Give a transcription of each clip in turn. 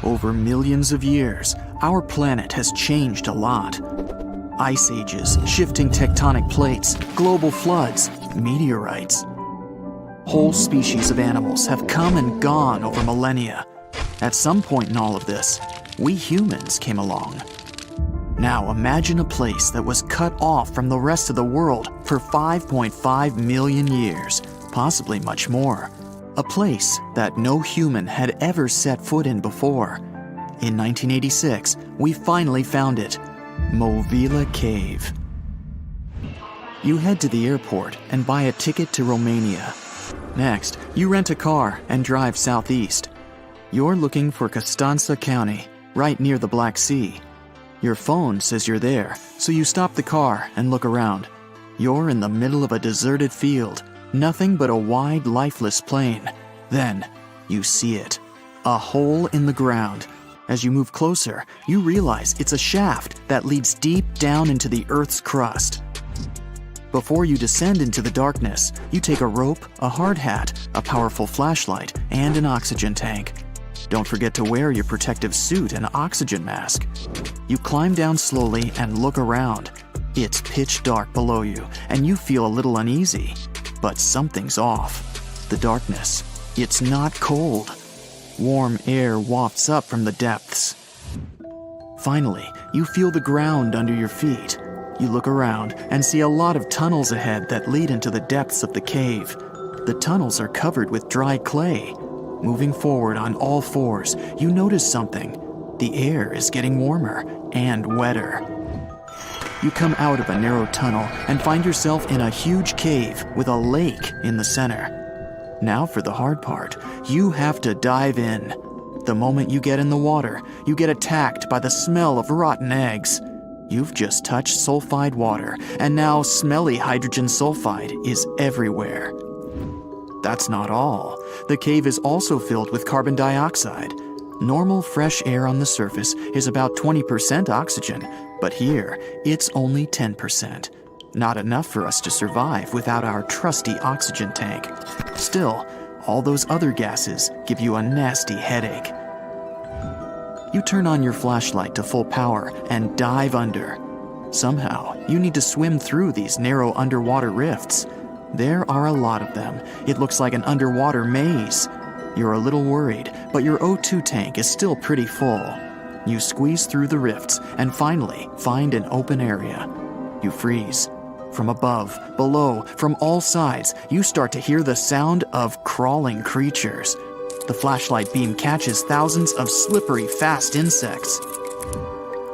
Over millions of years, our planet has changed a lot. Ice ages, shifting tectonic plates, global floods, meteorites. Whole species of animals have come and gone over millennia. At some point in all of this, we humans came along. Now imagine a place that was cut off from the rest of the world for 5.5 million years, possibly much more. A place that no human had ever set foot in before. In 1986, we finally found it, Moile Cave. You head to the airport and buy a ticket to Romania. Next, you rent a car and drive southeast. You're looking for Constanța County, right near the Black Sea. Your phone says you're there, so you stop the car and look around. You're in the middle of a deserted field, nothing but a wide, lifeless plain. Then, you see it. A hole in the ground. As you move closer, you realize it's a shaft that leads deep down into the Earth's crust. Before you descend into the darkness, you take a rope, a hard hat, a powerful flashlight, and an oxygen tank. Don't forget to wear your protective suit and oxygen mask. You climb down slowly and look around. It's pitch dark below you, and you feel a little uneasy. But something's off. The darkness. It's not cold. Warm air wafts up from the depths. Finally, you feel the ground under your feet. You look around and see a lot of tunnels ahead that lead into the depths of the cave. The tunnels are covered with dry clay. Moving forward on all fours, you notice something. The air is getting warmer and wetter. You come out of a narrow tunnel and find yourself in a huge cave with a lake in the center. Now for the hard part, you have to dive in. The moment you get in the water, you get attacked by the smell of rotten eggs. You've just touched sulfide water, and now smelly hydrogen sulfide is everywhere. That's not all. The cave is also filled with carbon dioxide. Normal fresh air on the surface is about 20% oxygen, but here it's only 10%. Not enough for us to survive without our trusty oxygen tank. Still, all those other gases give you a nasty headache. You turn on your flashlight to full power and dive under. Somehow, you need to swim through these narrow underwater rifts. There are a lot of them. It looks like an underwater maze. You're a little worried, but your O2 tank is still pretty full. You squeeze through the rifts and finally find an open area. You freeze. From above, below, from all sides, you start to hear the sound of crawling creatures. The flashlight beam catches thousands of slippery, fast insects.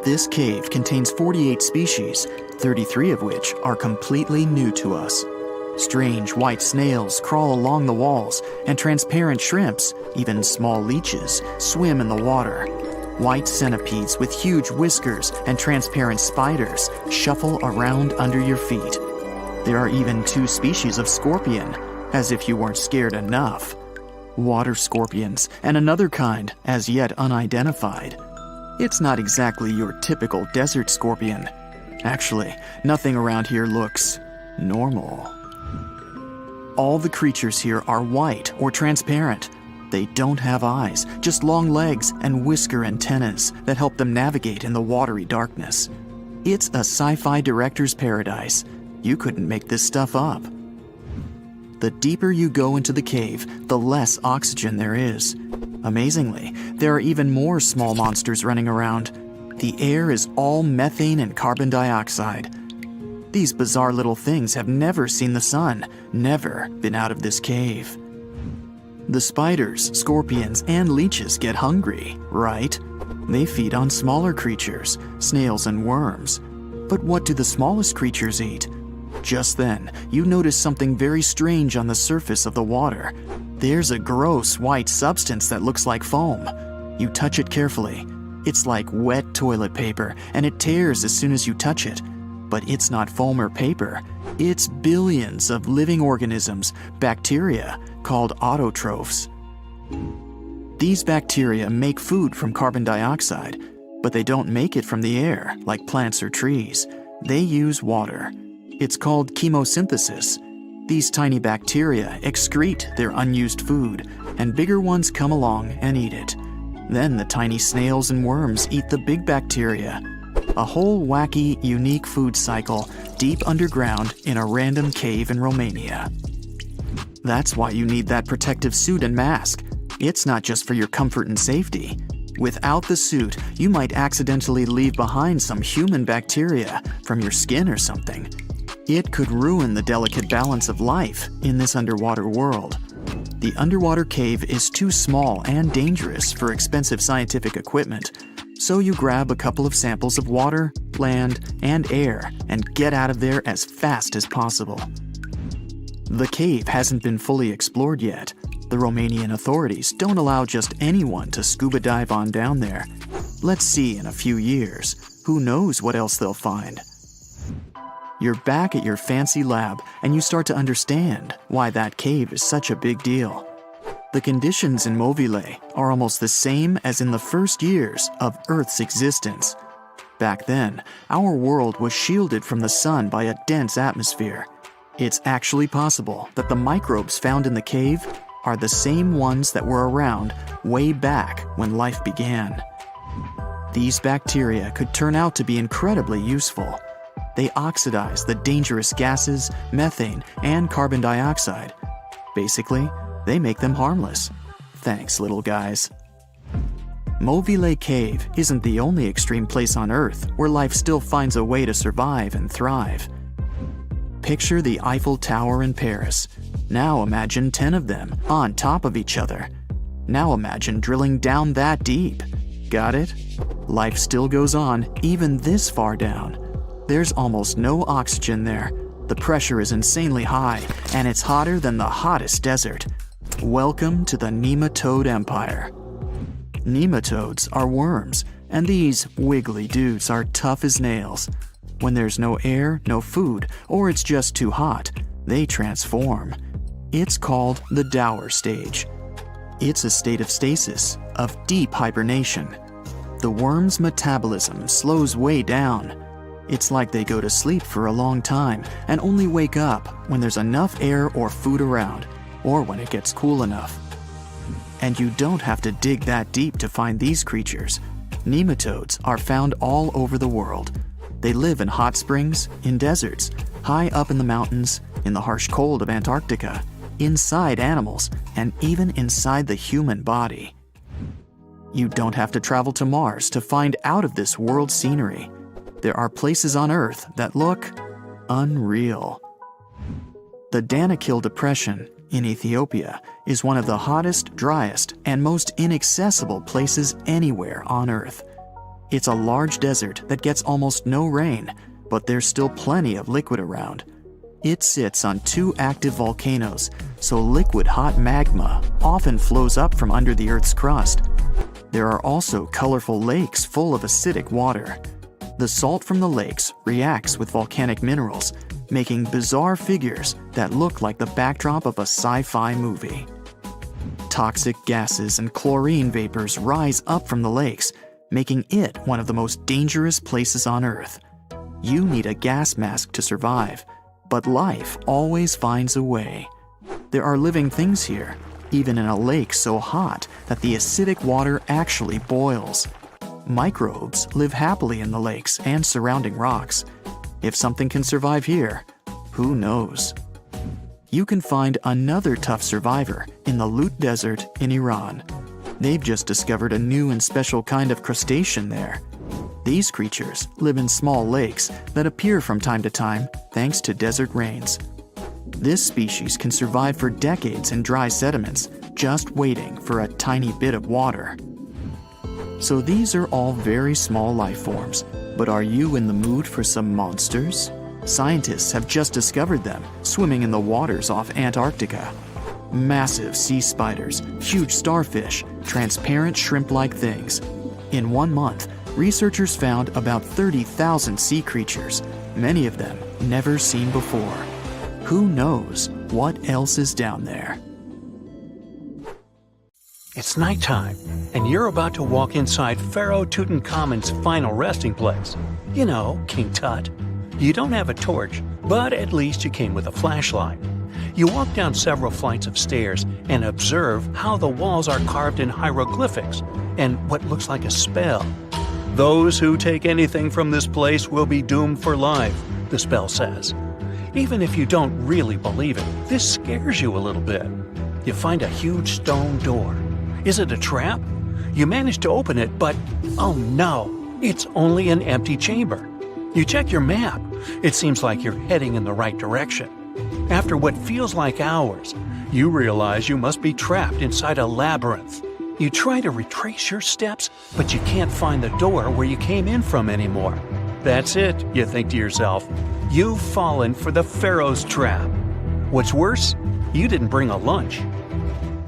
This cave contains 48 species, 33 of which are completely new to us. Strange white snails crawl along the walls, and transparent shrimps, even small leeches, swim in the water. White centipedes with huge whiskers and transparent spiders shuffle around under your feet. There are even 2 species of scorpion, as if you weren't scared enough. Water scorpions, and another kind, as yet unidentified. It's not exactly your typical desert scorpion. Actually, nothing around here looks normal. All the creatures here are white or transparent. They don't have eyes, just long legs and whisker antennas that help them navigate in the watery darkness. It's a sci-fi director's paradise. You couldn't make this stuff up. The deeper you go into the cave, the less oxygen there is. Amazingly, there are even more small monsters running around. The air is all methane and carbon dioxide. These bizarre little things have never seen the sun, never been out of this cave. The spiders, scorpions, and leeches get hungry, right? They feed on smaller creatures, snails and worms. But what do the smallest creatures eat? Just then, you notice something very strange on the surface of the water. There's a gross white substance that looks like foam. You touch it carefully. It's like wet toilet paper, and it tears as soon as you touch it. But it's not foam or paper. It's billions of living organisms, bacteria, called autotrophs. These bacteria make food from carbon dioxide, but they don't make it from the air like plants or trees. They use water. It's called chemosynthesis. These tiny bacteria excrete their unused food, and bigger ones come along and eat it. Then the tiny snails and worms eat the big bacteria. A whole wacky, unique food cycle deep underground in a random cave in Romania. That's why you need that protective suit and mask. It's not just for your comfort and safety. Without the suit, you might accidentally leave behind some human bacteria from your skin or something. It could ruin the delicate balance of life in this underwater world. The underwater cave is too small and dangerous for expensive scientific equipment, so you grab a couple of samples of water, land, and air and get out of there as fast as possible. The cave hasn't been fully explored yet. The Romanian authorities don't allow just anyone to scuba dive on down there. Let's see in a few years. Who knows what else they'll find? You're back at your fancy lab, and you start to understand why that cave is such a big deal. The conditions in Moile are almost the same as in the first years of Earth's existence. Back then, our world was shielded from the sun by a dense atmosphere. It's actually possible that the microbes found in the cave are the same ones that were around way back when life began. These bacteria could turn out to be incredibly useful. They oxidize the dangerous gases, methane, and carbon dioxide. Basically, they make them harmless. Thanks, little guys. Moile Cave isn't the only extreme place on Earth where life still finds a way to survive and thrive. Picture the Eiffel Tower in Paris. Now imagine 10 of them on top of each other. Now imagine drilling down that deep. Got it? Life still goes on even this far down. There's almost no oxygen there. The pressure is insanely high, and it's hotter than the hottest desert. Welcome to the nematode empire. Nematodes are worms, and these wiggly dudes are tough as nails. When there's no air, no food, or it's just too hot, they transform. It's called the Dower stage. It's a state of stasis, of deep hibernation. The worm's metabolism slows way down. It's like they go to sleep for a long time and only wake up when there's enough air or food around, or when it gets cool enough. And you don't have to dig that deep to find these creatures. Nematodes are found all over the world. They live in hot springs, in deserts, high up in the mountains, in the harsh cold of Antarctica, inside animals, and even inside the human body. You don't have to travel to Mars to find out of this world scenery. There are places on Earth that look unreal. The Danakil Depression in Ethiopia is one of the hottest, driest, and most inaccessible places anywhere on Earth. It's a large desert that gets almost no rain, but there's still plenty of liquid around. It sits on 2 active volcanoes, so liquid hot magma often flows up from under the Earth's crust. There are also colorful lakes full of acidic water. The salt from the lakes reacts with volcanic minerals, making bizarre figures that look like the backdrop of a sci-fi movie. Toxic gases and chlorine vapors rise up from the lakes, making it one of the most dangerous places on Earth. You need a gas mask to survive, but life always finds a way. There are living things here, even in a lake so hot that the acidic water actually boils. Microbes live happily in the lakes and surrounding rocks. If something can survive here, who knows? You can find another tough survivor in the Lut Desert in Iran. They've just discovered a new and special kind of crustacean there. These creatures live in small lakes that appear from time to time thanks to desert rains. This species can survive for decades in dry sediments, just waiting for a tiny bit of water. So these are all very small life forms, but are you in the mood for some monsters? Scientists have just discovered them swimming in the waters off Antarctica. Massive sea spiders, huge starfish, transparent shrimp-like things. In 1 month, researchers found about 30,000 sea creatures, many of them never seen before. Who knows what else is down there? It's nighttime, and you're about to walk inside Pharaoh Tutankhamun's final resting place. You know, King Tut. You don't have a torch, but at least you came with a flashlight. You walk down several flights of stairs and observe how the walls are carved in hieroglyphics and what looks like a spell. Those who take anything from this place will be doomed for life, the spell says. Even if you don't really believe it, this scares you a little bit. You find a huge stone door. Is it a trap? You manage to open it, but oh no, it's only an empty chamber. You check your map. It seems like you're heading in the right direction. After what feels like hours, you realize you must be trapped inside a labyrinth. You try to retrace your steps, but you can't find the door where you came in from anymore. That's it, you think to yourself. You've fallen for the Pharaoh's trap. What's worse, you didn't bring a lunch.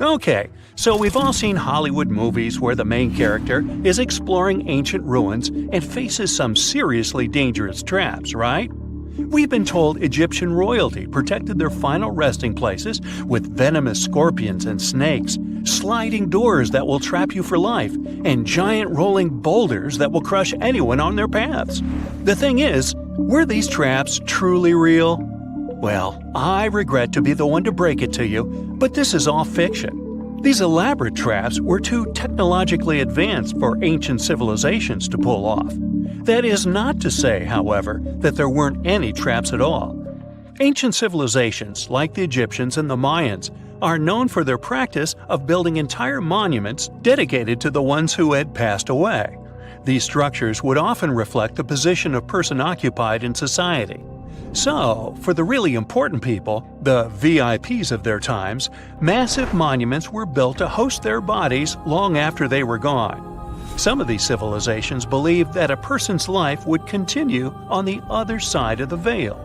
Okay, so we've all seen Hollywood movies where the main character is exploring ancient ruins and faces some seriously dangerous traps, right? We've been told Egyptian royalty protected their final resting places with venomous scorpions and snakes, sliding doors that will trap you for life, and giant rolling boulders that will crush anyone on their paths. The thing is, were these traps truly real? Well, I regret to be the one to break it to you, but this is all fiction. These elaborate traps were too technologically advanced for ancient civilizations to pull off. That is not to say, however, that there weren't any traps at all. Ancient civilizations, like the Egyptians and the Mayans, are known for their practice of building entire monuments dedicated to the ones who had passed away. These structures would often reflect the position of person occupied in society. So, for the really important people, the VIPs of their times, massive monuments were built to host their bodies long after they were gone. Some of these civilizations believed that a person's life would continue on the other side of the veil.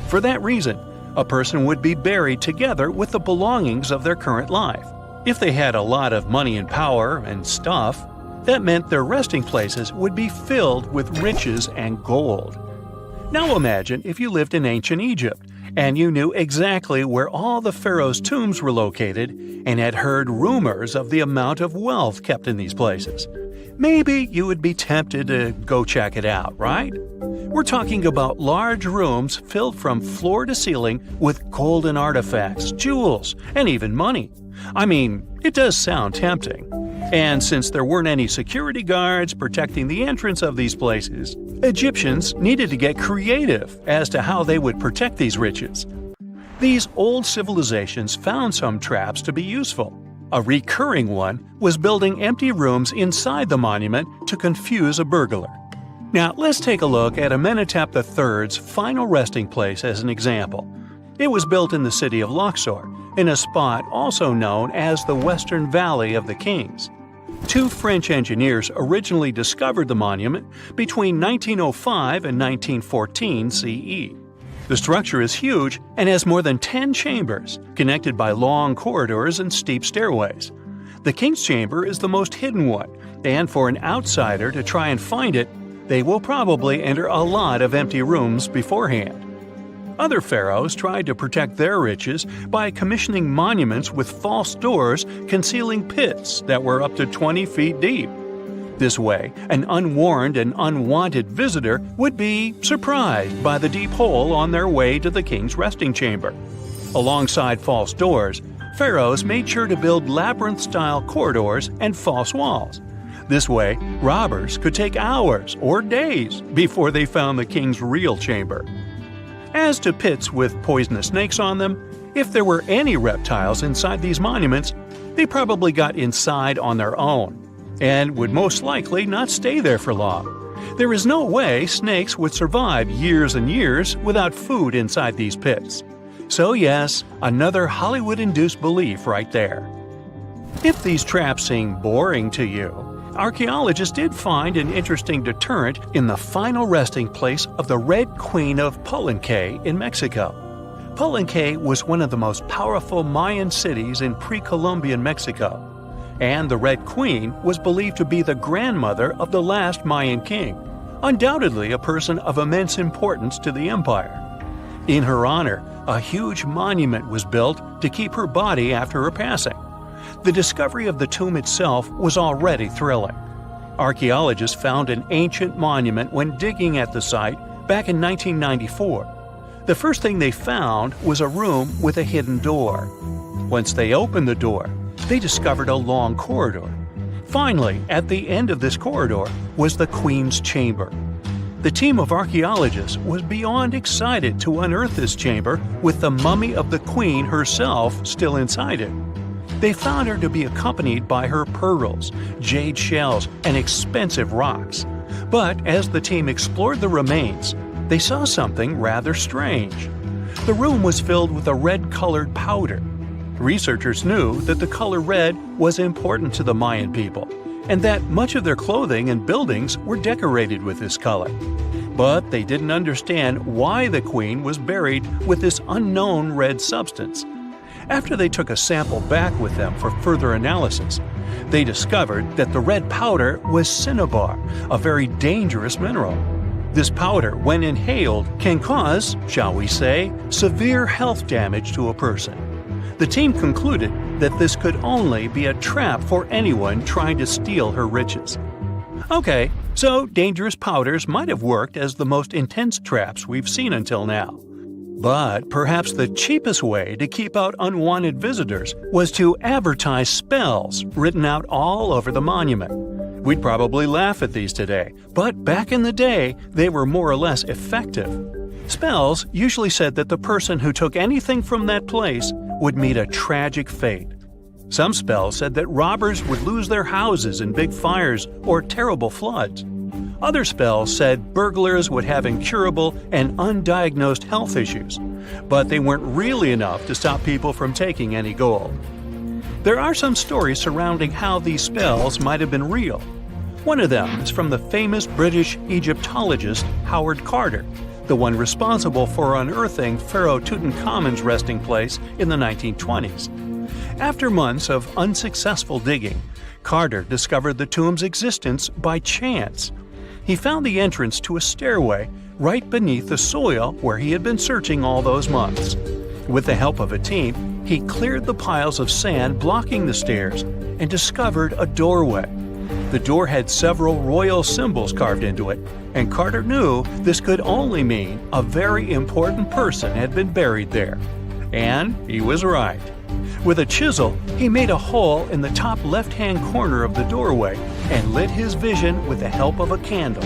For that reason, a person would be buried together with the belongings of their current life. If they had a lot of money and power and stuff, that meant their resting places would be filled with riches and gold. Now imagine if you lived in ancient Egypt and you knew exactly where all the pharaohs' tombs were located and had heard rumors of the amount of wealth kept in these places. Maybe you would be tempted to go check it out, right? We're talking about large rooms filled from floor to ceiling with golden artifacts, jewels, and even money. I mean, it does sound tempting. And since there weren't any security guards protecting the entrance of these places, Egyptians needed to get creative as to how they would protect these riches. These old civilizations found some traps to be useful. A recurring one was building empty rooms inside the monument to confuse a burglar. Now, let's take a look at Amenhotep III's final resting place as an example. It was built in the city of Luxor, in a spot also known as the Western Valley of the Kings. Two French engineers originally discovered the monument between 1905 and 1914 CE. The structure is huge and has more than 10 chambers, connected by long corridors and steep stairways. The King's Chamber is the most hidden one, and for an outsider to try and find it, they will probably enter a lot of empty rooms beforehand. Other pharaohs tried to protect their riches by commissioning monuments with false doors concealing pits that were up to 20 feet deep. This way, an unwarned and unwanted visitor would be surprised by the deep hole on their way to the king's resting chamber. Alongside false doors, pharaohs made sure to build labyrinth-style corridors and false walls. This way, robbers could take hours or days before they found the king's real chamber. As to pits with poisonous snakes on them, if there were any reptiles inside these monuments, they probably got inside on their own and would most likely not stay there for long. There is no way snakes would survive years and years without food inside these pits. So yes, another Hollywood-induced belief right there. If these traps seem boring to you, archaeologists did find an interesting deterrent in the final resting place of the Red Queen of Palenque in Mexico. Palenque was one of the most powerful Mayan cities in pre-Columbian Mexico, and the Red Queen was believed to be the grandmother of the last Mayan king, undoubtedly a person of immense importance to the empire. In her honor, a huge monument was built to keep her body after her passing. The discovery of the tomb itself was already thrilling. Archaeologists found an ancient monument when digging at the site back in 1994. The first thing they found was a room with a hidden door. Once they opened the door, they discovered a long corridor. Finally, at the end of this corridor was the Queen's Chamber. The team of archaeologists was beyond excited to unearth this chamber with the mummy of the Queen herself still inside it. They found her to be accompanied by her pearls, jade shells, and expensive rocks. But as the team explored the remains, they saw something rather strange. The room was filled with a red-colored powder. Researchers knew that the color red was important to the Mayan people, and that much of their clothing and buildings were decorated with this color. But they didn't understand why the queen was buried with this unknown red substance. After they took a sample back with them for further analysis, they discovered that the red powder was cinnabar, a very dangerous mineral. This powder, when inhaled, can cause, shall we say, severe health damage to a person. The team concluded that this could only be a trap for anyone trying to steal her riches. Okay, so dangerous powders might have worked as the most intense traps we've seen until now. But perhaps the cheapest way to keep out unwanted visitors was to advertise spells written out all over the monument. We'd probably laugh at these today, but back in the day, they were more or less effective. Spells usually said that the person who took anything from that place would meet a tragic fate. Some spells said that robbers would lose their houses in big fires or terrible floods. Other spells said burglars would have incurable and undiagnosed health issues, but they weren't really enough to stop people from taking any gold. There are some stories surrounding how these spells might have been real. One of them is from the famous British Egyptologist Howard Carter, the one responsible for unearthing Pharaoh Tutankhamun's resting place in the 1920s. After months of unsuccessful digging, Carter discovered the tomb's existence by chance. He found the entrance to a stairway right beneath the soil where he had been searching all those months. With the help of a team, he cleared the piles of sand blocking the stairs and discovered a doorway. The door had several royal symbols carved into it, and Carter knew this could only mean a very important person had been buried there. And he was right. With a chisel, he made a hole in the top left-hand corner of the doorway and lit his vision with the help of a candle.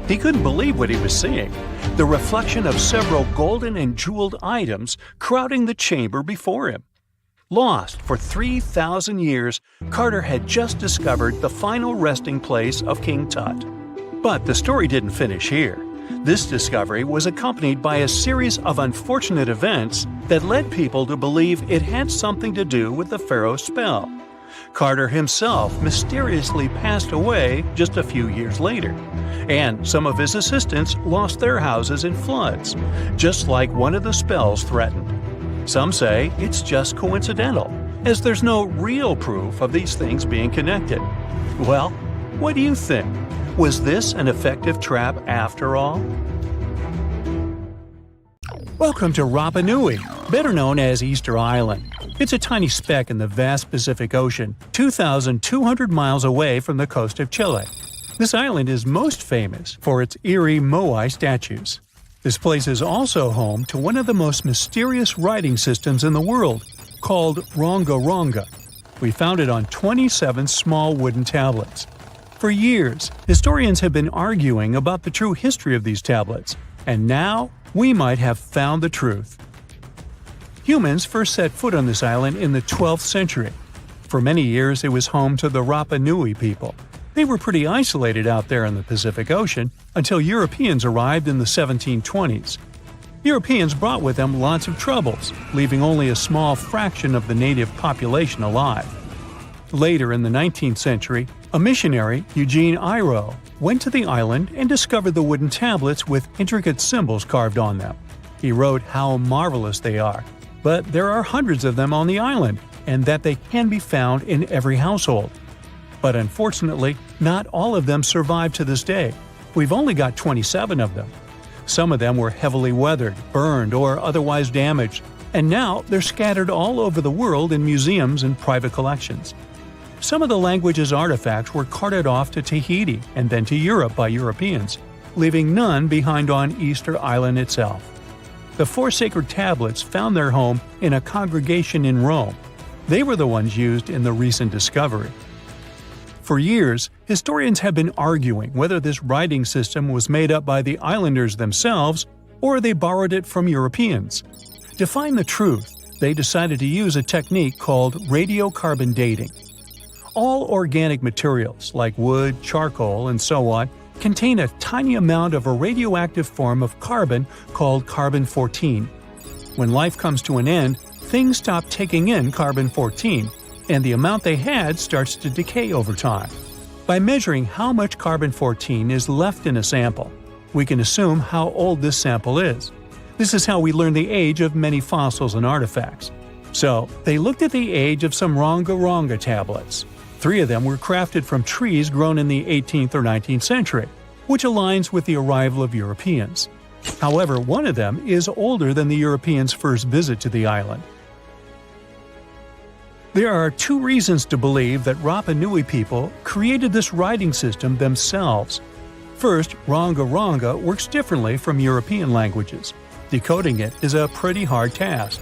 He couldn't believe what he was seeing, the reflection of several golden and jeweled items crowding the chamber before him. Lost for 3,000 years, Carter had just discovered the final resting place of King Tut. But the story didn't finish here. This discovery was accompanied by a series of unfortunate events that led people to believe it had something to do with the pharaoh's spell. Carter himself mysteriously passed away just a few years later, and some of his assistants lost their houses in floods, just like one of the spells threatened. Some say it's just coincidental, as there's no real proof of these things being connected. Well, what do you think? Was this an effective trap after all? Welcome to Rapa Nui, better known as Easter Island. It's a tiny speck in the vast Pacific Ocean, 2,200 miles away from the coast of Chile. This island is most famous for its eerie moai statues. This place is also home to one of the most mysterious writing systems in the world, called Rongo Rongo. We found it on 27 small wooden tablets. For years, historians have been arguing about the true history of these tablets, and now we might have found the truth. Humans first set foot on this island in the 12th century. For many years, it was home to the Rapa Nui people. They were pretty isolated out there in the Pacific Ocean until Europeans arrived in the 1720s. Europeans brought with them lots of troubles, leaving only a small fraction of the native population alive. Later in the 19th century, a missionary, Eugene Iro, went to the island and discovered the wooden tablets with intricate symbols carved on them. He wrote how marvelous they are, but there are hundreds of them on the island, and that they can be found in every household. But unfortunately, not all of them survive to this day. We've only got 27 of them. Some of them were heavily weathered, burned, or otherwise damaged, and now they're scattered all over the world in museums and private collections. Some of the language's artifacts were carted off to Tahiti and then to Europe by Europeans, leaving none behind on Easter Island itself. The 4 sacred tablets found their home in a congregation in Rome. They were the ones used in the recent discovery. For years, historians have been arguing whether this writing system was made up by the islanders themselves or they borrowed it from Europeans. To find the truth, they decided to use a technique called radiocarbon dating. All organic materials like wood, charcoal, and so on contain a tiny amount of a radioactive form of carbon called carbon-14. When life comes to an end, things stop taking in carbon-14, and the amount they had starts to decay over time. By measuring how much carbon-14 is left in a sample, we can assume how old this sample is. This is how we learn the age of many fossils and artifacts. So, they looked at the age of some Rongo Rongo tablets. 3 of them were crafted from trees grown in the 18th or 19th century, which aligns with the arrival of Europeans. However, one of them is older than the Europeans' first visit to the island. There are 2 reasons to believe that Rapa Nui people created this writing system themselves. First, Rongo Rongo works differently from European languages. Decoding it is a pretty hard task.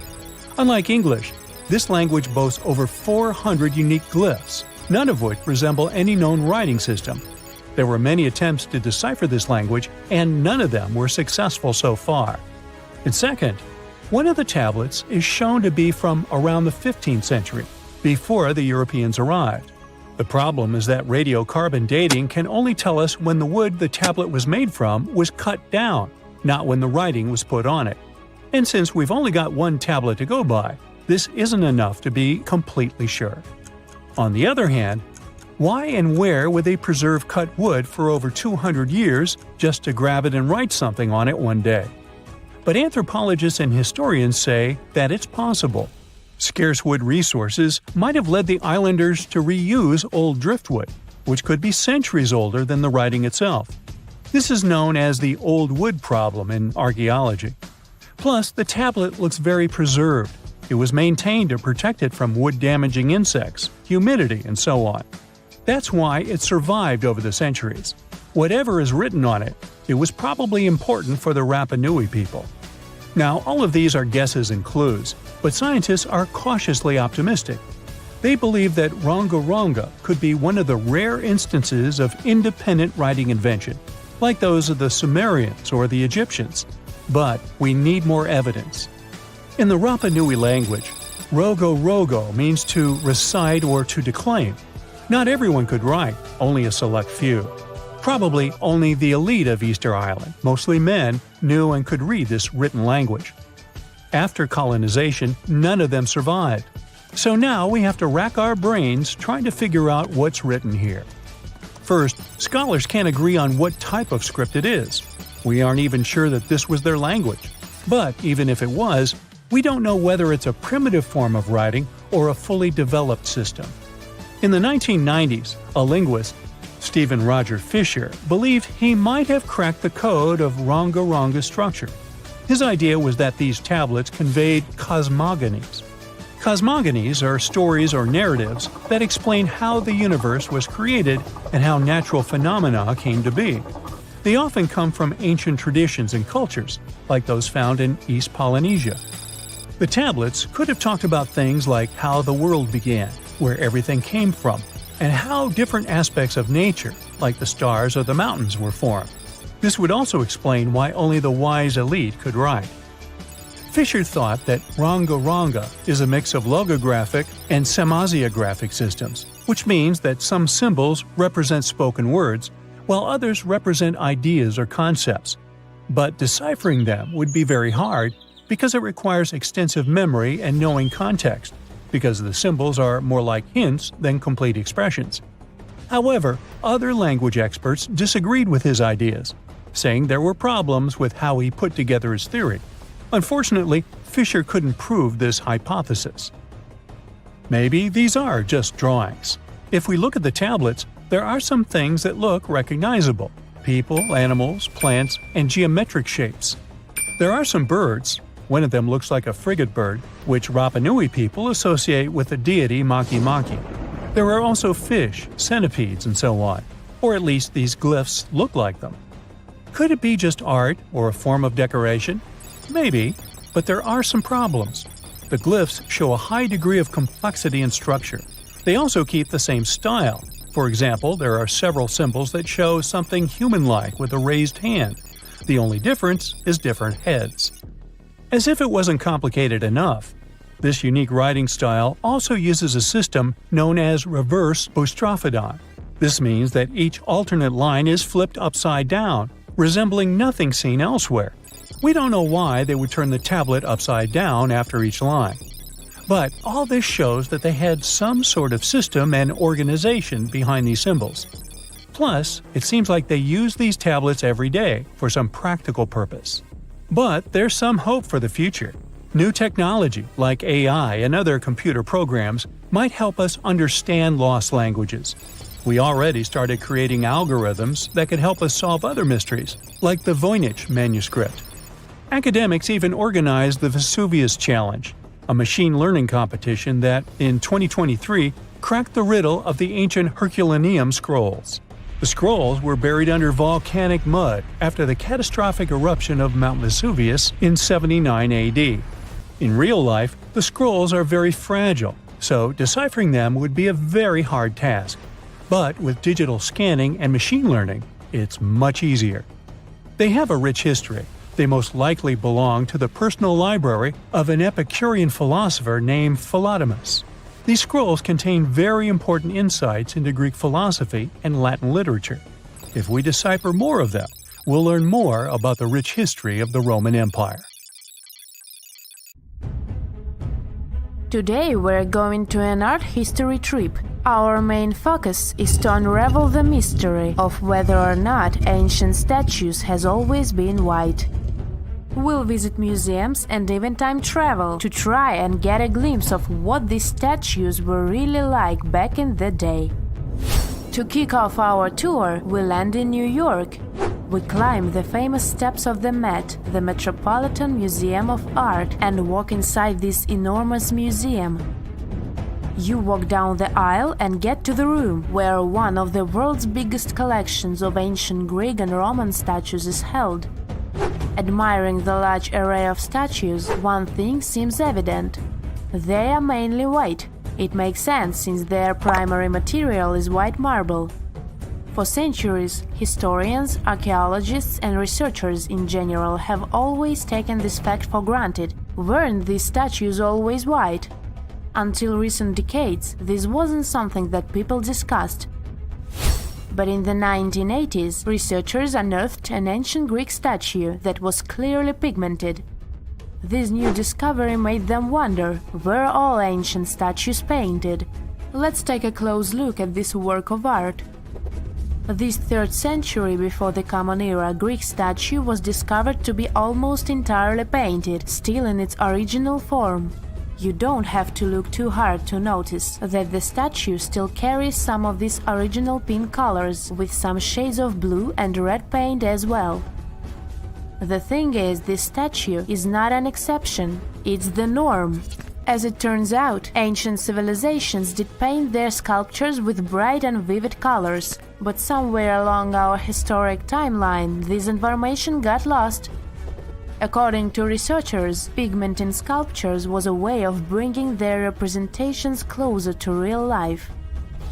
Unlike English, this language boasts over 400 unique glyphs, none of which resemble any known writing system. There were many attempts to decipher this language, and none of them were successful so far. And second, one of the tablets is shown to be from around the 15th century, before the Europeans arrived. The problem is that radiocarbon dating can only tell us when the wood the tablet was made from was cut down, not when the writing was put on it. And since we've only got one tablet to go by, this isn't enough to be completely sure. On the other hand, why and where would they preserve cut wood for over 200 years just to grab it and write something on it one day? But anthropologists and historians say that it's possible. Scarce wood resources might have led the islanders to reuse old driftwood, which could be centuries older than the writing itself. This is known as the old wood problem in archaeology. Plus, the tablet looks very preserved. It was maintained to protect it from wood-damaging insects, humidity, and so on. That's why it survived over the centuries. Whatever is written on it, it was probably important for the Rapa Nui people. Now, all of these are guesses and clues, but scientists are cautiously optimistic. They believe that Rongo Rongo could be one of the rare instances of independent writing invention, like those of the Sumerians or the Egyptians. But we need more evidence. In the Rapa Nui language, Rongo Rongo means to recite or to declaim. Not everyone could write, only a select few. Probably only the elite of Easter Island, mostly men, knew and could read this written language. After colonization, none of them survived. So now we have to rack our brains trying to figure out what's written here. First, scholars can't agree on what type of script it is. We aren't even sure that this was their language. But even if it was, we don't know whether it's a primitive form of writing or a fully developed system. In the 1990s, a linguist, Stephen Roger Fisher, believed he might have cracked the code of Rongo Rongo structure. His idea was that these tablets conveyed cosmogonies. Cosmogonies are stories or narratives that explain how the universe was created and how natural phenomena came to be. They often come from ancient traditions and cultures, like those found in East Polynesia. The tablets could have talked about things like how the world began, where everything came from, and how different aspects of nature, like the stars or the mountains, were formed. This would also explain why only the wise elite could write. Fisher thought that Rongo Rongo is a mix of logographic and semasiographic systems, which means that some symbols represent spoken words, while others represent ideas or concepts. But deciphering them would be very hard because it requires extensive memory and knowing context, because the symbols are more like hints than complete expressions. However, other language experts disagreed with his ideas, saying there were problems with how he put together his theory. Unfortunately, Fisher couldn't prove this hypothesis. Maybe these are just drawings. If we look at the tablets, there are some things that look recognizable: people, animals, plants, and geometric shapes. There are some birds. One of them looks like a frigate bird, which Rapa Nui people associate with the deity Maki Maki. There are also fish, centipedes, and so on, or at least these glyphs look like them. Could it be just art or a form of decoration? Maybe, but there are some problems. The glyphs show a high degree of complexity and structure. They also keep the same style. For example, there are several symbols that show something human-like with a raised hand. The only difference is different heads. As if it wasn't complicated enough, this unique writing style also uses a system known as reverse boustrophodon. This means that each alternate line is flipped upside down, resembling nothing seen elsewhere. We don't know why they would turn the tablet upside down after each line. But all this shows that they had some sort of system and organization behind these symbols. Plus, it seems like they use these tablets every day for some practical purpose. But there's some hope for the future. New technology, like AI and other computer programs, might help us understand lost languages. We already started creating algorithms that could help us solve other mysteries, like the Voynich manuscript. Academics even organized the Vesuvius Challenge, a machine learning competition that, in 2023, cracked the riddle of the ancient Herculaneum scrolls. The scrolls were buried under volcanic mud after the catastrophic eruption of Mount Vesuvius in 79 AD. In real life, the scrolls are very fragile, so deciphering them would be a very hard task. But with digital scanning and machine learning, it's much easier. They have a rich history. They most likely belong to the personal library of an Epicurean philosopher named Philodemus. These scrolls contain very important insights into Greek philosophy and Latin literature. If we decipher more of them, we'll learn more about the rich history of the Roman Empire. Today we're going to an art history trip. Our main focus is to unravel the mystery of whether or not ancient statues has always been white. We'll visit museums and even time travel to try and get a glimpse of what these statues were really like back in the day. To kick off our tour, we land in New York. We climb the famous steps of the Met, the Metropolitan Museum of Art, and walk inside this enormous museum. You walk down the aisle and get to the room where one of the world's biggest collections of ancient Greek and Roman statues is held. Admiring the large array of statues, one thing seems evident. They are mainly white. It makes sense since their primary material is white marble. For centuries, historians, archaeologists, and researchers in general have always taken this fact for granted. Weren't these statues always white? Until recent decades, this wasn't something that people discussed. But in the 1980s, researchers unearthed an ancient Greek statue that was clearly pigmented. This new discovery made them wonder, were all ancient statues painted? Let's take a close look at this work of art. This 3rd century before the Common Era Greek statue was discovered to be almost entirely painted, still in its original form. You don't have to look too hard to notice that the statue still carries some of these original pink colors, with some shades of blue and red paint as well. The thing is, this statue is not an exception, it's the norm. As it turns out, ancient civilizations did paint their sculptures with bright and vivid colors, but somewhere along our historic timeline, this information got lost. According to researchers, pigment in sculptures was a way of bringing their representations closer to real life.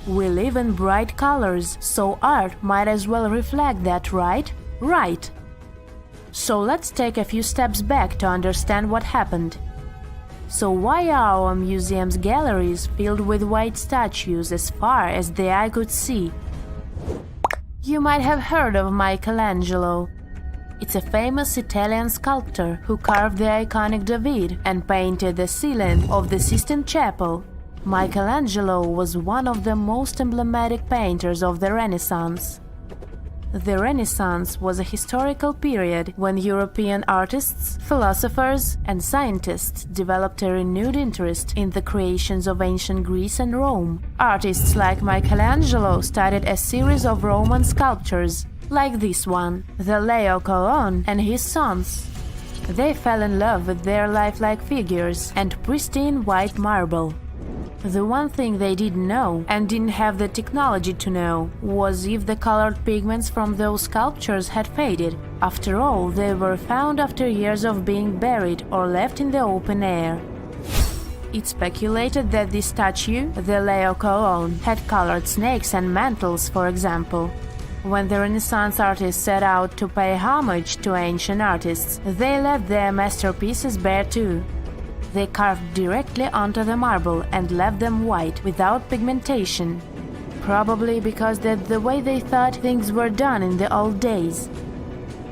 We live in bright colors, so art might as well reflect that, right? Right! So let's take a few steps back to understand what happened. So why are our museum's galleries filled with white statues as far as the eye could see? You might have heard of Michelangelo. It's a famous Italian sculptor who carved the iconic David and painted the ceiling of the Sistine Chapel. Michelangelo was one of the most emblematic painters of the Renaissance. The Renaissance was a historical period when European artists, philosophers, and scientists developed a renewed interest in the creations of ancient Greece and Rome. Artists like Michelangelo started a series of Roman sculptures, like this one, the Leo Colon and his sons. They fell in love with their lifelike figures and pristine white marble. The one thing they didn't know, and didn't have the technology to know, was if the colored pigments from those sculptures had faded. After all, they were found after years of being buried or left in the open air. It's speculated that this statue, the Laocoon, had colored snakes and mantles, for example. When the Renaissance artists set out to pay homage to ancient artists, they left their masterpieces bare too. They carved directly onto the marble and left them white, without pigmentation. Probably because that's the way they thought things were done in the old days.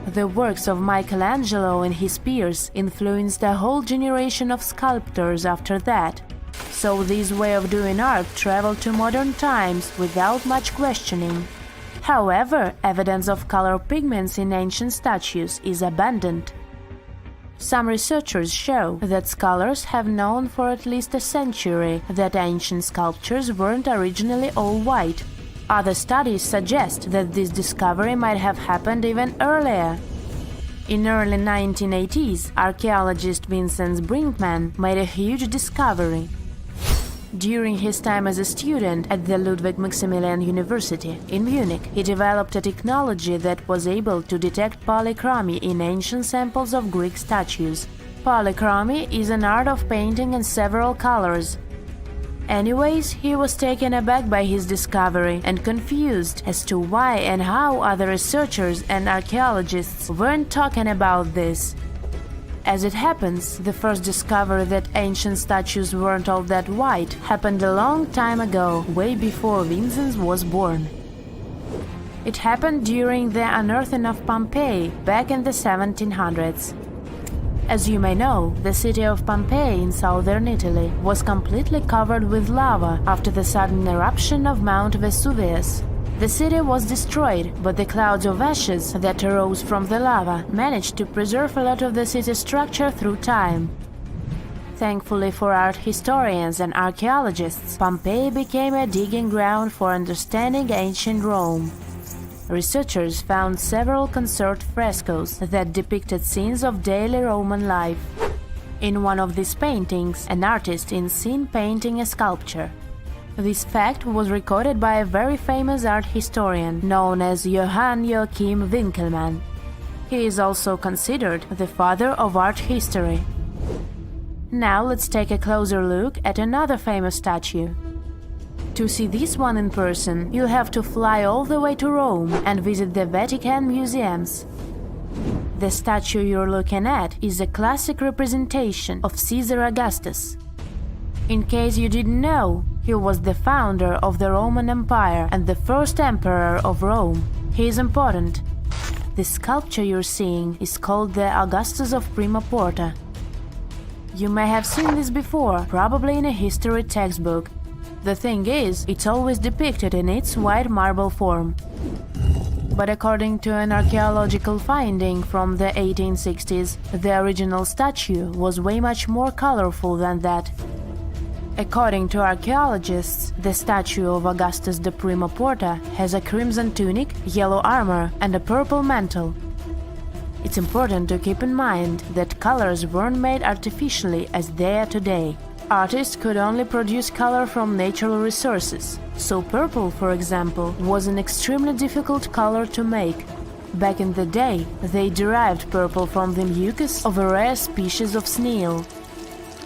The works of Michelangelo and his peers influenced a whole generation of sculptors after that. So this way of doing art traveled to modern times without much questioning. However, evidence of color pigments in ancient statues is abundant. Some researchers show that scholars have known for at least a century that ancient sculptures weren't originally all white. Other studies suggest that this discovery might have happened even earlier. In early 1980s, archaeologist Vincent Brinkmann made a huge discovery. During his time as a student at the Ludwig Maximilian University in Munich, he developed a technology that was able to detect polychromy in ancient samples of Greek statues. Polychromy is an art of painting in several colors. Anyways, he was taken aback by his discovery and confused as to why and how other researchers and archaeologists weren't talking about this. As it happens, the first discovery that ancient statues weren't all that white happened a long time ago, way before Vincent was born. It happened during the unearthing of Pompeii back in the 1700s. As you may know, the city of Pompeii in southern Italy was completely covered with lava after the sudden eruption of Mount Vesuvius. The city was destroyed, but the clouds of ashes that arose from the lava managed to preserve a lot of the city's structure through time. Thankfully for art historians and archaeologists, Pompeii became a digging ground for understanding ancient Rome. Researchers found several conserved frescoes that depicted scenes of daily Roman life. In one of these paintings, an artist is seen painting a sculpture. This fact was recorded by a very famous art historian known as Johann Joachim Winckelmann. He is also considered the father of art history. Now let's take a closer look at another famous statue. To see this one in person, you'll have to fly all the way to Rome and visit the Vatican museums. The statue you're looking at is a classic representation of Caesar Augustus. In case you didn't know, he was the founder of the Roman Empire and the first emperor of Rome. He is important. The sculpture you're seeing is called the Augustus of Prima Porta. You may have seen this before, probably in a history textbook. The thing is, it's always depicted in its white marble form. But according to an archaeological finding from the 1860s, the original statue was way much more colorful than that. According to archaeologists, the statue of Augustus de Prima Porta has a crimson tunic, yellow armor, and a purple mantle. It's important to keep in mind that colors weren't made artificially as they are today. Artists could only produce color from natural resources, so purple, for example, was an extremely difficult color to make. Back in the day, they derived purple from the mucus of a rare species of snail,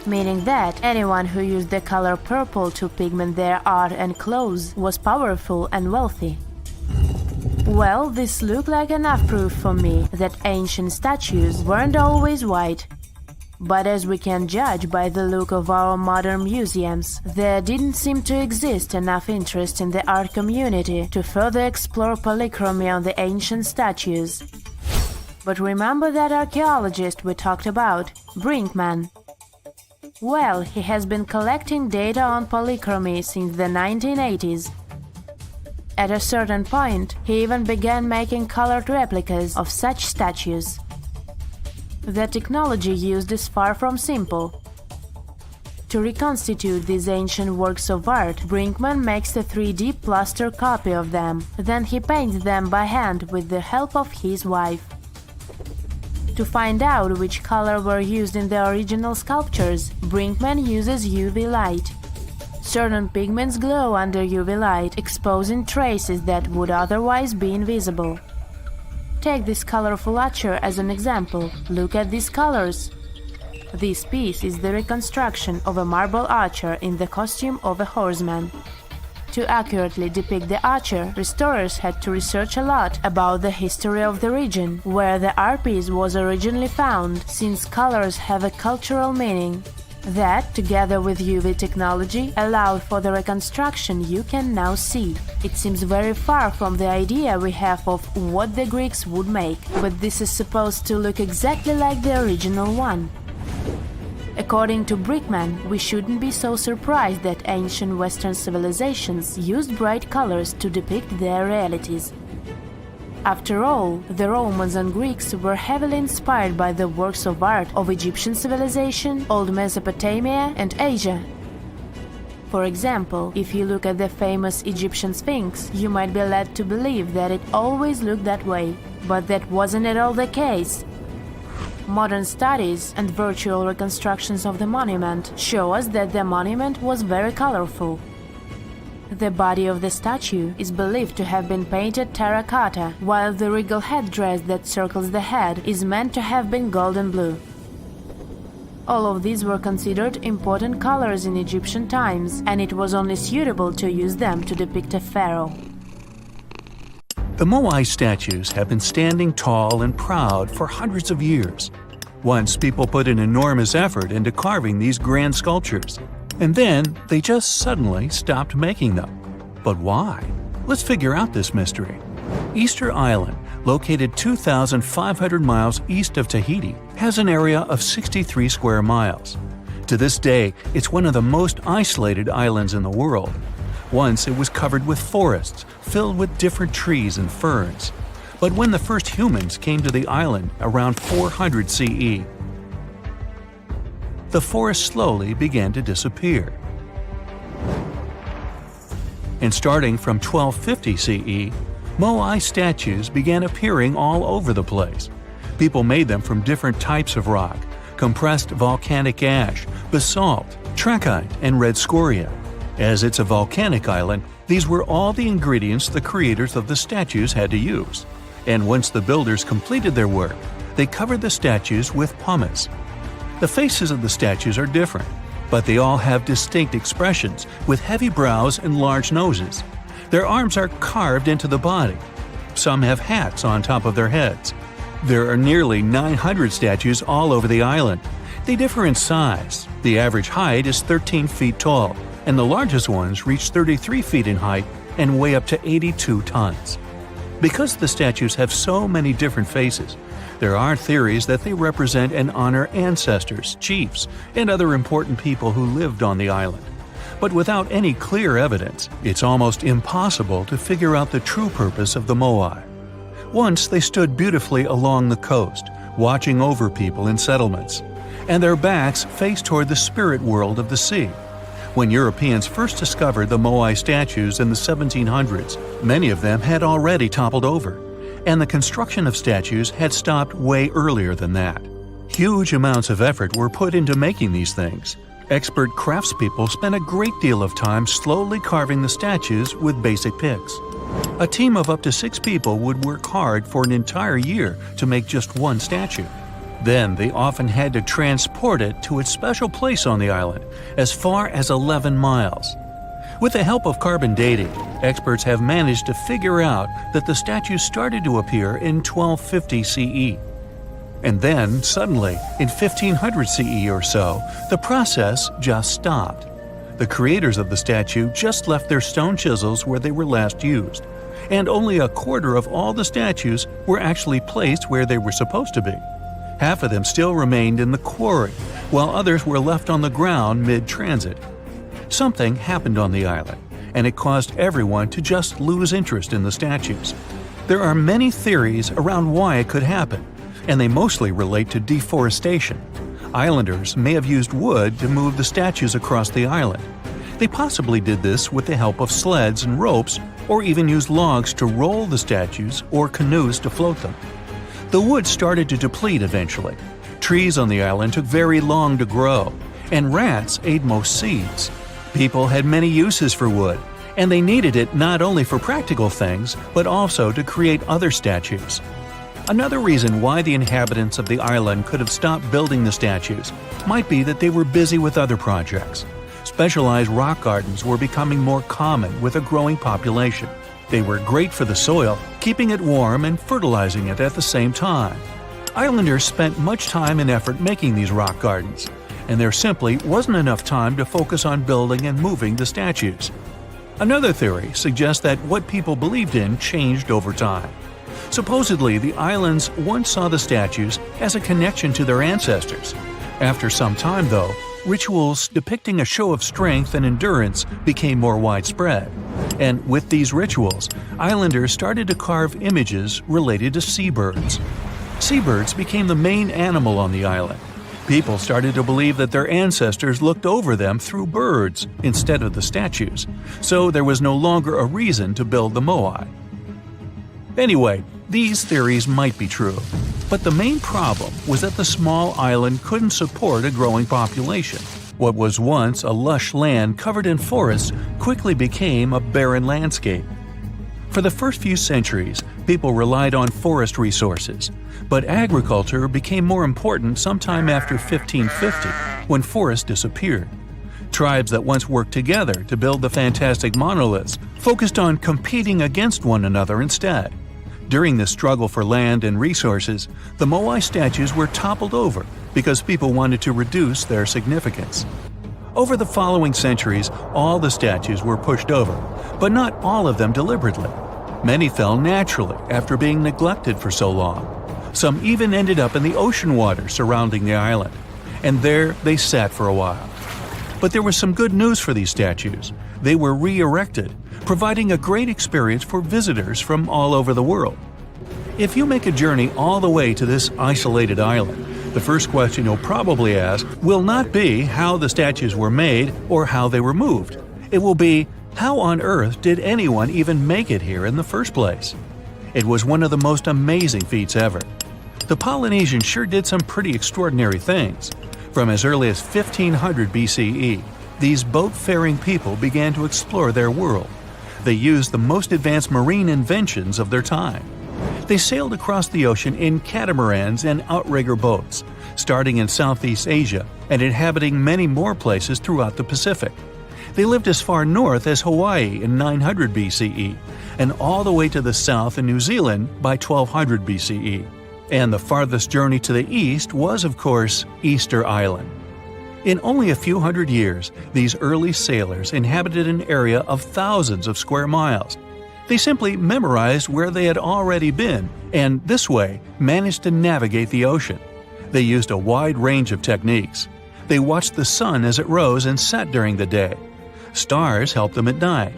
meaning that anyone who used the color purple to pigment their art and clothes was powerful and wealthy. Well, this looked like enough proof for me that ancient statues weren't always white. But as we can judge by the look of our modern museums, there didn't seem to exist enough interest in the art community to further explore polychromy on the ancient statues. But remember that archaeologist we talked about, Brinkmann? Well, he has been collecting data on polychromy since the 1980s. At a certain point, he even began making colored replicas of such statues. The technology used is far from simple. To reconstitute these ancient works of art, Brinkmann makes a 3D plaster copy of them. Then he paints them by hand with the help of his wife. To find out which color were used in the original sculptures, Brinkmann uses UV light. Certain pigments glow under UV light, exposing traces that would otherwise be invisible. Take this colorful archer as an example. Look at these colors. This piece is the reconstruction of a marble archer in the costume of a horseman. To accurately depict the archer, restorers had to research a lot about the history of the region where the art piece was originally found, since colors have a cultural meaning. That, together with UV technology, allowed for the reconstruction you can now see. It seems very far from the idea we have of what the Greeks would make, but this is supposed to look exactly like the original one. According to Brickman, we shouldn't be so surprised that ancient Western civilizations used bright colors to depict their realities. After all, the Romans and Greeks were heavily inspired by the works of art of Egyptian civilization, Old Mesopotamia, and Asia. For example, if you look at the famous Egyptian Sphinx, you might be led to believe that it always looked that way, but that wasn't at all the case. Modern studies and virtual reconstructions of the monument show us that the monument was very colorful. The body of the statue is believed to have been painted terracotta, while the regal headdress that circles the head is meant to have been golden blue. All of these were considered important colors in Egyptian times, and it was only suitable to use them to depict a pharaoh. The moai statues have been standing tall and proud for hundreds of years. Once people put an enormous effort into carving these grand sculptures, and then they just suddenly stopped making them. But why? Let's figure out this mystery. Easter Island, located 2,500 miles east of Tahiti, has an area of 63 square miles. To this day, it's one of the most isolated islands in the world. Once it was covered with forests, filled with different trees and ferns. But when the first humans came to the island around 400 CE, the forest slowly began to disappear. And starting from 1250 CE, moai statues began appearing all over the place. People made them from different types of rock: compressed volcanic ash, basalt, trachyte, and red scoria. As it's a volcanic island, these were all the ingredients the creators of the statues had to use. And once the builders completed their work, they covered the statues with pumice. The faces of the statues are different, but they all have distinct expressions, with heavy brows and large noses. Their arms are carved into the body. Some have hats on top of their heads. There are nearly 900 statues all over the island. They differ in size. The average height is 13 feet tall, and the largest ones reach 33 feet in height and weigh up to 82 tons. Because the statues have so many different faces, there are theories that they represent and honor ancestors, chiefs, and other important people who lived on the island. But without any clear evidence, it's almost impossible to figure out the true purpose of the moai. Once they stood beautifully along the coast, watching over people in settlements, and their backs faced toward the spirit world of the sea. When Europeans first discovered the moai statues in the 1700s, many of them had already toppled over, and the construction of statues had stopped way earlier than that. Huge amounts of effort were put into making these things. Expert craftspeople spent a great deal of time slowly carving the statues with basic picks. A team of up to 6 people would work hard for an entire year to make just one statue. Then they often had to transport it to its special place on the island, as far as 11 miles. With the help of carbon dating, experts have managed to figure out that the statues started to appear in 1250 CE. And then, suddenly, in 1500 CE or so, the process just stopped. The creators of the statue just left their stone chisels where they were last used, and only a quarter of all the statues were actually placed where they were supposed to be. Half of them still remained in the quarry, while others were left on the ground mid-transit. Something happened on the island, and it caused everyone to just lose interest in the statues. There are many theories around why it could happen, and they mostly relate to deforestation. Islanders may have used wood to move the statues across the island. They possibly did this with the help of sleds and ropes, or even used logs to roll the statues or canoes to float them. The wood started to deplete eventually. Trees on the island took very long to grow, and rats ate most seeds. People had many uses for wood, and they needed it not only for practical things, but also to create other statues. Another reason why the inhabitants of the island could have stopped building the statues might be that they were busy with other projects. Specialized rock gardens were becoming more common with a growing population. They were great for the soil, keeping it warm and fertilizing it at the same time. Islanders spent much time and effort making these rock gardens, and there simply wasn't enough time to focus on building and moving the statues. Another theory suggests that what people believed in changed over time. Supposedly, the islands once saw the statues as a connection to their ancestors. After some time, though, rituals depicting a show of strength and endurance became more widespread. And with these rituals, islanders started to carve images related to seabirds. Seabirds became the main animal on the island. People started to believe that their ancestors looked over them through birds instead of the statues, so there was no longer a reason to build the moai. Anyway, these theories might be true, but the main problem was that the small island couldn't support a growing population. What was once a lush land covered in forests quickly became a barren landscape. For the first few centuries, people relied on forest resources, but agriculture became more important sometime after 1550, when forests disappeared. Tribes that once worked together to build the fantastic monoliths focused on competing against one another instead. During this struggle for land and resources, the moai statues were toppled over because people wanted to reduce their significance. Over the following centuries, all the statues were pushed over, but not all of them deliberately. Many fell naturally after being neglected for so long. Some even ended up in the ocean water surrounding the island, and there they sat for a while. But there was some good news for these statues. They were re-erected, providing a great experience for visitors from all over the world. If you make a journey all the way to this isolated island, the first question you'll probably ask will not be how the statues were made or how they were moved. It will be, how on earth did anyone even make it here in the first place? It was one of the most amazing feats ever. The Polynesians sure did some pretty extraordinary things. From as early as 1500 BCE, these boat-faring people began to explore their world. They used the most advanced marine inventions of their time. They sailed across the ocean in catamarans and outrigger boats, starting in Southeast Asia and inhabiting many more places throughout the Pacific. They lived as far north as Hawaii in 900 BCE, and all the way to the south in New Zealand by 1200 BCE. And the farthest journey to the east was, of course, Easter Island. In only a few hundred years, these early sailors inhabited an area of thousands of square miles. They simply memorized where they had already been, and this way managed to navigate the ocean. They used a wide range of techniques. They watched the sun as it rose and set during the day. Stars helped them at night.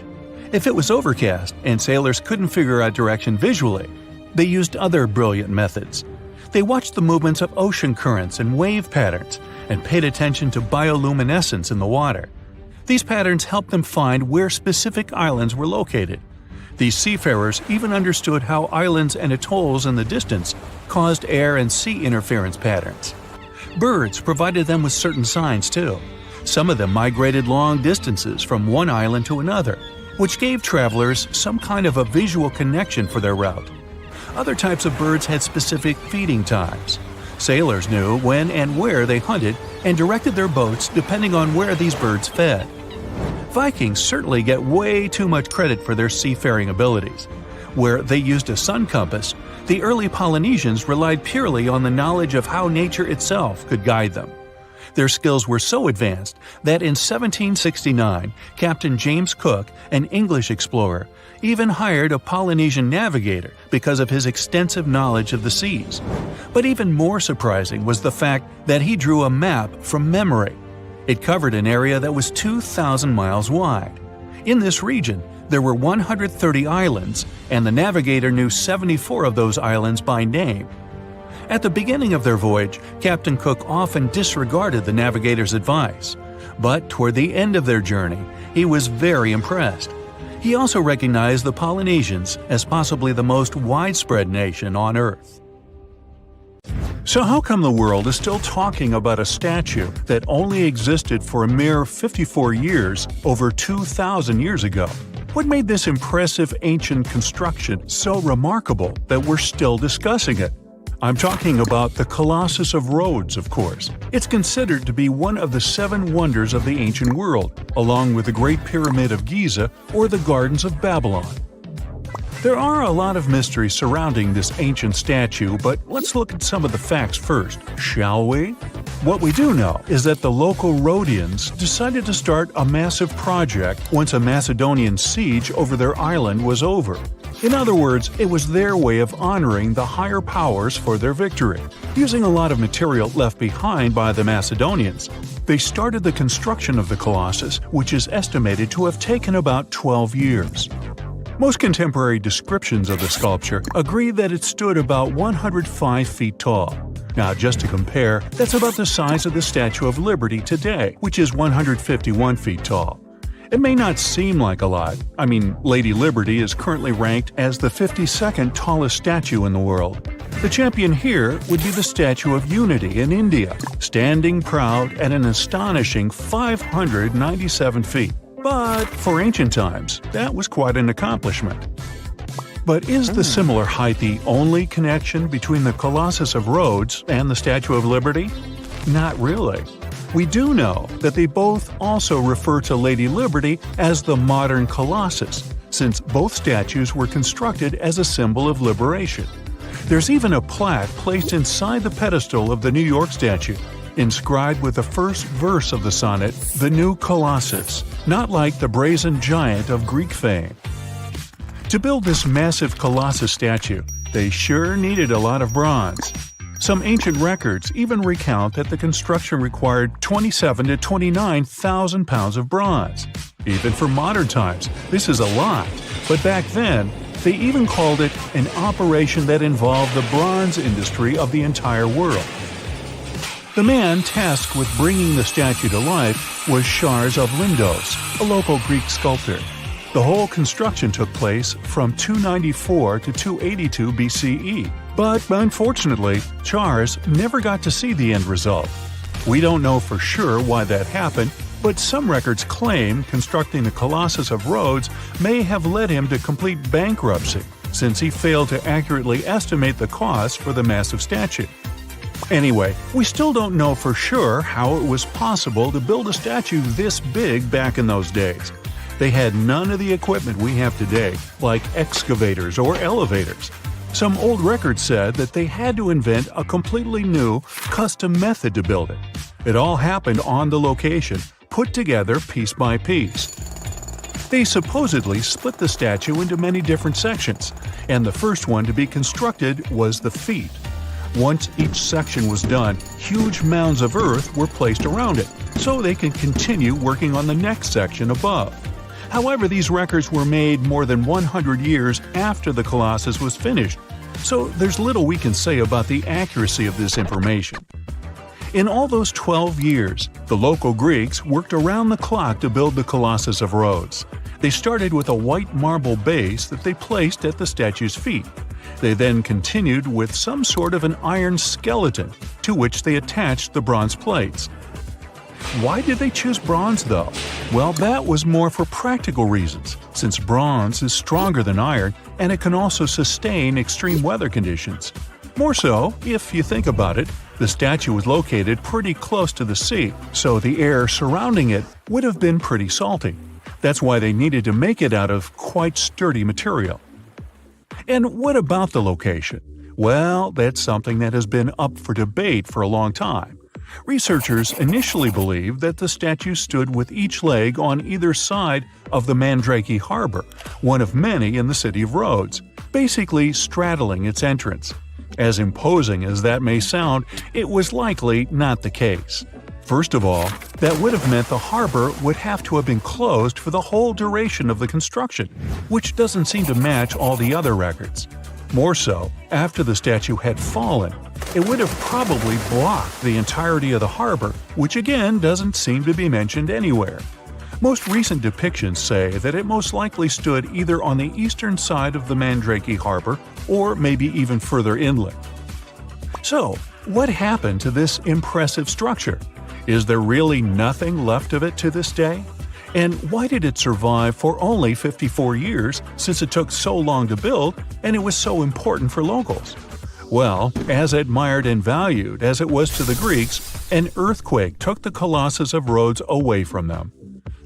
If it was overcast and sailors couldn't figure out direction visually, they used other brilliant methods. They watched the movements of ocean currents and wave patterns and paid attention to bioluminescence in the water. These patterns helped them find where specific islands were located. These seafarers even understood how islands and atolls in the distance caused air and sea interference patterns. Birds provided them with certain signs too. Some of them migrated long distances from one island to another, which gave travelers some kind of a visual connection for their route. Other types of birds had specific feeding times. Sailors knew when and where they hunted and directed their boats depending on where these birds fed. Vikings certainly get way too much credit for their seafaring abilities. Where they used a sun compass, the early Polynesians relied purely on the knowledge of how nature itself could guide them. Their skills were so advanced that in 1769, Captain James Cook, an English explorer, even hired a Polynesian navigator because of his extensive knowledge of the seas. But even more surprising was the fact that he drew a map from memory. It covered an area that was 2,000 miles wide. In this region, there were 130 islands, and the navigator knew 74 of those islands by name. At the beginning of their voyage, Captain Cook often disregarded the navigator's advice, but toward the end of their journey, he was very impressed. He also recognized the Polynesians as possibly the most widespread nation on Earth. So how come the world is still talking about a statue that only existed for a mere 54 years over 2,000 years ago? What made this impressive ancient construction so remarkable that we're still discussing it? I'm talking about the Colossus of Rhodes, of course. It's considered to be one of the 7 wonders of the ancient world, along with the Great Pyramid of Giza or the Gardens of Babylon. There are a lot of mysteries surrounding this ancient statue, but let's look at some of the facts first, shall we? What we do know is that the local Rhodians decided to start a massive project once a Macedonian siege over their island was over. In other words, it was their way of honoring the higher powers for their victory. Using a lot of material left behind by the Macedonians, they started the construction of the Colossus, which is estimated to have taken about 12 years. Most contemporary descriptions of the sculpture agree that it stood about 105 feet tall. Now, just to compare, that's about the size of the Statue of Liberty today, which is 151 feet tall. It may not seem like a lot. I mean, Lady Liberty is currently ranked as the 52nd tallest statue in the world. The champion here would be the Statue of Unity in India, standing proud at an astonishing 597 feet. But for ancient times, that was quite an accomplishment. But is the similar height the only connection between the Colossus of Rhodes and the Statue of Liberty? Not really. We do know that they both also refer to Lady Liberty as the modern Colossus, since both statues were constructed as a symbol of liberation. There's even a plaque placed inside the pedestal of the New York statue, inscribed with the first verse of the sonnet, "The New Colossus," not like the brazen giant of Greek fame. To build this massive Colossus statue, they sure needed a lot of bronze. Some ancient records even recount that the construction required 27,000 to 29,000 pounds of bronze. Even for modern times, this is a lot, but back then, they even called it an operation that involved the bronze industry of the entire world. The man tasked with bringing the statue to life was Charles of Lindos, a local Greek sculptor. The whole construction took place from 294 to 282 BCE. But unfortunately, Charles never got to see the end result. We don't know for sure why that happened, but some records claim constructing the Colossus of Rhodes may have led him to complete bankruptcy, since he failed to accurately estimate the cost for the massive statue. Anyway, we still don't know for sure how it was possible to build a statue this big back in those days. They had none of the equipment we have today, like excavators or elevators. Some old records said that they had to invent a completely new, custom method to build it. It all happened on the location, put together piece by piece. They supposedly split the statue into many different sections, and the first one to be constructed was the feet. Once each section was done, huge mounds of earth were placed around it, so they could continue working on the next section above. However, these records were made more than 100 years after the Colossus was finished, so there's little we can say about the accuracy of this information. In all those 12 years, the local Greeks worked around the clock to build the Colossus of Rhodes. They started with a white marble base that they placed at the statue's feet. They then continued with some sort of an iron skeleton, to which they attached the bronze plates. Why did they choose bronze, though? Well, that was more for practical reasons, since bronze is stronger than iron and it can also sustain extreme weather conditions. More so, if you think about it, the statue was located pretty close to the sea, so the air surrounding it would have been pretty salty. That's why they needed to make it out of quite sturdy material. And what about the location? Well, that's something that has been up for debate for a long time. Researchers initially believed that the statue stood with each leg on either side of the Mandrake Harbor, one of many in the city of Rhodes, basically straddling its entrance. As imposing as that may sound, it was likely not the case. First of all, that would have meant the harbor would have to have been closed for the whole duration of the construction, which doesn't seem to match all the other records. More so, after the statue had fallen, it would have probably blocked the entirety of the harbor, which again doesn't seem to be mentioned anywhere. Most recent depictions say that it most likely stood either on the eastern side of the Mandrake Harbor or maybe even further inland. So, what happened to this impressive structure? Is there really nothing left of it to this day? And why did it survive for only 54 years, since it took so long to build and it was so important for locals? Well, as admired and valued as it was to the Greeks, an earthquake took the Colossus of Rhodes away from them.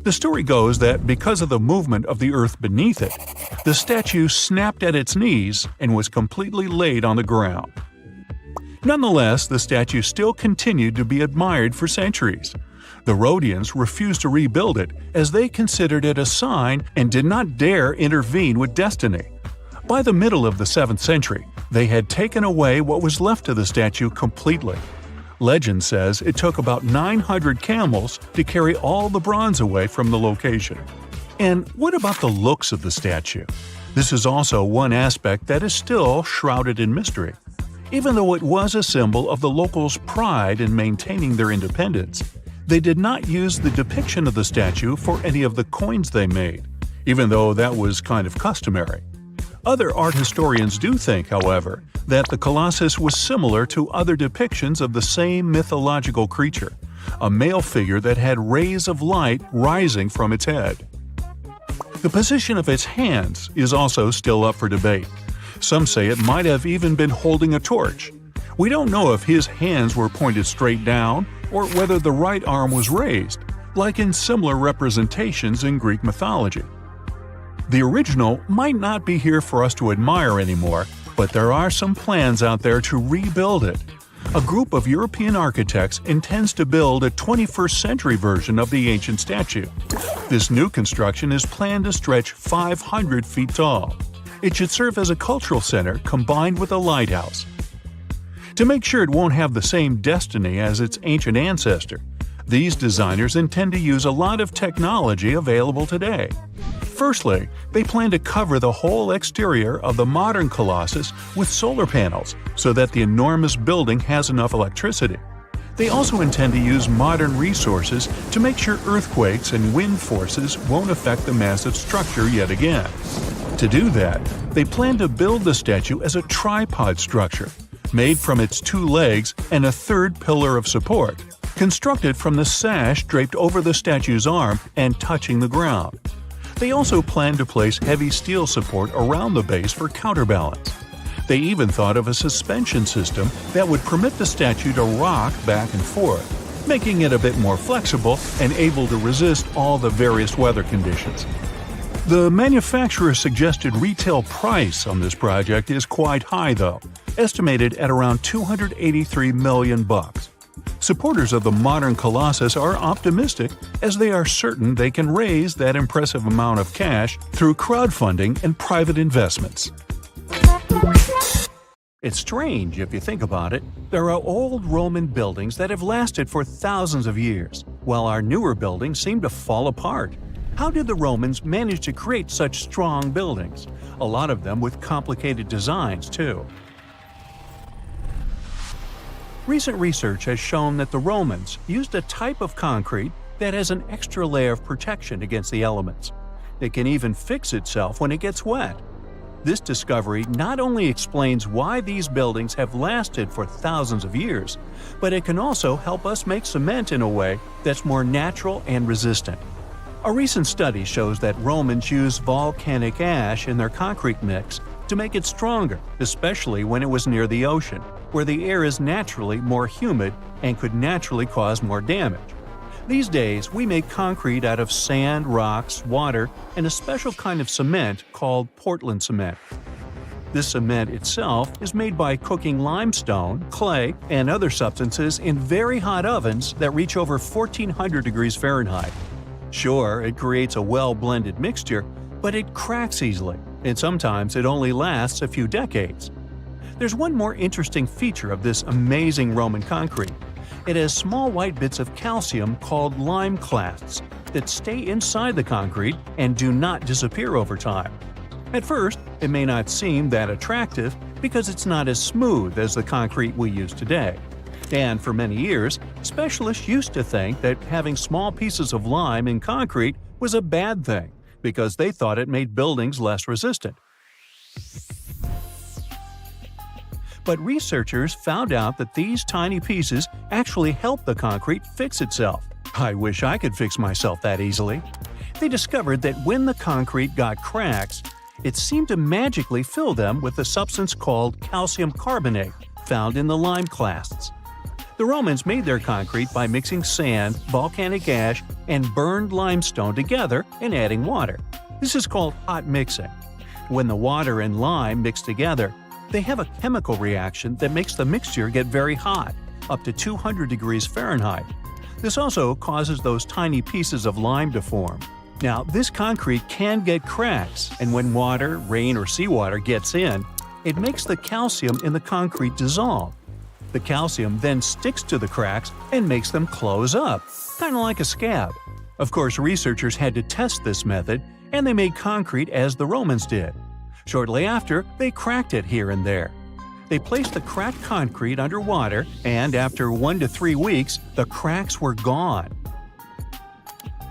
The story goes that because of the movement of the earth beneath it, the statue snapped at its knees and was completely laid on the ground. Nonetheless, the statue still continued to be admired for centuries. The Rhodians refused to rebuild it as they considered it a sign and did not dare intervene with destiny. By the middle of the 7th century, they had taken away what was left of the statue completely. Legend says it took about 900 camels to carry all the bronze away from the location. And what about the looks of the statue? This is also one aspect that is still shrouded in mystery. Even though it was a symbol of the locals' pride in maintaining their independence, they did not use the depiction of the statue for any of the coins they made, even though that was kind of customary. Other art historians do think, however, that the Colossus was similar to other depictions of the same mythological creature, a male figure that had rays of light rising from its head. The position of its hands is also still up for debate. Some say it might have even been holding a torch. We don't know if his hands were pointed straight down or whether the right arm was raised, like in similar representations in Greek mythology. The original might not be here for us to admire anymore, but there are some plans out there to rebuild it. A group of European architects intends to build a 21st century version of the ancient statue. This new construction is planned to stretch 500 feet tall. It should serve as a cultural center combined with a lighthouse. To make sure it won't have the same destiny as its ancient ancestor, these designers intend to use a lot of technology available today. Firstly, they plan to cover the whole exterior of the modern Colossus with solar panels so that the enormous building has enough electricity. They also intend to use modern resources to make sure earthquakes and wind forces won't affect the massive structure yet again. To do that, they plan to build the statue as a tripod structure, made from its 2 legs and a 3rd pillar of support, constructed from the sash draped over the statue's arm and touching the ground. They also plan to place heavy steel support around the base for counterbalance. They even thought of a suspension system that would permit the statue to rock back and forth, making it a bit more flexible and able to resist all the various weather conditions. The manufacturer's suggested retail price on this project is quite high though, estimated at around $283 million. Supporters of the modern Colossus are optimistic as they are certain they can raise that impressive amount of cash through crowdfunding and private investments. It's strange if you think about it. There are old Roman buildings that have lasted for thousands of years, while our newer buildings seem to fall apart. How did the Romans manage to create such strong buildings? A lot of them with complicated designs, too. Recent research has shown that the Romans used a type of concrete that has an extra layer of protection against the elements. It can even fix itself when it gets wet. This discovery not only explains why these buildings have lasted for thousands of years, but it can also help us make cement in a way that's more natural and resistant. A recent study shows that Romans used volcanic ash in their concrete mix to make it stronger, especially when it was near the ocean, where the air is naturally more humid and could naturally cause more damage. These days, we make concrete out of sand, rocks, water, and a special kind of cement called Portland cement. This cement itself is made by cooking limestone, clay, and other substances in very hot ovens that reach over 1400 degrees Fahrenheit. Sure, it creates a well-blended mixture, but it cracks easily, and sometimes it only lasts a few decades. There's one more interesting feature of this amazing Roman concrete. It has small white bits of calcium called lime clasts that stay inside the concrete and do not disappear over time. At first, it may not seem that attractive because it's not as smooth as the concrete we use today. And for many years, specialists used to think that having small pieces of lime in concrete was a bad thing because they thought it made buildings less resistant. But researchers found out that these tiny pieces actually help the concrete fix itself. I wish I could fix myself that easily. They discovered that when the concrete got cracks, it seemed to magically fill them with a substance called calcium carbonate, found in the lime clasts. The Romans made their concrete by mixing sand, volcanic ash, and burned limestone together and adding water. This is called hot mixing. When the water and lime mix together, they have a chemical reaction that makes the mixture get very hot, up to 200 degrees Fahrenheit. This also causes those tiny pieces of lime to form. Now, this concrete can get cracks, and when water, rain, or seawater gets in, it makes the calcium in the concrete dissolve. The calcium then sticks to the cracks and makes them close up, kind of like a scab. Of course, researchers had to test this method, and they made concrete as the Romans did. Shortly after, they cracked it here and there. They placed the cracked concrete under water, and after 1 to 3 weeks, the cracks were gone.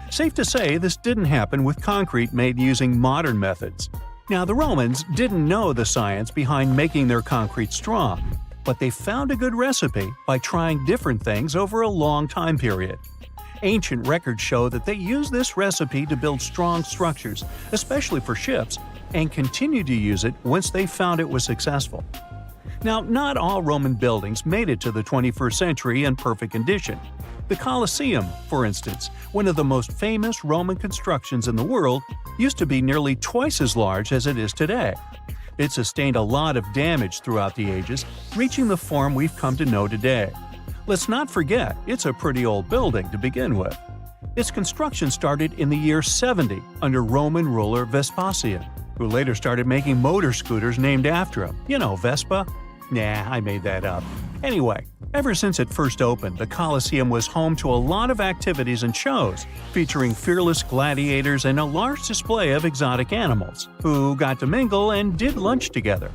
Safe to say, this didn't happen with concrete made using modern methods. Now, the Romans didn't know the science behind making their concrete strong, but they found a good recipe by trying different things over a long time period. Ancient records show that they used this recipe to build strong structures, especially for ships, and continued to use it once they found it was successful. Now, not all Roman buildings made it to the 21st century in perfect condition. The Colosseum, for instance, one of the most famous Roman constructions in the world, used to be nearly twice as large as it is today. It sustained a lot of damage throughout the ages, reaching the form we've come to know today. Let's not forget, it's a pretty old building to begin with. Its construction started in the year 70 under Roman ruler Vespasian, who later started making motor scooters named after him. You know, Vespa? Nah, I made that up. Anyway, ever since it first opened, the Colosseum was home to a lot of activities and shows, featuring fearless gladiators and a large display of exotic animals, who got to mingle and did lunch together.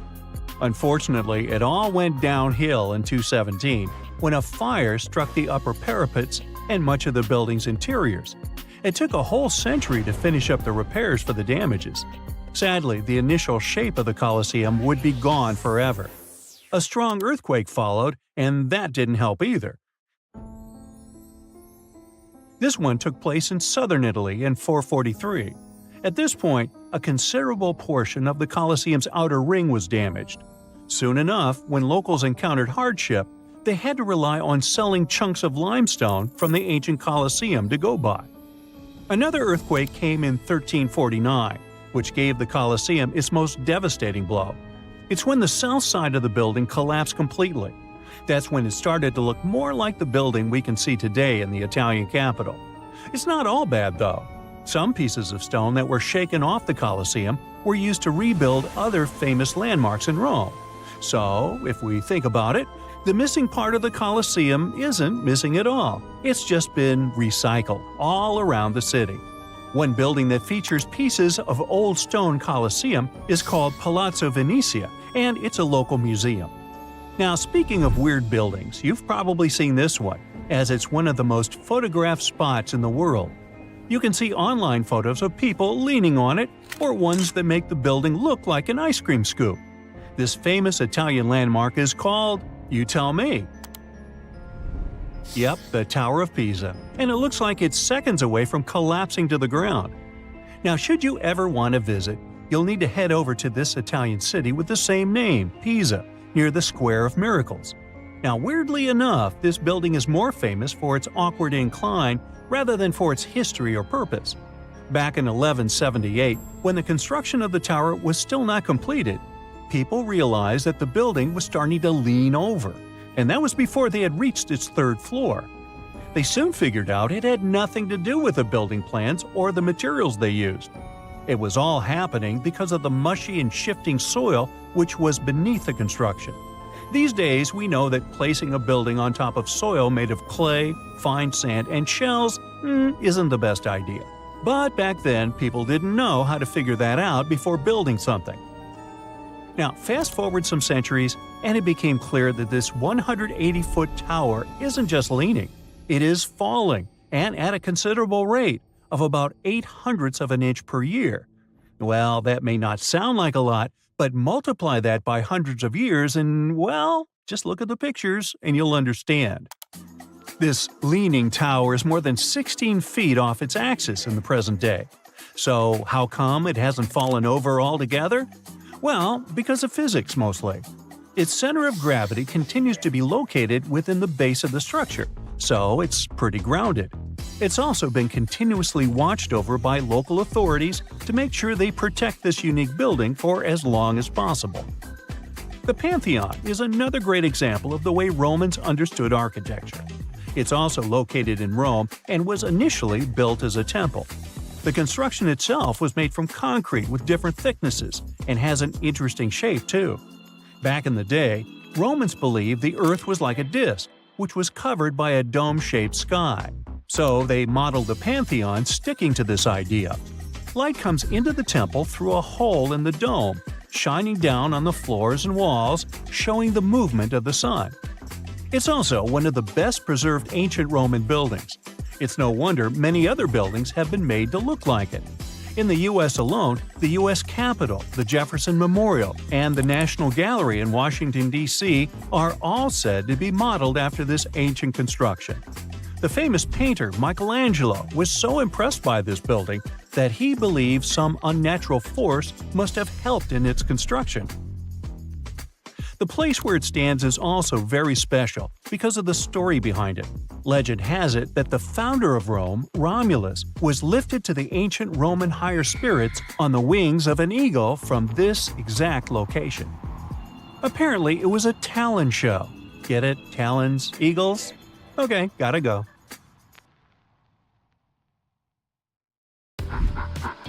Unfortunately, it all went downhill in 217, when a fire struck the upper parapets and much of the building's interiors. It took a whole century to finish up the repairs for the damages. Sadly, the initial shape of the Colosseum would be gone forever. A strong earthquake followed, and that didn't help either. This one took place in southern Italy in 443. At this point, a considerable portion of the Colosseum's outer ring was damaged. Soon enough, when locals encountered hardship, they had to rely on selling chunks of limestone from the ancient Colosseum to go by. Another earthquake came in 1349, which gave the Colosseum its most devastating blow. It's when the south side of the building collapsed completely. That's when it started to look more like the building we can see today in the Italian capital. It's not all bad, though. Some pieces of stone that were shaken off the Colosseum were used to rebuild other famous landmarks in Rome. So, if we think about it, the missing part of the Colosseum isn't missing at all. It's just been recycled all around the city. One building that features pieces of old stone Colosseum is called Palazzo Venezia, and it's a local museum. Now, speaking of weird buildings, you've probably seen this one, as it's one of the most photographed spots in the world. You can see online photos of people leaning on it, or ones that make the building look like an ice cream scoop. This famous Italian landmark is called, you tell me. Yep, the Tower of Pisa, and it looks like it's seconds away from collapsing to the ground. Now, should you ever want to visit, you'll need to head over to this Italian city with the same name, Pisa, near the Square of Miracles. Now, weirdly enough, this building is more famous for its awkward incline rather than for its history or purpose. Back in 1178, when the construction of the tower was still not completed, people realized that the building was starting to lean over, and that was before they had reached its third floor. They soon figured out it had nothing to do with the building plans or the materials they used. It was all happening because of the mushy and shifting soil which was beneath the construction. These days, we know that placing a building on top of soil made of clay, fine sand, and shells isn't the best idea. But back then, people didn't know how to figure that out before building something. Now, fast forward some centuries, and it became clear that this 180-foot tower isn't just leaning, it is falling, and at a considerable rate of about 0.08 of an inch per year. Well, that may not sound like a lot, But multiply that by hundreds of years and, well, just look at the pictures and you'll understand. This leaning tower is more than 16 feet off its axis in the present day. So how come it hasn't fallen over altogether? Well, because of physics mostly. Its center of gravity continues to be located within the base of the structure, so it's pretty grounded. It's also been continuously watched over by local authorities to make sure they protect this unique building for as long as possible. The Pantheon is another great example of the way Romans understood architecture. It's also located in Rome and was initially built as a temple. The construction itself was made from concrete with different thicknesses and has an interesting shape too. Back in the day, Romans believed the Earth was like a disc, which was covered by a dome-shaped sky. So they modeled the Pantheon sticking to this idea. Light comes into the temple through a hole in the dome, shining down on the floors and walls, showing the movement of the sun. It's also one of the best-preserved ancient Roman buildings. It's no wonder many other buildings have been made to look like it. In the U.S. alone, the U.S. Capitol, the Jefferson Memorial, and the National Gallery in Washington, D.C. are all said to be modeled after this ancient construction. The famous painter Michelangelo was so impressed by this building that he believed some unnatural force must have helped in its construction. The place where it stands is also very special because of the story behind it. Legend has it that the founder of Rome, Romulus, was lifted to the ancient Roman higher spirits on the wings of an eagle from this exact location. Apparently, it was a talon show. Get it? Talons? Eagles? Okay, gotta go.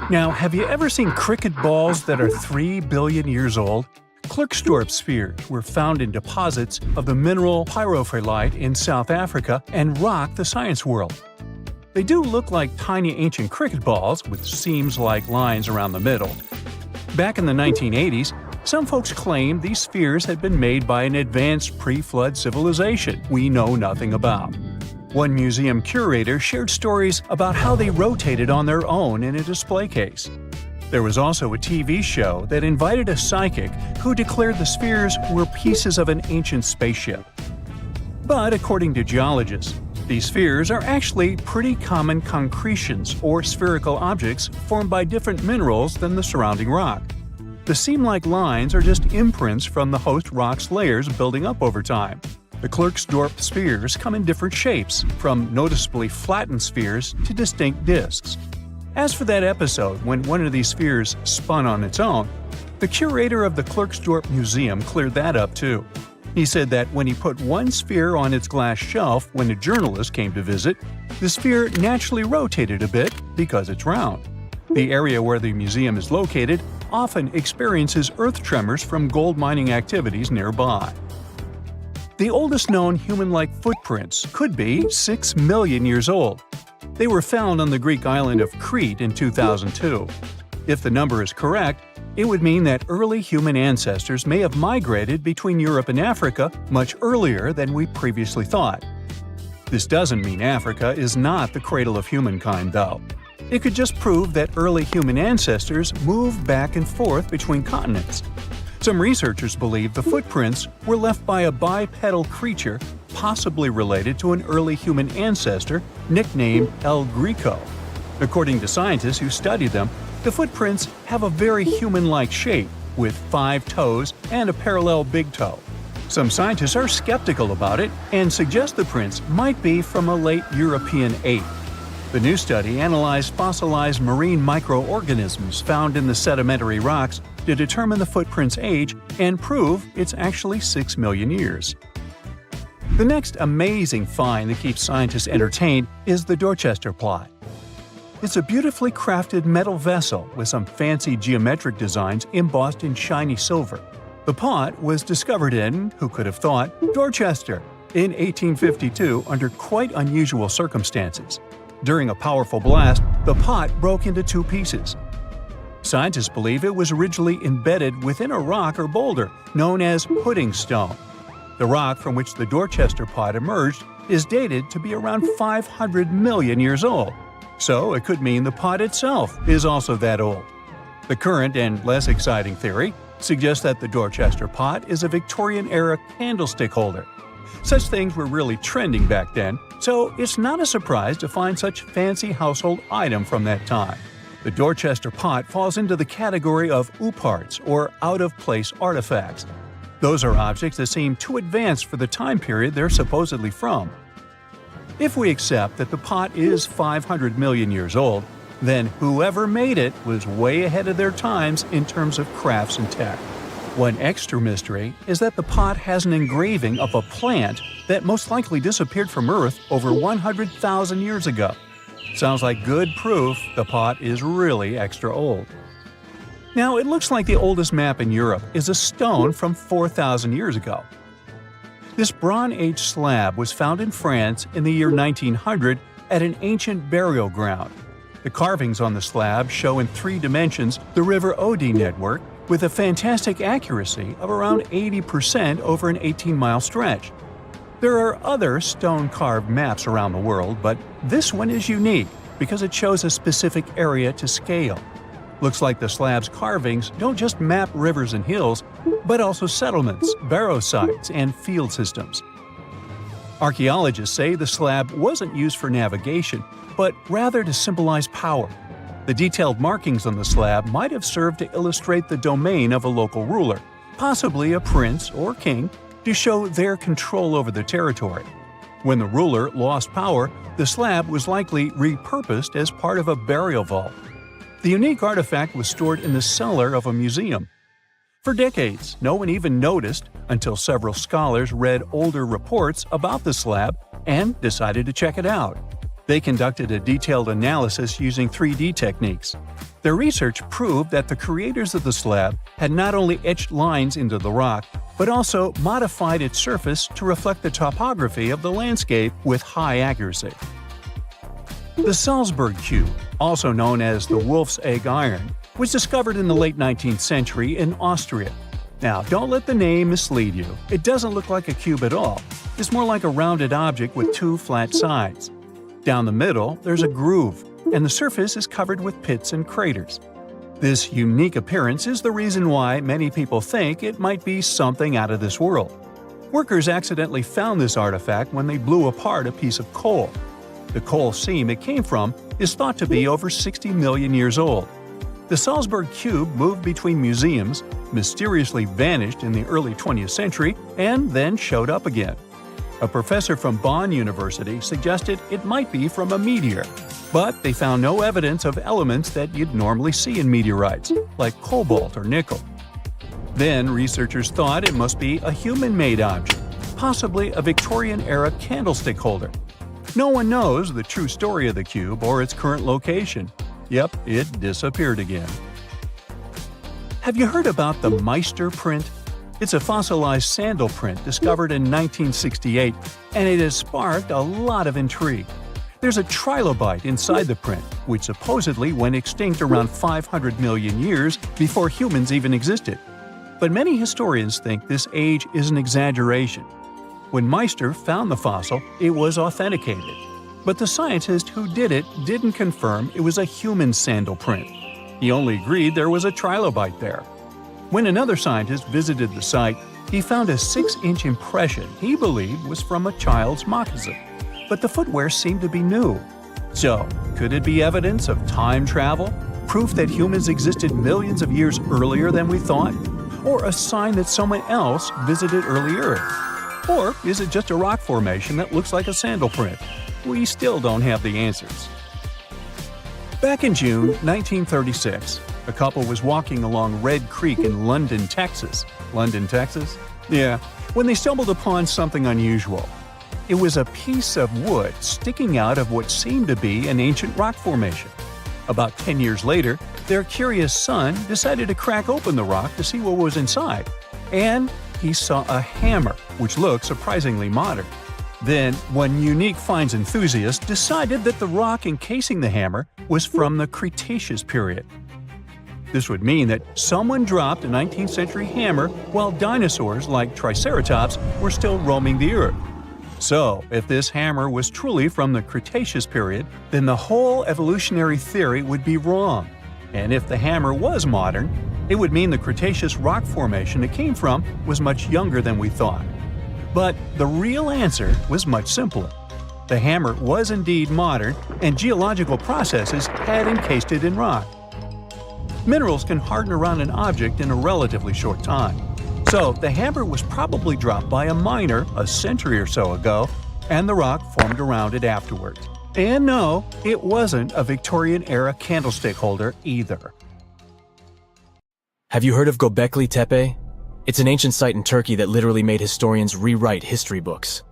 Now, have you ever seen cricket balls that are 3 billion years old? Klerksdorp spheres were found in deposits of the mineral pyrophyllite in South Africa and rocked the science world. They do look like tiny ancient cricket balls with seams-like lines around the middle. Back in the 1980s, some folks claimed these spheres had been made by an advanced pre-flood civilization we know nothing about. One museum curator shared stories about how they rotated on their own in a display case. There was also a TV show that invited a psychic who declared the spheres were pieces of an ancient spaceship. But according to geologists, these spheres are actually pretty common concretions or spherical objects formed by different minerals than the surrounding rock. The seam-like lines are just imprints from the host rock's layers building up over time. The Klerksdorp spheres come in different shapes, from noticeably flattened spheres to distinct discs. As for that episode when one of these spheres spun on its own, the curator of the Klerksdorp Museum cleared that up too. He said that when he put one sphere on its glass shelf when a journalist came to visit, the sphere naturally rotated a bit because it's round. The area where the museum is located often experiences earth tremors from gold mining activities nearby. The oldest known human-like footprints could be 6 million years old. They were found on the Greek island of Crete in 2002. If the number is correct, it would mean that early human ancestors may have migrated between Europe and Africa much earlier than we previously thought. This doesn't mean Africa is not the cradle of humankind, though. It could just prove that early human ancestors moved back and forth between continents. Some researchers believe the footprints were left by a bipedal creature possibly related to an early human ancestor nicknamed El Greco. According to scientists who studied them, the footprints have a very human-like shape, with 5 toes and a parallel big toe. Some scientists are skeptical about it and suggest the prints might be from a late European ape. The new study analyzed fossilized marine microorganisms found in the sedimentary rocks to determine the footprint's age and prove it's actually 6 million years. The next amazing find that keeps scientists entertained is the Dorchester plot. It's a beautifully crafted metal vessel with some fancy geometric designs embossed in shiny silver. The pot was discovered in, who could have thought, Dorchester in 1852 under quite unusual circumstances. During a powerful blast, the pot broke into 2 pieces. Scientists believe it was originally embedded within a rock or boulder known as pudding stone. The rock from which the Dorchester pot emerged is dated to be around 500 million years old, so it could mean the pot itself is also that old. The current and less exciting theory suggests that the Dorchester pot is a Victorian-era candlestick holder. Such things were really trending back then, so it's not a surprise to find such fancy household item from that time. The Dorchester pot falls into the category of ooparts, or out-of-place artifacts. Those are objects that seem too advanced for the time period they're supposedly from. If we accept that the pot is 500 million years old, then whoever made it was way ahead of their times in terms of crafts and tech. One extra mystery is that the pot has an engraving of a plant that most likely disappeared from Earth over 100,000 years ago. Sounds like good proof the pot is really extra old. Now, it looks like the oldest map in Europe is a stone from 4,000 years ago. This Bronze Age slab was found in France in the year 1900 at an ancient burial ground. The carvings on the slab show in 3 dimensions the River Odey network with a fantastic accuracy of around 80% over an 18-mile stretch. There are other stone-carved maps around the world, but this one is unique because it shows a specific area to scale. Looks like the slab's carvings don't just map rivers and hills, but also settlements, barrow sites, and field systems. Archaeologists say the slab wasn't used for navigation, but rather to symbolize power. The detailed markings on the slab might have served to illustrate the domain of a local ruler, possibly a prince or king, to show their control over the territory. When the ruler lost power, the slab was likely repurposed as part of a burial vault. The unique artifact was stored in the cellar of a museum. For decades, no one even noticed until several scholars read older reports about the slab and decided to check it out. They conducted a detailed analysis using 3D techniques. Their research proved that the creators of the slab had not only etched lines into the rock, but also modified its surface to reflect the topography of the landscape with high accuracy. The Salzburg cube, also known as the Wolf's Egg Iron, was discovered in the late 19th century in Austria. Now, don't let the name mislead you. It doesn't look like a cube at all. It's more like a rounded object with 2 flat sides. Down the middle, there's a groove, and the surface is covered with pits and craters. This unique appearance is the reason why many people think it might be something out of this world. Workers accidentally found this artifact when they blew apart a piece of coal. The coal seam it came from is thought to be over 60 million years old. The Salzburg cube moved between museums, mysteriously vanished in the early 20th century, and then showed up again. A professor from Bonn University suggested it might be from a meteor, but they found no evidence of elements that you'd normally see in meteorites, like cobalt or nickel. Then researchers thought it must be a human-made object, possibly a Victorian-era candlestick holder. No one knows the true story of the cube or its current location. Yep, it disappeared again. Have you heard about the Meister print? It's a fossilized sandal print discovered in 1968, and it has sparked a lot of intrigue. There's a trilobite inside the print, which supposedly went extinct around 500 million years before humans even existed. But many historians think this age is an exaggeration. When Meister found the fossil, it was authenticated. But the scientist who did it didn't confirm it was a human sandal print. He only agreed there was a trilobite there. When another scientist visited the site, he found a 6-inch impression he believed was from a child's moccasin. But the footwear seemed to be new. So, could it be evidence of time travel? Proof that humans existed millions of years earlier than we thought? Or a sign that someone else visited early Earth? Or is it just a rock formation that looks like a sandal print? We still don't have the answers. Back in June 1936, a couple was walking along Red Creek in London, Texas. London, Texas? Yeah, when they stumbled upon something unusual. It was a piece of wood sticking out of what seemed to be an ancient rock formation. About 10 years later, their curious son decided to crack open the rock to see what was inside. And he saw a hammer, which looked surprisingly modern. Then, one unique finds enthusiast decided that the rock encasing the hammer was from the Cretaceous period. This would mean that someone dropped a 19th century hammer while dinosaurs like Triceratops were still roaming the earth. So, if this hammer was truly from the Cretaceous period, then the whole evolutionary theory would be wrong. And if the hammer was modern, It would mean the Cretaceous rock formation it came from was much younger than we thought. But the real answer was much simpler. The hammer was indeed modern, and geological processes had encased it in rock. Minerals can harden around an object in a relatively short time. So the hammer was probably dropped by a miner a century or so ago, and the rock formed around it afterwards. And no, it wasn't a Victorian-era candlestick holder either. Have you heard of Göbekli Tepe? It's an ancient site in Turkey that literally made historians rewrite history books.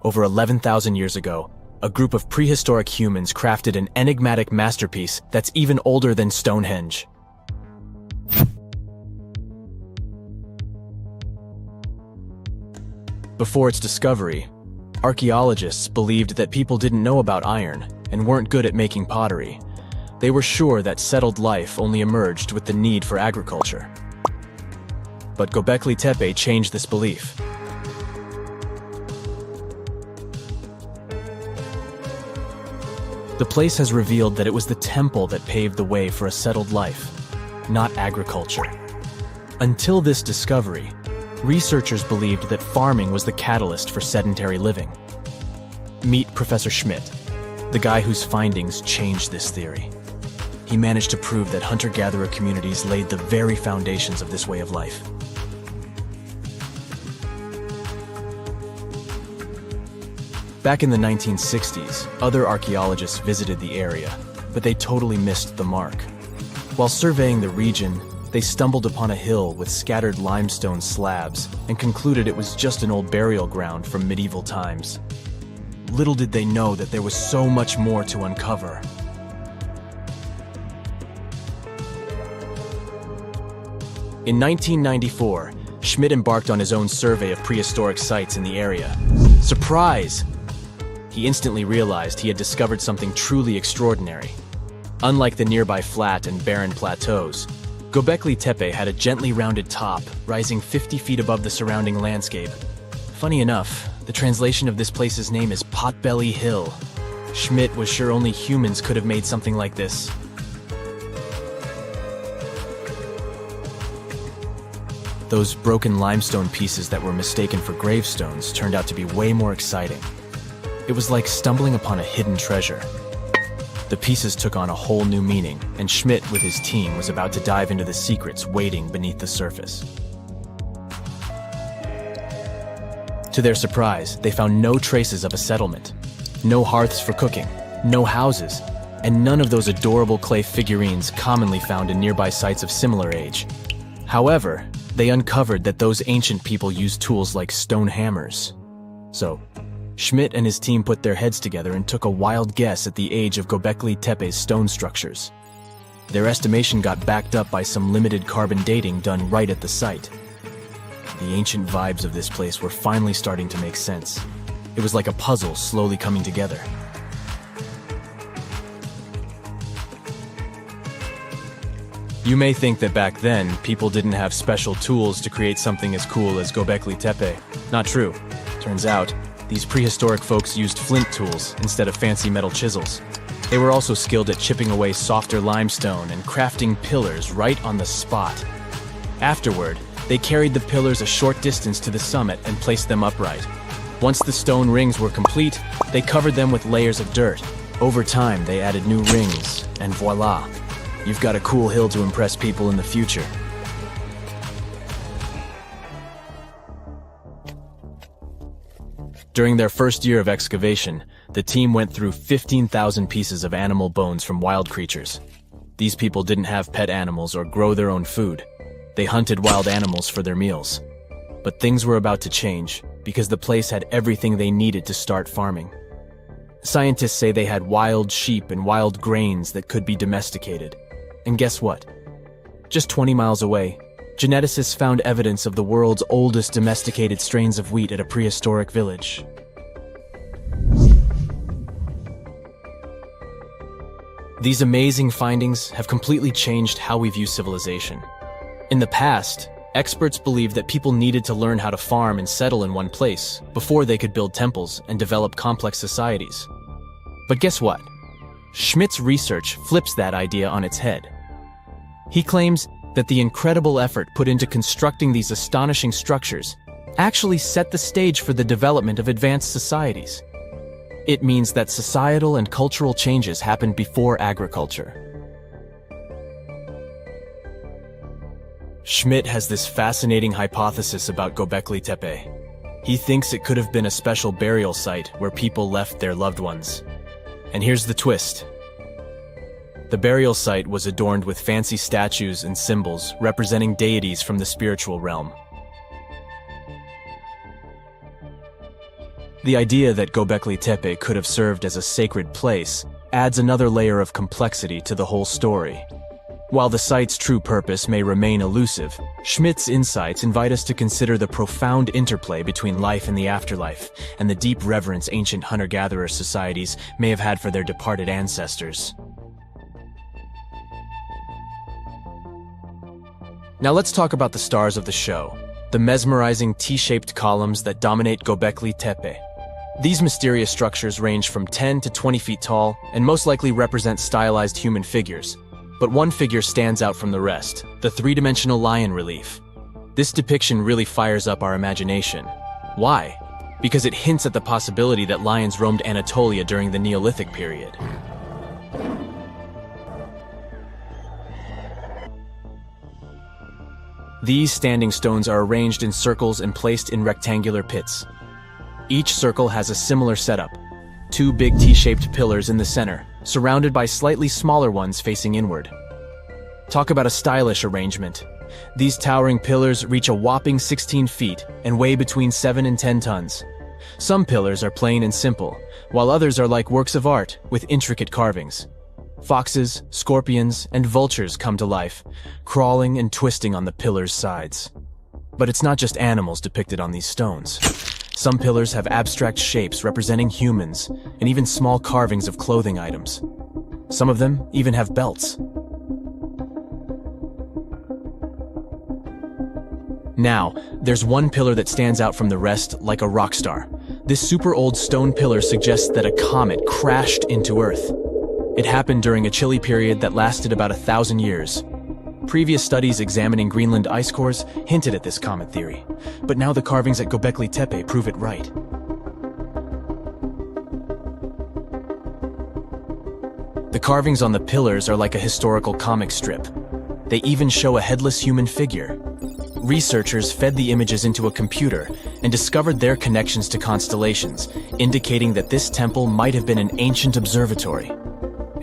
Over 11,000 years ago, a group of prehistoric humans crafted an enigmatic masterpiece that's even older than Stonehenge. Before its discovery, archaeologists believed that people didn't know about iron and weren't good at making pottery. They were sure that settled life only emerged with the need for agriculture. But Göbekli Tepe changed this belief. The place has revealed that it was the temple that paved the way for a settled life, not agriculture. Until this discovery, researchers believed that farming was the catalyst for sedentary living. Meet Professor Schmidt, the guy whose findings changed this theory. He managed to prove that hunter-gatherer communities laid the very foundations of this way of life. Back in the 1960s, other archaeologists visited the area, but they totally missed the mark. While surveying the region, they stumbled upon a hill with scattered limestone slabs and concluded it was just an old burial ground from medieval times. Little did they know that there was so much more to uncover. In 1994, Schmidt embarked on his own survey of prehistoric sites in the area. Surprise! He instantly realized he had discovered something truly extraordinary. Unlike the nearby flat and barren plateaus, Göbekli Tepe had a gently rounded top, rising 50 feet above the surrounding landscape. Funny enough, the translation of this place's name is Potbelly Hill. Schmidt was sure only humans could have made something like this. Those broken limestone pieces that were mistaken for gravestones turned out to be way more exciting. It was like stumbling upon a hidden treasure. The pieces took on a whole new meaning, and Schmidt with his team was about to dive into the secrets waiting beneath the surface. To their surprise, they found no traces of a settlement. No hearths for cooking, no houses, and none of those adorable clay figurines commonly found in nearby sites of similar age. However, they uncovered that those ancient people used tools like stone hammers. So, Schmidt and his team put their heads together and took a wild guess at the age of Göbekli Tepe's stone structures. Their estimation got backed up by some limited carbon dating done right at the site. The ancient vibes of this place were finally starting to make sense. It was like a puzzle slowly coming together. You may think that back then, people didn't have special tools to create something as cool as Göbekli Tepe. Not true. Turns out, these prehistoric folks used flint tools instead of fancy metal chisels. They were also skilled at chipping away softer limestone and crafting pillars right on the spot. Afterward, they carried the pillars a short distance to the summit and placed them upright. Once the stone rings were complete, they covered them with layers of dirt. Over time, they added new rings, and voila! You've got a cool hill to impress people in the future. During their first year of excavation, the team went through 15,000 pieces of animal bones from wild creatures. These people didn't have pet animals or grow their own food. They hunted wild animals for their meals. But things were about to change because the place had everything they needed to start farming. Scientists say they had wild sheep and wild grains that could be domesticated. And guess what? Just 20 miles away, geneticists found evidence of the world's oldest domesticated strains of wheat at a prehistoric village. These amazing findings have completely changed how we view civilization. In the past, experts believed that people needed to learn how to farm and settle in one place before they could build temples and develop complex societies. But guess what? Schmidt's research flips that idea on its head. He claims that the incredible effort put into constructing these astonishing structures actually set the stage for the development of advanced societies. It means that societal and cultural changes happened before agriculture. Schmidt has this fascinating hypothesis about Göbekli Tepe. He thinks it could have been a special burial site where people left their loved ones. And here's the twist. The burial site was adorned with fancy statues and symbols representing deities from the spiritual realm. The idea that Göbekli Tepe could have served as a sacred place adds another layer of complexity to the whole story. While the site's true purpose may remain elusive, Schmidt's insights invite us to consider the profound interplay between life and the afterlife, and the deep reverence ancient hunter-gatherer societies may have had for their departed ancestors. Now let's talk about the stars of the show, the mesmerizing T-shaped columns that dominate Göbekli Tepe. These mysterious structures range from 10 to 20 feet tall and most likely represent stylized human figures. But one figure stands out from the rest, the three-dimensional lion relief. This depiction really fires up our imagination. Why? Because it hints at the possibility that lions roamed Anatolia during the Neolithic period. These standing stones are arranged in circles and placed in rectangular pits. Each circle has a similar setup. Two big T-shaped pillars in the center, surrounded by slightly smaller ones facing inward. Talk about a stylish arrangement. These towering pillars reach a whopping 16 feet and weigh between 7 and 10 tons. Some pillars are plain and simple, while others are like works of art with intricate carvings. Foxes, scorpions, and vultures come to life, crawling and twisting on the pillars' sides. But it's not just animals depicted on these stones. Some pillars have abstract shapes representing humans, and even small carvings of clothing items. Some of them even have belts. Now, there's one pillar that stands out from the rest like a rock star. This super old stone pillar suggests that a comet crashed into Earth. It happened during a chilly period that lasted about 1,000 years. Previous studies examining Greenland ice cores hinted at this comet theory, but now the carvings at Göbekli Tepe prove it right. The carvings on the pillars are like a historical comic strip. They even show a headless human figure. Researchers fed the images into a computer and discovered their connections to constellations, indicating that this temple might have been an ancient observatory.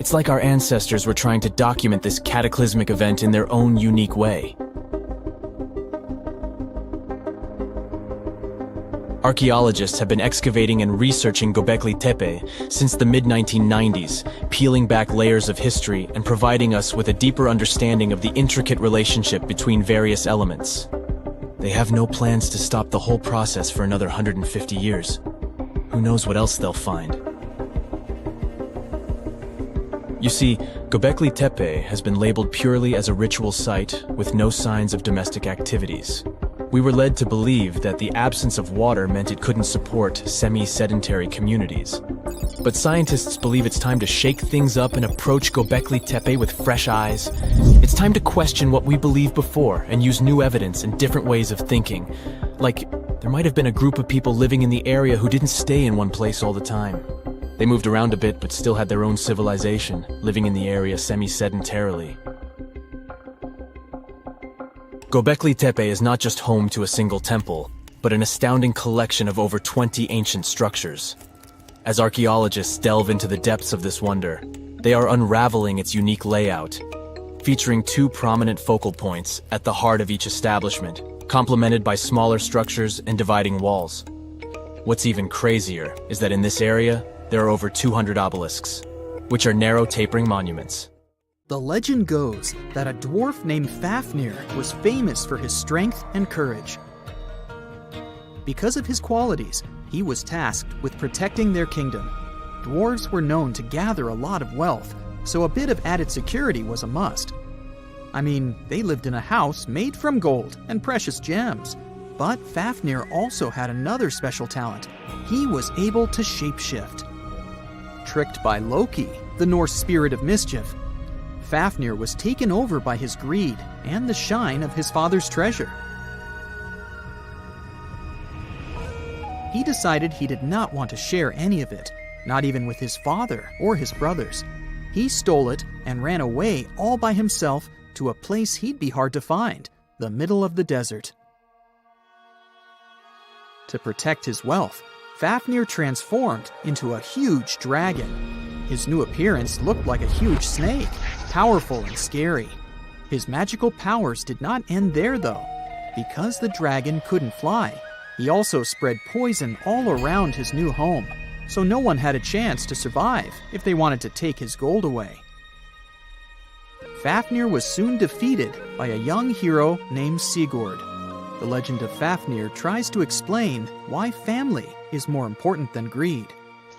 It's like our ancestors were trying to document this cataclysmic event in their own unique way. Archaeologists have been excavating and researching Göbekli Tepe since the mid-1990s, peeling back layers of history and providing us with a deeper understanding of the intricate relationship between various elements. They have no plans to stop the whole process for another 150 years. Who knows what else they'll find? You see, Göbekli Tepe has been labeled purely as a ritual site with no signs of domestic activities. We were led to believe that the absence of water meant it couldn't support semi-sedentary communities. But scientists believe it's time to shake things up and approach Göbekli Tepe with fresh eyes. It's time to question what we believed before and use new evidence and different ways of thinking. Like, there might have been a group of people living in the area who didn't stay in one place all the time. They moved around a bit but still had their own civilization, living in the area semi-sedentarily. Göbekli Tepe is not just home to a single temple, but an astounding collection of over 20 ancient structures. As archaeologists delve into the depths of this wonder, they are unraveling its unique layout, featuring two prominent focal points at the heart of each establishment, complemented by smaller structures and dividing walls. What's even crazier is that in this area, there are over 200 obelisks, which are narrow tapering monuments. The legend goes that a dwarf named Fafnir was famous for his strength and courage. Because of his qualities, he was tasked with protecting their kingdom. Dwarves were known to gather a lot of wealth, so a bit of added security was a must. I mean, they lived in a house made from gold and precious gems. But Fafnir also had another special talent. He was able to shapeshift. Tricked by Loki, the Norse spirit of mischief, Fafnir was taken over by his greed and the shine of his father's treasure. He decided he did not want to share any of it, not even with his father or his brothers. He stole it and ran away all by himself to a place he'd be hard to find, the middle of the desert. To protect his wealth, Fafnir transformed into a huge dragon. His new appearance looked like a huge snake, powerful and scary. His magical powers did not end there, though. Because the dragon couldn't fly, he also spread poison all around his new home, so no one had a chance to survive if they wanted to take his gold away. Fafnir was soon defeated by a young hero named Sigurd. The legend of Fafnir tries to explain why family is more important than greed.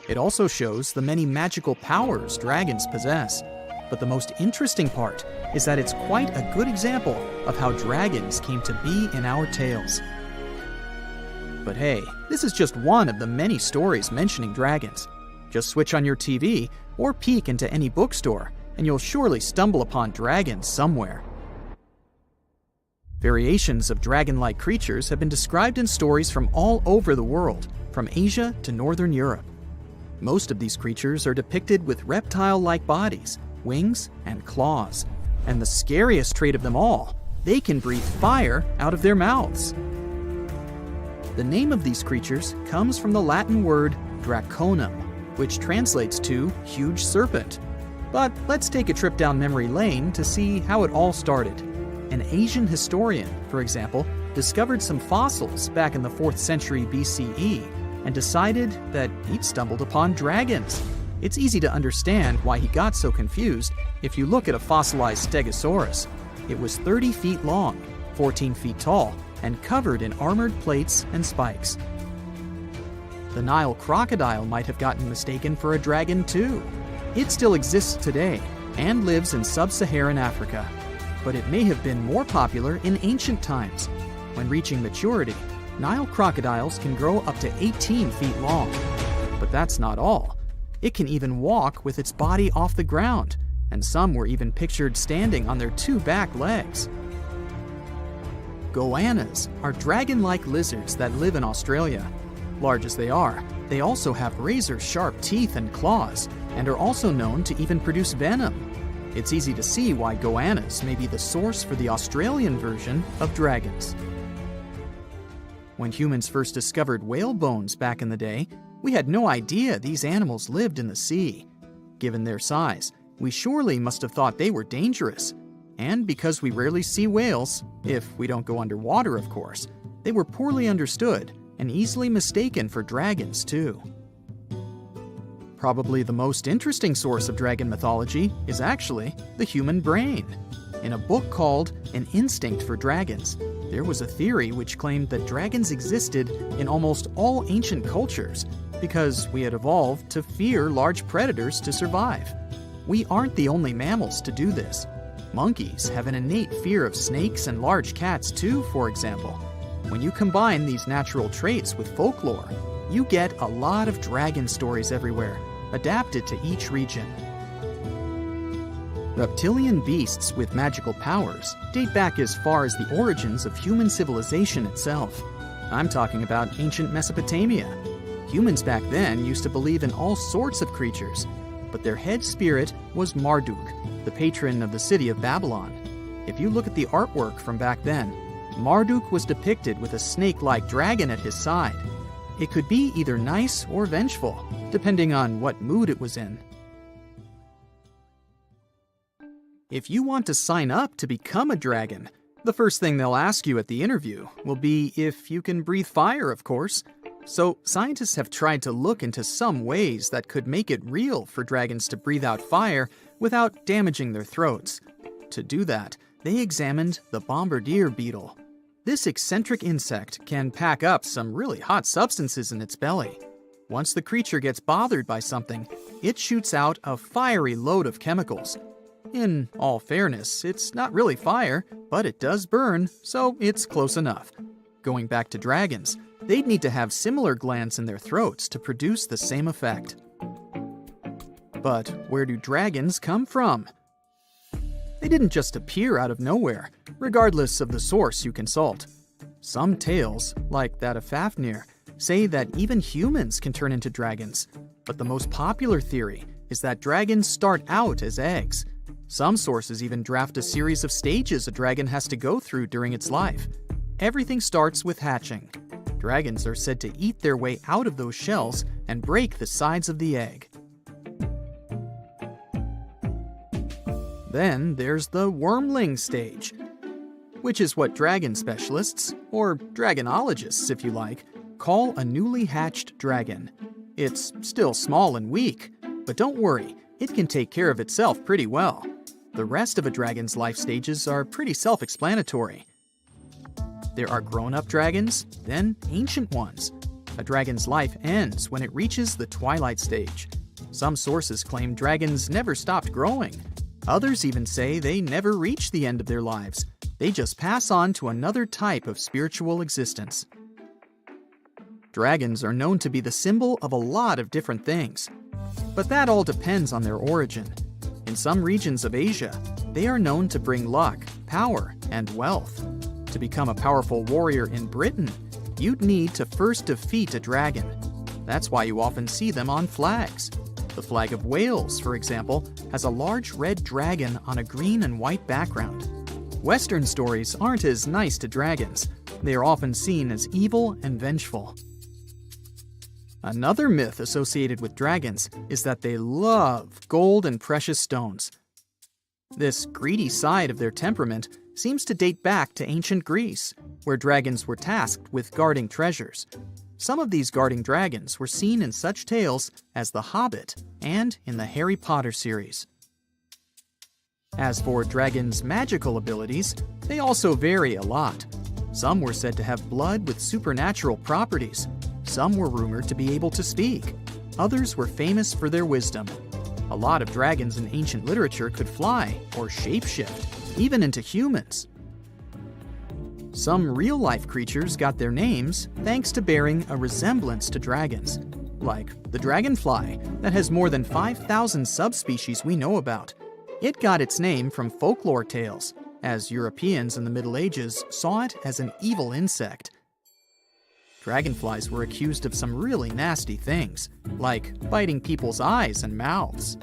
It also shows the many magical powers dragons possess. But the most interesting part is that it's quite a good example of how dragons came to be in our tales. But hey, this is just one of the many stories mentioning dragons. Just switch on your TV or peek into any bookstore, and you'll surely stumble upon dragons somewhere. Variations of dragon-like creatures have been described in stories from all over the world, from Asia to Northern Europe. Most of these creatures are depicted with reptile-like bodies, wings, and claws. And the scariest trait of them all, they can breathe fire out of their mouths. The name of these creatures comes from the Latin word draconum, which translates to huge serpent. But let's take a trip down memory lane to see how it all started. An Asian historian, for example, discovered some fossils back in the 4th century BCE and decided that he'd stumbled upon dragons. It's easy to understand why he got so confused if you look at a fossilized stegosaurus. It was 30 feet long, 14 feet tall, and covered in armored plates and spikes. The Nile crocodile might have gotten mistaken for a dragon too. It still exists today and lives in sub-Saharan Africa. But it may have been more popular in ancient times. When reaching maturity, Nile crocodiles can grow up to 18 feet long. But that's not all. It can even walk with its body off the ground, and some were even pictured standing on their 2 back legs. Goannas are dragon-like lizards that live in Australia. Large as they are, they also have razor-sharp teeth and claws, and are also known to even produce venom. It's easy to see why goannas may be the source for the Australian version of dragons. When humans first discovered whale bones back in the day, we had no idea these animals lived in the sea. Given their size, we surely must have thought they were dangerous. And because we rarely see whales, if we don't go underwater of course, they were poorly understood and easily mistaken for dragons too. Probably the most interesting source of dragon mythology is actually the human brain. In a book called An Instinct for Dragons, there was a theory which claimed that dragons existed in almost all ancient cultures because we had evolved to fear large predators to survive. We aren't the only mammals to do this. Monkeys have an innate fear of snakes and large cats too, for example. When you combine these natural traits with folklore, you get a lot of dragon stories everywhere, adapted to each region. Reptilian beasts with magical powers date back as far as the origins of human civilization itself. I'm talking about ancient Mesopotamia. Humans back then used to believe in all sorts of creatures, but their head spirit was Marduk, the patron of the city of Babylon. If you look at the artwork from back then, Marduk was depicted with a snake-like dragon at his side. It could be either nice or vengeful, depending on what mood it was in. If you want to sign up to become a dragon, the first thing they'll ask you at the interview will be if you can breathe fire, of course. So scientists have tried to look into some ways that could make it real for dragons to breathe out fire without damaging their throats. To do that, they examined the bombardier beetle. This eccentric insect can pack up some really hot substances in its belly. Once the creature gets bothered by something, it shoots out a fiery load of chemicals. In all fairness, it's not really fire, but it does burn, so it's close enough. Going back to dragons, they'd need to have similar glands in their throats to produce the same effect. But where do dragons come from? They didn't just appear out of nowhere, regardless of the source you consult. Some tales, like that of Fafnir, say that even humans can turn into dragons, but the most popular theory is that dragons start out as eggs. Some sources even draft a series of stages a dragon has to go through during its life. Everything starts with hatching. Dragons are said to eat their way out of those shells and break the sides of the egg. Then there's the wormling stage, which is what dragon specialists, or dragonologists if you like, call a newly hatched dragon. It's still small and weak, but don't worry, it can take care of itself pretty well. The rest of a dragon's life stages are pretty self-explanatory. There are grown-up dragons, then ancient ones. A dragon's life ends when it reaches the twilight stage. Some sources claim dragons never stopped growing. Others even say they never reach the end of their lives. They just pass on to another type of spiritual existence. Dragons are known to be the symbol of a lot of different things, but that all depends on their origin. In some regions of Asia, they are known to bring luck, power, and wealth. To become a powerful warrior in Britain, you'd need to first defeat a dragon. That's why you often see them on flags. The flag of Wales, for example, has a large red dragon on a green and white background. Western stories aren't as nice to dragons. They are often seen as evil and vengeful. Another myth associated with dragons is that they love gold and precious stones. This greedy side of their temperament seems to date back to ancient Greece, where dragons were tasked with guarding treasures. Some of these guarding dragons were seen in such tales as The Hobbit and in the Harry Potter series. As for dragons' magical abilities, they also vary a lot. Some were said to have blood with supernatural properties. Some were rumored to be able to speak. Others were famous for their wisdom. A lot of dragons in ancient literature could fly or shapeshift, even into humans. Some real-life creatures got their names thanks to bearing a resemblance to dragons, like the dragonfly that has more than 5,000 subspecies we know about. It got its name from folklore tales, as Europeans in the Middle Ages saw it as an evil insect. Dragonflies were accused of some really nasty things, like biting people's eyes and mouths.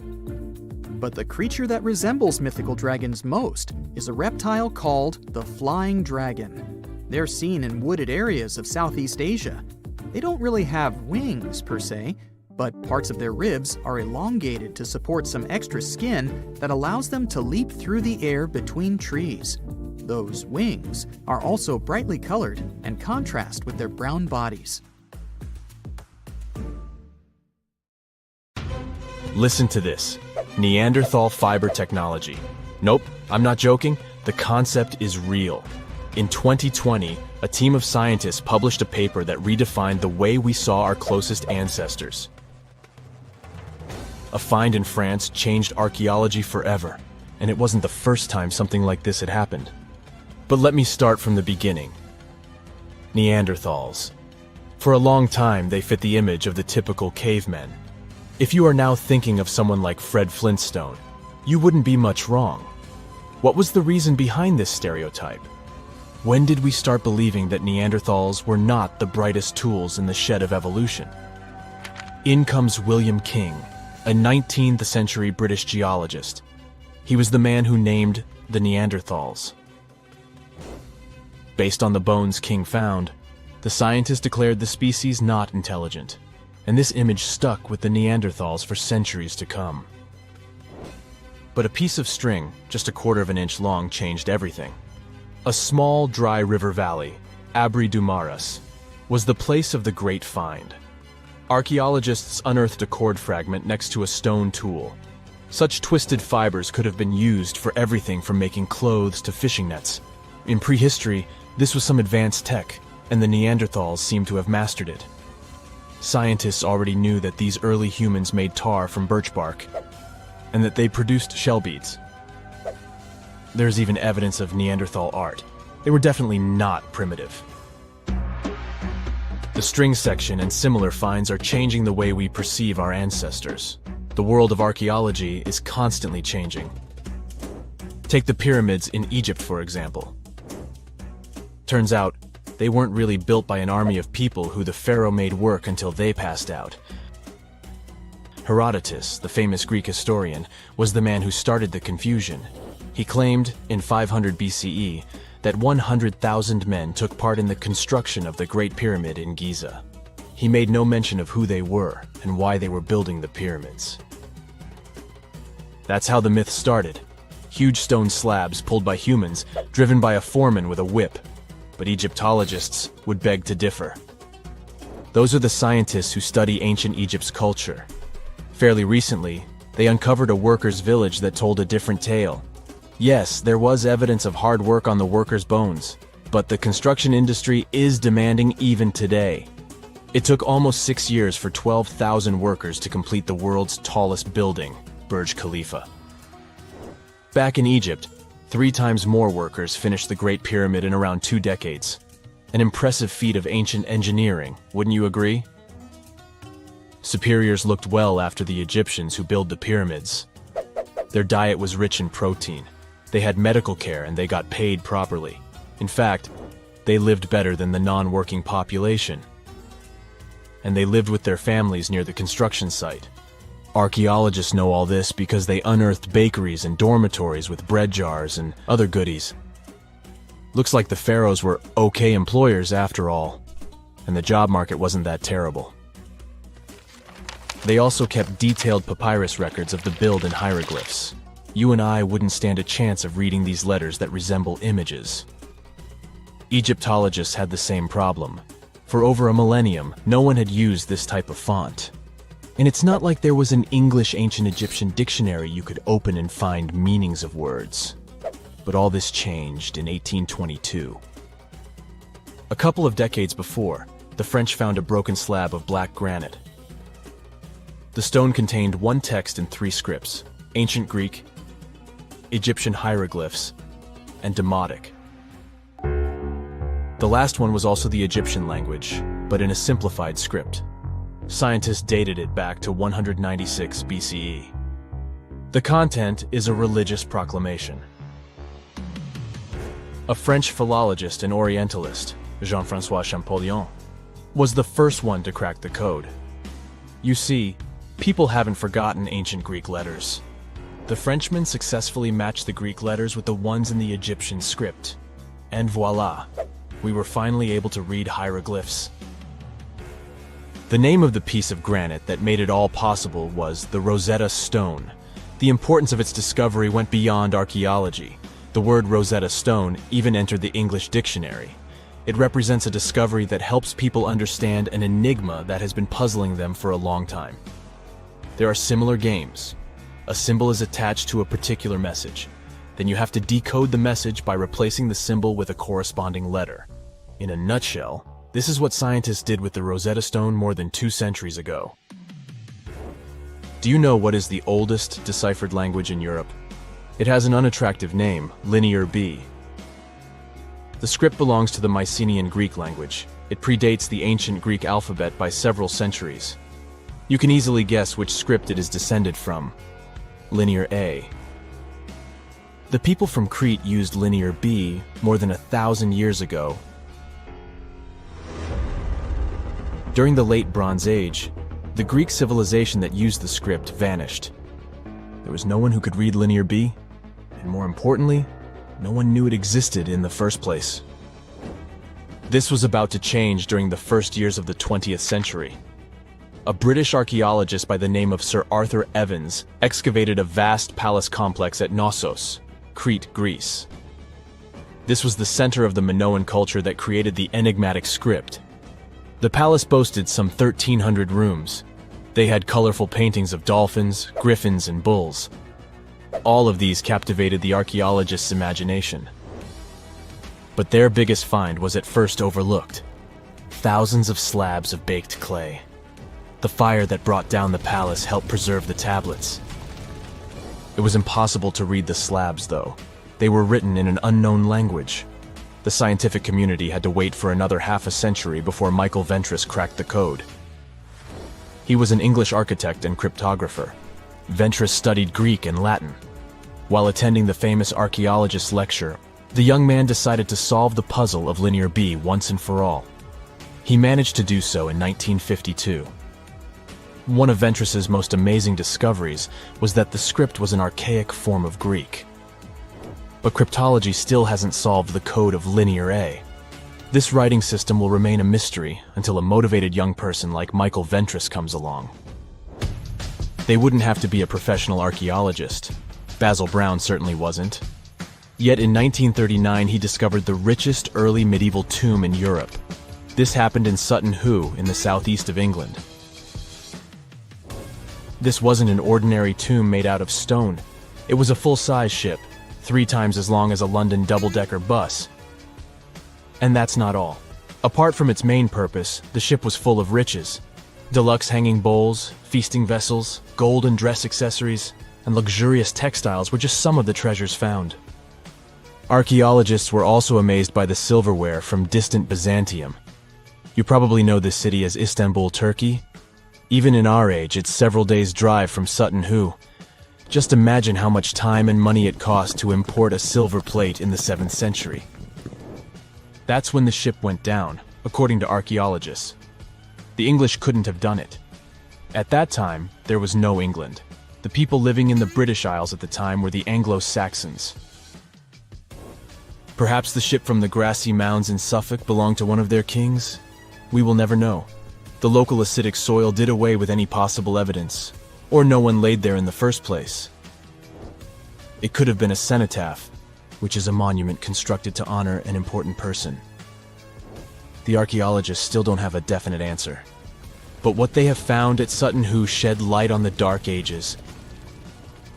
But the creature that resembles mythical dragons most is a reptile called the flying dragon. They're seen in wooded areas of Southeast Asia. They don't really have wings per se, but parts of their ribs are elongated to support some extra skin that allows them to leap through the air between trees. Those wings are also brightly colored and contrast with their brown bodies. Listen to this. Neanderthal fiber technology. Nope, I'm not joking. The concept is real. In 2020, a team of scientists published a paper that redefined the way we saw our closest ancestors. A find in France changed archaeology forever, and it wasn't the first time something like this had happened. But let me start from the beginning. Neanderthals. For a long time, they fit the image of the typical cavemen. If you are now thinking of someone like Fred Flintstone, you wouldn't be much wrong. What was the reason behind this stereotype? When did we start believing that Neanderthals were not the brightest tools in the shed of evolution? In comes William King, a 19th century British geologist. He was the man who named the Neanderthals. Based on the bones King found, the scientist declared the species not intelligent, and this image stuck with the Neanderthals for centuries to come. But a piece of string, just a quarter of an inch long, changed everything. A small, dry river valley, Abri du Maras, was the place of the great find. Archaeologists unearthed a cord fragment next to a stone tool. Such twisted fibers could have been used for everything from making clothes to fishing nets. In prehistory, this was some advanced tech, and the Neanderthals seemed to have mastered it. Scientists already knew that these early humans made tar from birch bark, and that they produced shell beads. There's even evidence of Neanderthal art. They were definitely not primitive. The string section and similar finds are changing the way we perceive our ancestors. The world of archaeology is constantly changing. Take the pyramids in Egypt, for example. Turns out, they weren't really built by an army of people who the pharaoh made work until they passed out. Herodotus, the famous Greek historian, was the man who started the confusion. He claimed, in 500 BCE, that 100,000 men took part in the construction of the Great Pyramid in Giza. He made no mention of who they were and why they were building the pyramids. That's how the myth started. Huge stone slabs pulled by humans, driven by a foreman with a whip. But Egyptologists would beg to differ. Those are the scientists who study ancient Egypt's culture. Fairly recently, they uncovered a workers' village that told a different tale. Yes, there was evidence of hard work on the workers' bones, but the construction industry is demanding even today. It took almost 6 years for 12,000 workers to complete the world's tallest building, Burj Khalifa. Back in Egypt, 3 times more workers finished the Great Pyramid in around 2 decades. An impressive feat of ancient engineering, wouldn't you agree? Superiors looked well after the Egyptians who built the pyramids. Their diet was rich in protein. They had medical care and they got paid properly. In fact, they lived better than the non-working population. And they lived with their families near the construction site. Archaeologists know all this because they unearthed bakeries and dormitories with bread jars and other goodies. Looks like the pharaohs were okay employers after all, and the job market wasn't that terrible. They also kept detailed papyrus records of the build and hieroglyphs. You and I wouldn't stand a chance of reading these letters that resemble images. Egyptologists had the same problem. For over a millennium, no one had used this type of font. And it's not like there was an English ancient Egyptian dictionary you could open and find meanings of words. But all this changed in 1822. A couple of decades before, the French found a broken slab of black granite. The stone contained one text in 3 scripts: Ancient Greek, Egyptian hieroglyphs, and Demotic. The last one was also the Egyptian language, but in a simplified script. Scientists dated it back to 196 BCE. The content is a religious proclamation. A French philologist and Orientalist, Jean-François Champollion, was the first one to crack the code. You see, people haven't forgotten ancient Greek letters. The Frenchman successfully matched the Greek letters with the ones in the Egyptian script. And voila, we were finally able to read hieroglyphs. The name of the piece of granite that made it all possible was the Rosetta Stone. The importance of its discovery went beyond archaeology. The word Rosetta Stone even entered the English dictionary. It represents a discovery that helps people understand an enigma that has been puzzling them for a long time. There are similar games. A symbol is attached to a particular message. Then you have to decode the message by replacing the symbol with a corresponding letter. In a nutshell, this is what scientists did with the Rosetta Stone more than 2 centuries ago. Do you know what is the oldest deciphered language in Europe? It has an unattractive name, Linear B. The script belongs to the Mycenaean Greek language. It predates the ancient Greek alphabet by several centuries. You can easily guess which script it is descended from. Linear A. The people from Crete used Linear B more than 1,000 years ago. During the Late Bronze Age, the Greek civilization that used the script vanished. There was no one who could read Linear B, and more importantly, no one knew it existed in the first place. This was about to change during the first years of the 20th century. A British archaeologist by the name of Sir Arthur Evans excavated a vast palace complex at Knossos, Crete, Greece. This was the center of the Minoan culture that created the enigmatic script. The palace boasted some 1,300 rooms. They had colorful paintings of dolphins, griffins, and bulls. All of these captivated the archaeologists' imagination. But their biggest find was at first overlooked: thousands of slabs of baked clay. The fire that brought down the palace helped preserve the tablets. It was impossible to read the slabs, though. They were written in an unknown language. The scientific community had to wait for another half a century before Michael Ventris cracked the code. He was an English architect and cryptographer. Ventris studied Greek and Latin. While attending the famous archaeologist lecture, the young man decided to solve the puzzle of Linear B once and for all. He managed to do so in 1952. One of Ventris's most amazing discoveries was that the script was an archaic form of Greek. But cryptology still hasn't solved the code of Linear A. This writing system will remain a mystery until a motivated young person like Michael Ventris comes along. They wouldn't have to be a professional archaeologist. Basil Brown certainly wasn't. Yet in 1939 he discovered the richest early medieval tomb in Europe. This happened in Sutton Hoo in the southeast of England. This wasn't an ordinary tomb made out of stone. It was a full-size ship, 3 times as long as a London double-decker bus. And that's not all. Apart from its main purpose, the ship was full of riches. Deluxe hanging bowls, feasting vessels, gold and dress accessories, and luxurious textiles were just some of the treasures found. Archaeologists were also amazed by the silverware from distant Byzantium. You probably know this city as Istanbul, Turkey. Even in our age, it's several days' drive from Sutton Hoo. Just imagine how much time and money it cost to import a silver plate in the 7th century. That's when the ship went down, according to archaeologists. The English couldn't have done it. At that time, there was no England. The people living in the British Isles at the time were the Anglo-Saxons. Perhaps the ship from the grassy mounds in Suffolk belonged to one of their kings? We will never know. The local acidic soil did away with any possible evidence, or no one laid there in the first place. It could have been a cenotaph, which is a monument constructed to honor an important person. The archaeologists still don't have a definite answer. But what they have found at Sutton Hoo shed light on the Dark Ages.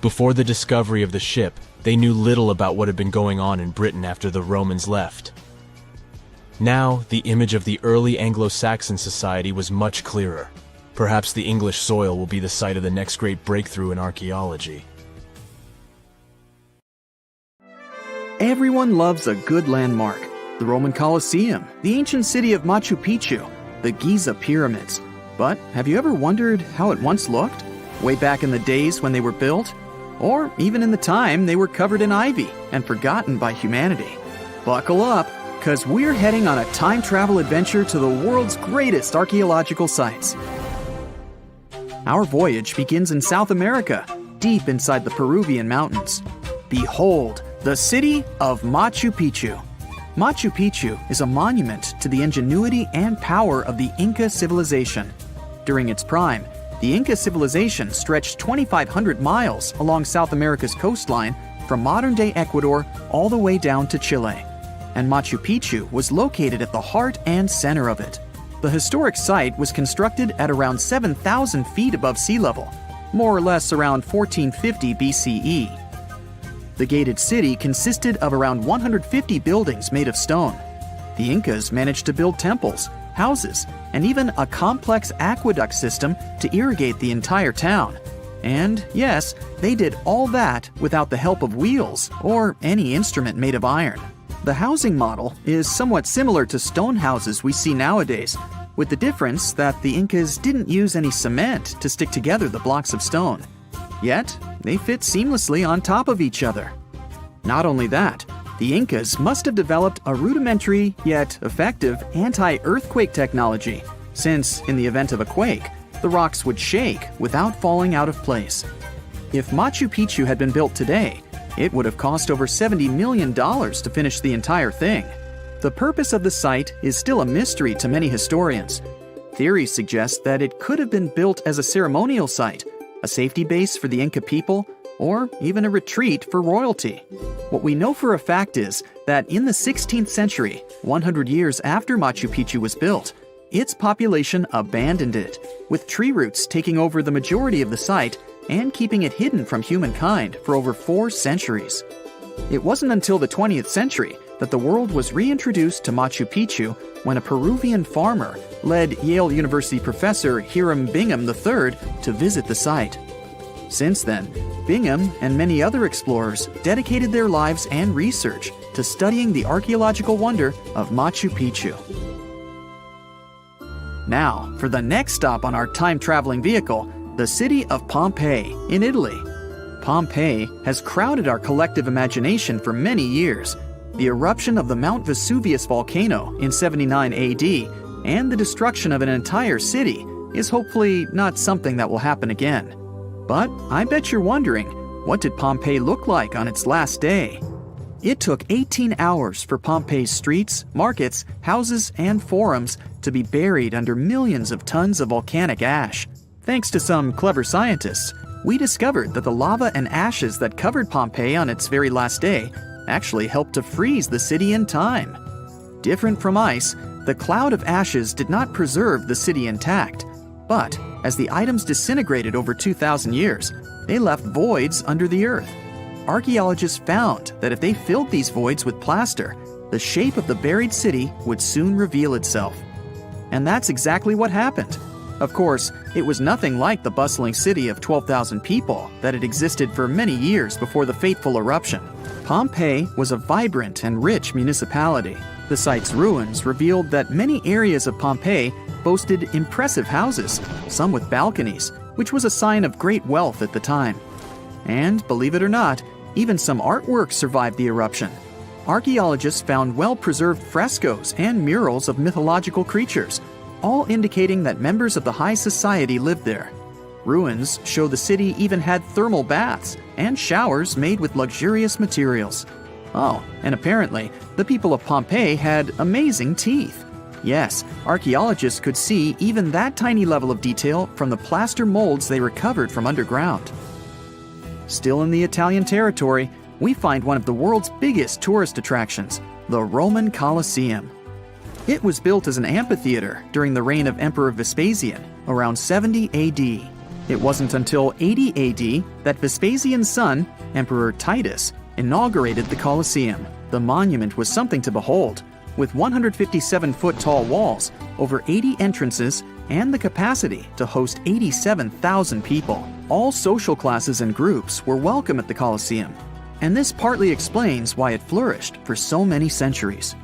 Before the discovery of the ship, they knew little about what had been going on in Britain after the Romans left. Now, the image of the early Anglo-Saxon society was much clearer. Perhaps the English soil will be the site of the next great breakthrough in archaeology. Everyone loves a good landmark. The Roman Colosseum, the ancient city of Machu Picchu, the Giza pyramids. But have you ever wondered how it once looked? Way back in the days when they were built? Or even in the time they were covered in ivy and forgotten by humanity? Buckle up, because we're heading on a time travel adventure to the world's greatest archaeological sites. Our voyage begins in South America, deep inside the Peruvian mountains. Behold, the city of Machu Picchu. Machu Picchu is a monument to the ingenuity and power of the Inca civilization. During its prime, the Inca civilization stretched 2,500 miles along South America's coastline from modern-day Ecuador all the way down to Chile. And Machu Picchu was located at the heart and center of it. The historic site was constructed at around 7,000 feet above sea level, more or less around 1450 BCE. The gated city consisted of around 150 buildings made of stone. The Incas managed to build temples, houses, and even a complex aqueduct system to irrigate the entire town. And yes, they did all that without the help of wheels or any instrument made of iron. The housing model is somewhat similar to stone houses we see nowadays, with the difference that the Incas didn't use any cement to stick together the blocks of stone. Yet, they fit seamlessly on top of each other. Not only that, the Incas must have developed a rudimentary yet effective anti-earthquake technology, since in the event of a quake, the rocks would shake without falling out of place. If Machu Picchu had been built today, it would have cost over $70 million to finish the entire thing. The purpose of the site is still a mystery to many historians. Theories suggest that it could have been built as a ceremonial site, a safety base for the Inca people, or even a retreat for royalty. What we know for a fact is that in the 16th century, 100 years after Machu Picchu was built, its population abandoned it, with tree roots taking over the majority of the site and keeping it hidden from humankind for over 4 centuries. It wasn't until the 20th century that the world was reintroduced to Machu Picchu when a Peruvian farmer led Yale University professor Hiram Bingham III to visit the site. Since then, Bingham and many other explorers dedicated their lives and research to studying the archaeological wonder of Machu Picchu. Now, for the next stop on our time-traveling vehicle, the city of Pompeii in Italy. Pompeii has crowded our collective imagination for many years. The eruption of the Mount Vesuvius volcano in 79 AD and the destruction of an entire city is hopefully not something that will happen again. But I bet you're wondering, what did Pompeii look like on its last day? It took 18 hours for Pompeii's streets, markets, houses, and forums to be buried under millions of tons of volcanic ash. Thanks to some clever scientists, we discovered that the lava and ashes that covered Pompeii on its very last day actually helped to freeze the city in time. Different from ice, the cloud of ashes did not preserve the city intact, but as the items disintegrated over 2,000 years, they left voids under the earth. Archaeologists found that if they filled these voids with plaster, the shape of the buried city would soon reveal itself. And that's exactly what happened. Of course, it was nothing like the bustling city of 12,000 people that had existed for many years before the fateful eruption. Pompeii was a vibrant and rich municipality. The site's ruins revealed that many areas of Pompeii boasted impressive houses, some with balconies, which was a sign of great wealth at the time. And, believe it or not, even some artwork survived the eruption. Archaeologists found well-preserved frescoes and murals of mythological creatures, all indicating that members of the high society lived there. Ruins show the city even had thermal baths and showers made with luxurious materials. Oh, and apparently, the people of Pompeii had amazing teeth. Yes, archaeologists could see even that tiny level of detail from the plaster molds they recovered from underground. Still in the Italian territory, we find one of the world's biggest tourist attractions, the Roman Colosseum. It was built as an amphitheater during the reign of Emperor Vespasian, around 70 AD. It wasn't until 80 AD that Vespasian's son, Emperor Titus, inaugurated the Colosseum. The monument was something to behold, with 157-foot-tall walls, over 80 entrances, and the capacity to host 87,000 people. All social classes and groups were welcome at the Colosseum, and this partly explains why it flourished for so many centuries.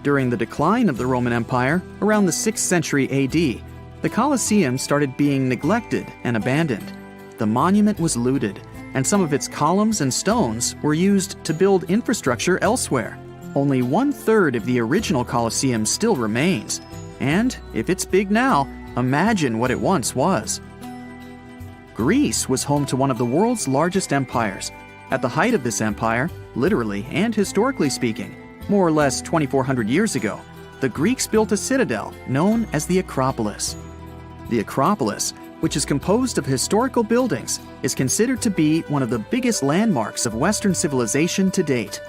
During the decline of the Roman Empire, around the 6th century AD, the Colosseum started being neglected and abandoned. The monument was looted, and some of its columns and stones were used to build infrastructure elsewhere. Only 1/3 of the original Colosseum still remains, and if it's big now, imagine what it once was. Greece was home to one of the world's largest empires. At the height of this empire, literally and historically speaking, more or less 2,400 years ago, the Greeks built a citadel known as the Acropolis. The Acropolis, which is composed of historical buildings, is considered to be one of the biggest landmarks of Western civilization to date.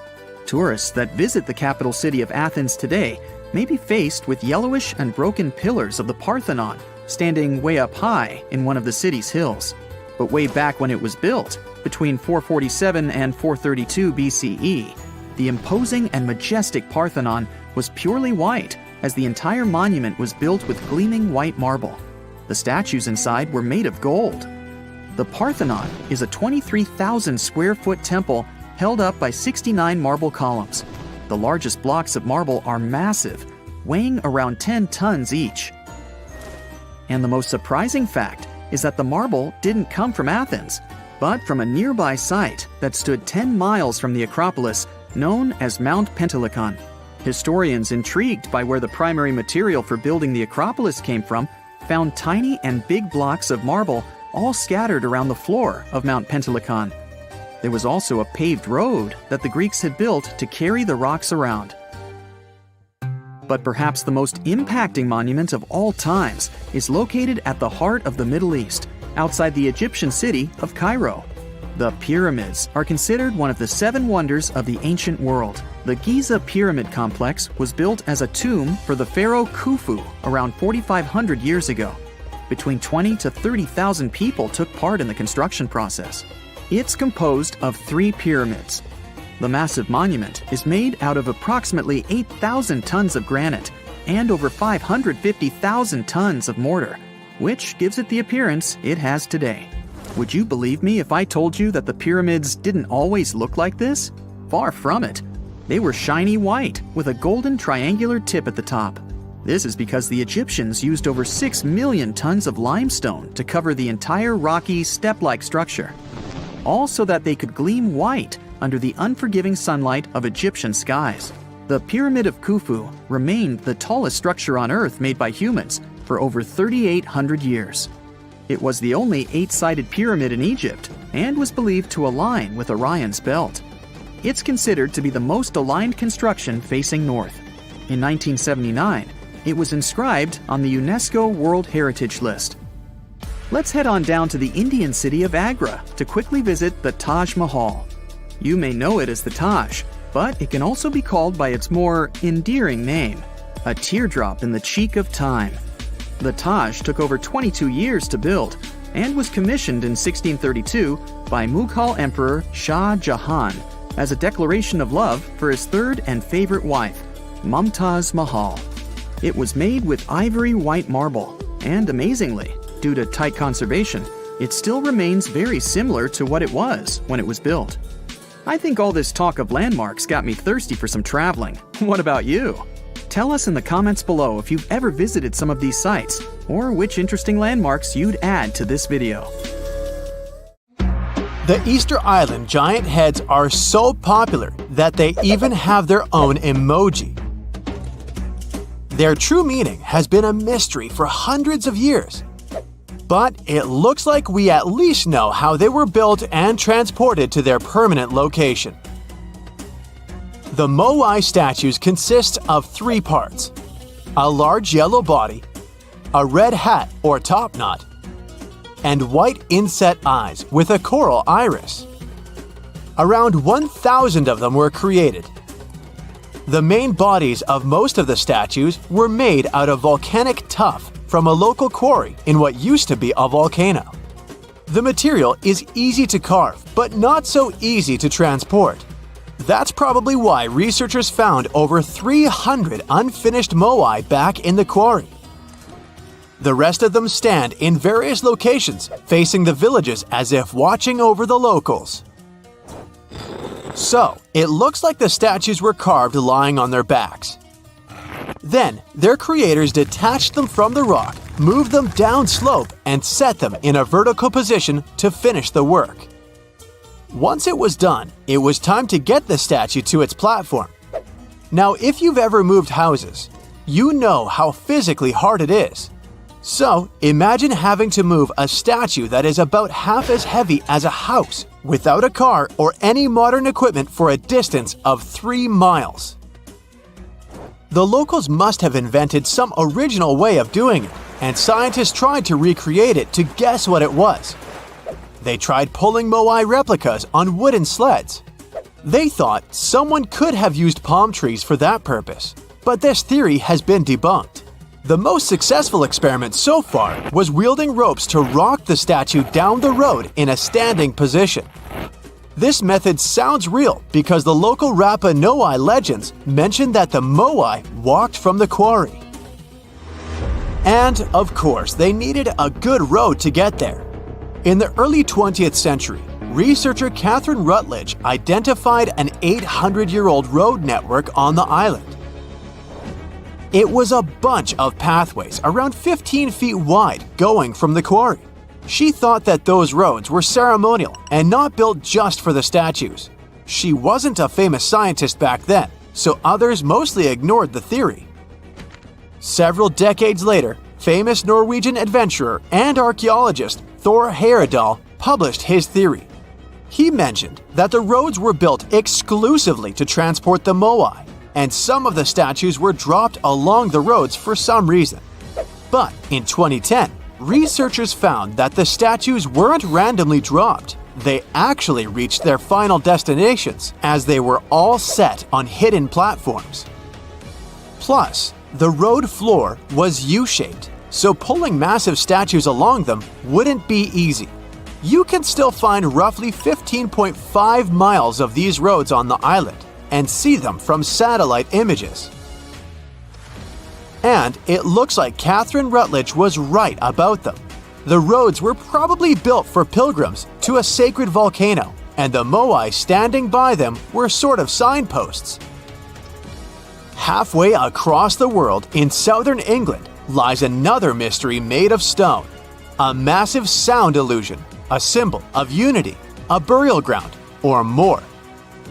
Tourists that visit the capital city of Athens today may be faced with yellowish and broken pillars of the Parthenon standing way up high in one of the city's hills. But way back when it was built, between 447 and 432 BCE, the imposing and majestic Parthenon was purely white, as the entire monument was built with gleaming white marble. The statues inside were made of gold. The Parthenon is a 23,000 square foot temple held up by 69 marble columns. The largest blocks of marble are massive, weighing around 10 tons each. And the most surprising fact is that the marble didn't come from Athens, but from a nearby site that stood 10 miles from the Acropolis, known as Mount Pentelicon. Historians intrigued by where the primary material for building the Acropolis came from found tiny and big blocks of marble all scattered around the floor of Mount Pentelicon. There was also a paved road that the Greeks had built to carry the rocks around. But perhaps the most impacting monument of all times is located at the heart of the Middle East, outside the Egyptian city of Cairo. The pyramids are considered one of the 7 wonders of the ancient world. The Giza Pyramid Complex was built as a tomb for the pharaoh Khufu around 4,500 years ago. Between 20 to 30,000 people took part in the construction process. It's composed of 3 pyramids. The massive monument is made out of approximately 8,000 tons of granite and over 550,000 tons of mortar, which gives it the appearance it has today. Would you believe me if I told you that the pyramids didn't always look like this? Far from it. They were shiny white with a golden triangular tip at the top. This is because the Egyptians used over 6 million tons of limestone to cover the entire rocky, step-like structure. all so that they could gleam white under the unforgiving sunlight of Egyptian skies. The Pyramid of Khufu remained the tallest structure on Earth made by humans for over 3,800 years. It was the only 8-sided pyramid in Egypt and was believed to align with Orion's belt. It's considered to be the most aligned construction facing north. In 1979, it was inscribed on the UNESCO World Heritage List. Let's head on down to the Indian city of Agra to quickly visit the Taj Mahal. You may know it as the Taj, but it can also be called by its more endearing name, a teardrop in the cheek of time. The Taj took over 22 years to build and was commissioned in 1632 by Mughal Emperor Shah Jahan as a declaration of love for his third and favorite wife, Mumtaz Mahal. It was made with ivory white marble, and amazingly, due to tight conservation, it still remains very similar to what it was when it was built. I think all this talk of landmarks got me thirsty for some traveling. What about you? Tell us in the comments below if you've ever visited some of these sites, or which interesting landmarks you'd add to this video. The Easter Island giant heads are so popular that they even have their own emoji. Their true meaning has been a mystery for hundreds of years. But it looks like we at least know how they were built and transported to their permanent location. The moai statues consist of 3 parts: a large yellow body, a red hat or top knot, and white inset eyes with a coral iris. Around 1,000 of them were created. The main bodies of most of the statues were made out of volcanic tuff from a local quarry in what used to be a volcano. The material is easy to carve, but not so easy to transport. That's probably why researchers found over 300 unfinished moai back in the quarry. The rest of them stand in various locations, facing the villages as if watching over the locals. So, it looks like the statues were carved lying on their backs. Then, their creators detached them from the rock, moved them downslope, and set them in a vertical position to finish the work. Once it was done, it was time to get the statue to its platform. Now, if you've ever moved houses, you know how physically hard it is. So, imagine having to move a statue that is about half as heavy as a house without a car or any modern equipment for a distance of 3 miles. The locals must have invented some original way of doing it, and scientists tried to recreate it to guess what it was. They tried pulling moai replicas on wooden sleds. They thought someone could have used palm trees for that purpose, but this theory has been debunked. The most successful experiment so far was wielding ropes to rock the statue down the road in a standing position. This method sounds real because the local Rapa Nui legends mention that the moai walked from the quarry. And, of course, they needed a good road to get there. In the early 20th century, researcher Catherine Rutledge identified an 800-year-old road network on the island. It was a bunch of pathways around 15 feet wide going from the quarry. She thought that those roads were ceremonial and not built just for the statues. She wasn't a famous scientist back then, so others mostly ignored the theory. Several decades later, famous Norwegian adventurer and archaeologist Thor Heyerdahl published his theory. He mentioned that the roads were built exclusively to transport the moai, and some of the statues were dropped along the roads for some reason. But in 2010, researchers found that the statues weren't randomly dropped. They actually reached their final destinations, as they were all set on hidden platforms. Plus, the road floor was U-shaped, so pulling massive statues along them wouldn't be easy. You can still find roughly 15.5 miles of these roads on the island and see them from satellite images. And it looks like Catherine Rutledge was right about them. The roads were probably built for pilgrims to a sacred volcano, and the moai standing by them were sort of signposts. Halfway across the world in southern England lies another mystery made of stone, a massive sound illusion, a symbol of unity. a burial ground, or more.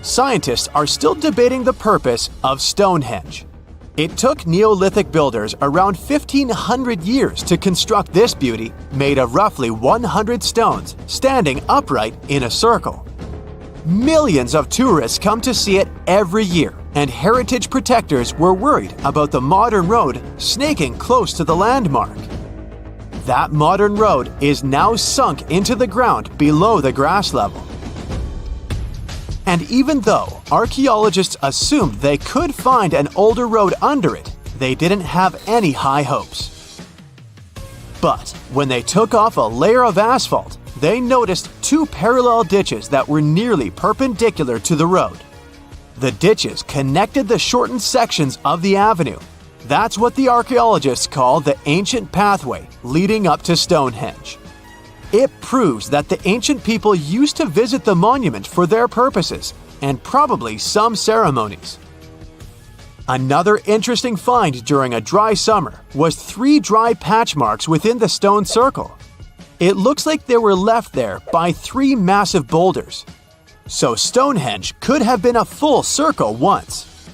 Scientists are still debating the purpose of Stonehenge. It took Neolithic builders around 1,500 years to construct this beauty made of roughly 100 stones standing upright in a circle. Millions of tourists come to see it every year, and heritage protectors were worried about the modern road snaking close to the landmark. That modern road is now sunk into the ground below the grass level. And even though archaeologists assumed they could find an older road under it, they didn't have any high hopes. But when they took off a layer of asphalt, they noticed two parallel ditches that were nearly perpendicular to the road. The ditches connected the shortened sections of the avenue. That's what the archaeologists call the ancient pathway leading up to Stonehenge. It proves that the ancient people used to visit the monument for their purposes, and probably some ceremonies. Another interesting find during a dry summer was 3 dry patch marks within the stone circle. It looks like they were left there by 3 massive boulders. So Stonehenge could have been a full circle once.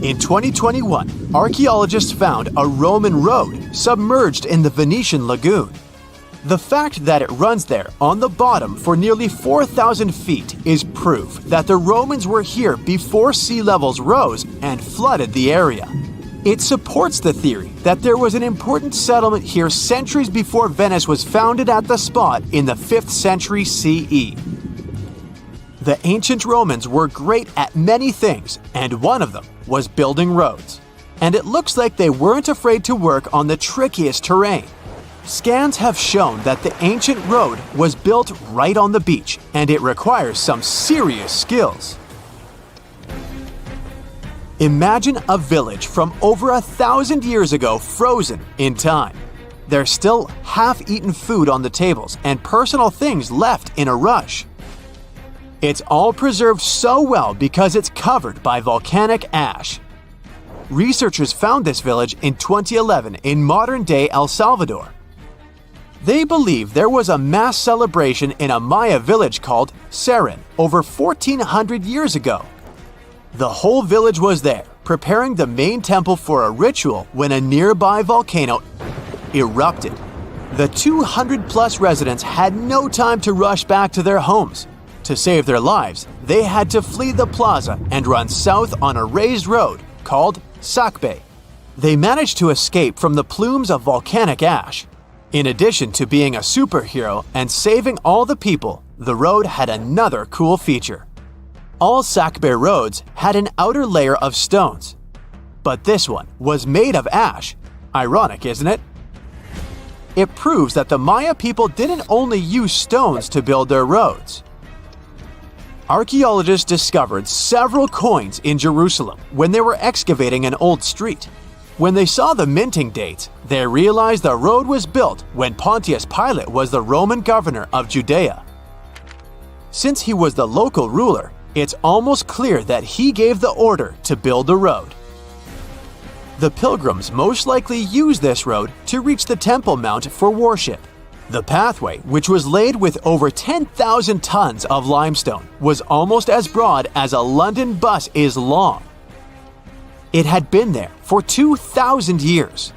In 2021, archaeologists found a Roman road submerged in the Venetian lagoon. The fact that it runs there on the bottom for nearly 4,000 feet is proof that the Romans were here before sea levels rose and flooded the area. It supports the theory that there was an important settlement here centuries before Venice was founded at the spot in the 5th century CE. The ancient Romans were great at many things, and one of them was building roads. And it looks like they weren't afraid to work on the trickiest terrain. Scans have shown that the ancient road was built right on the beach, and it requires some serious skills. Imagine a village from over 1,000 years ago frozen in time. There's still half-eaten food on the tables and personal things left in a rush. It's all preserved so well because it's covered by volcanic ash. Researchers found this village in 2011 in modern-day El Salvador. They believe there was a mass celebration in a Maya village called Seren over 1,400 years ago. The whole village was there, preparing the main temple for a ritual when a nearby volcano erupted. The 200-plus residents had no time to rush back to their homes. To save their lives, they had to flee the plaza and run south on a raised road called Sacbe. They managed to escape from the plumes of volcanic ash. In addition to being a superhero and saving all the people, the road had another cool feature. All Sacbe roads had an outer layer of stones, but this one was made of ash. Ironic, isn't it? It proves that the Maya people didn't only use stones to build their roads. Archaeologists discovered several coins in Jerusalem when they were excavating an old street. When they saw the minting dates, they realized the road was built when Pontius Pilate was the Roman governor of Judea. Since he was the local ruler, it's almost clear that he gave the order to build the road. The pilgrims most likely used this road to reach the Temple Mount for worship. The pathway, which was laid with over 10,000 tons of limestone, was almost as broad as a London bus is long. It had been there for 2,000 years.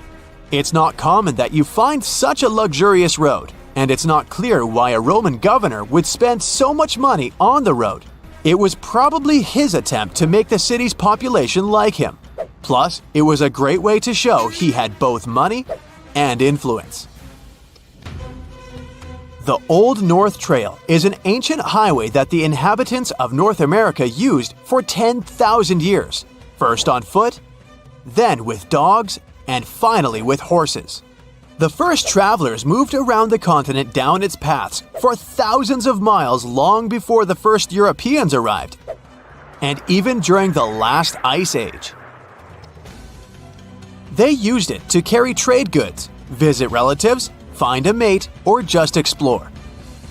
It's not common that you find such a luxurious road, and it's not clear why a Roman governor would spend so much money on the road. It was probably his attempt to make the city's population like him. Plus, it was a great way to show he had both money and influence. The Old North Trail is an ancient highway that the inhabitants of North America used for 10,000 years, first on foot, then with dogs, and finally with horses. The first travelers moved around the continent down its paths for thousands of miles long before the first Europeans arrived, and even during the last ice age. They used it to carry trade goods, visit relatives, find a mate, or just explore.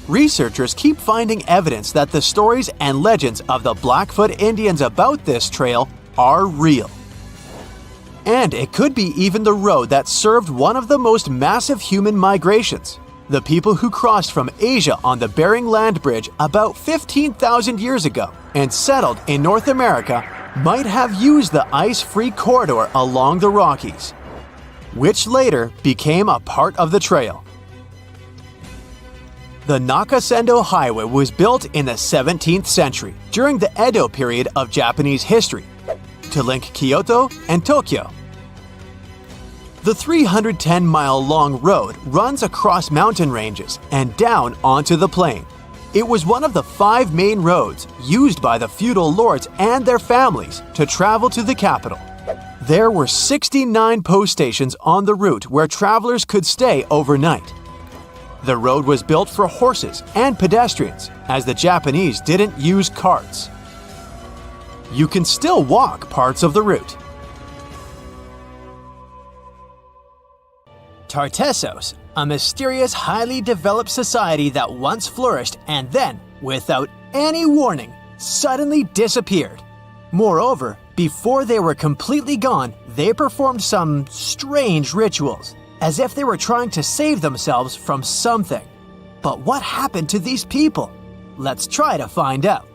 Researchers keep finding evidence that the stories and legends of the Blackfoot Indians about this trail are real. And it could be even the road that served one of the most massive human migrations. The people who crossed from Asia on the Bering Land Bridge about 15,000 years ago and settled in North America might have used the ice-free corridor along the Rockies, which later became a part of the trail. The Nakasendo Highway was built in the 17th century during the Edo period of Japanese history to link Kyoto and Tokyo. The 310-mile-long road runs across mountain ranges and down onto the plain. It was one of the 5 main roads used by the feudal lords and their families to travel to the capital. There were 69 post stations on the route where travelers could stay overnight. The road was built for horses and pedestrians, as the Japanese didn't use carts. You can still walk parts of the route. Tartessos, a mysterious, highly developed society that once flourished and then, without any warning, suddenly disappeared. Moreover, before they were completely gone, they performed some strange rituals, as if they were trying to save themselves from something. But what happened to these people? Let's try to find out.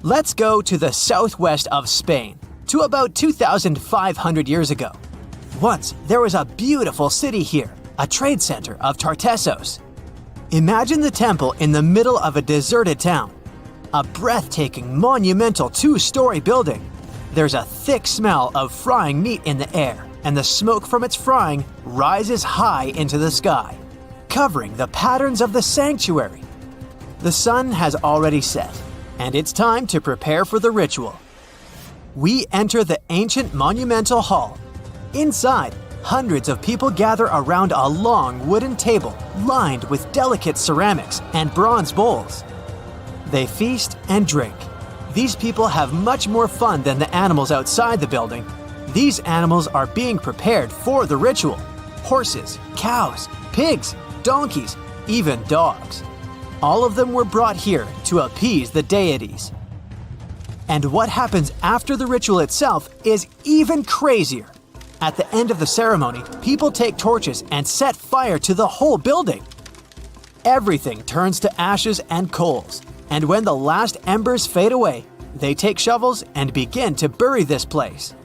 Let's go to the southwest of Spain, to about 2,500 years ago. Once, there was a beautiful city here, a trade center of Tartessos. Imagine the temple in the middle of a deserted town. A breathtaking, monumental 2-story building. There's a thick smell of frying meat in the air, and the smoke from its frying rises high into the sky, covering the patterns of the sanctuary. The sun has already set, and it's time to prepare for the ritual. We enter the ancient monumental hall. Inside, hundreds of people gather around a long wooden table lined with delicate ceramics and bronze bowls. They feast and drink. These people have much more fun than the animals outside the building. These animals are being prepared for the ritual. Horses, cows, pigs, donkeys, even dogs. All of them were brought here to appease the deities. And what happens after the ritual itself is even crazier. At the end of the ceremony, people take torches and set fire to the whole building. Everything turns to ashes and coals, and when the last embers fade away, they take shovels and begin to bury this place.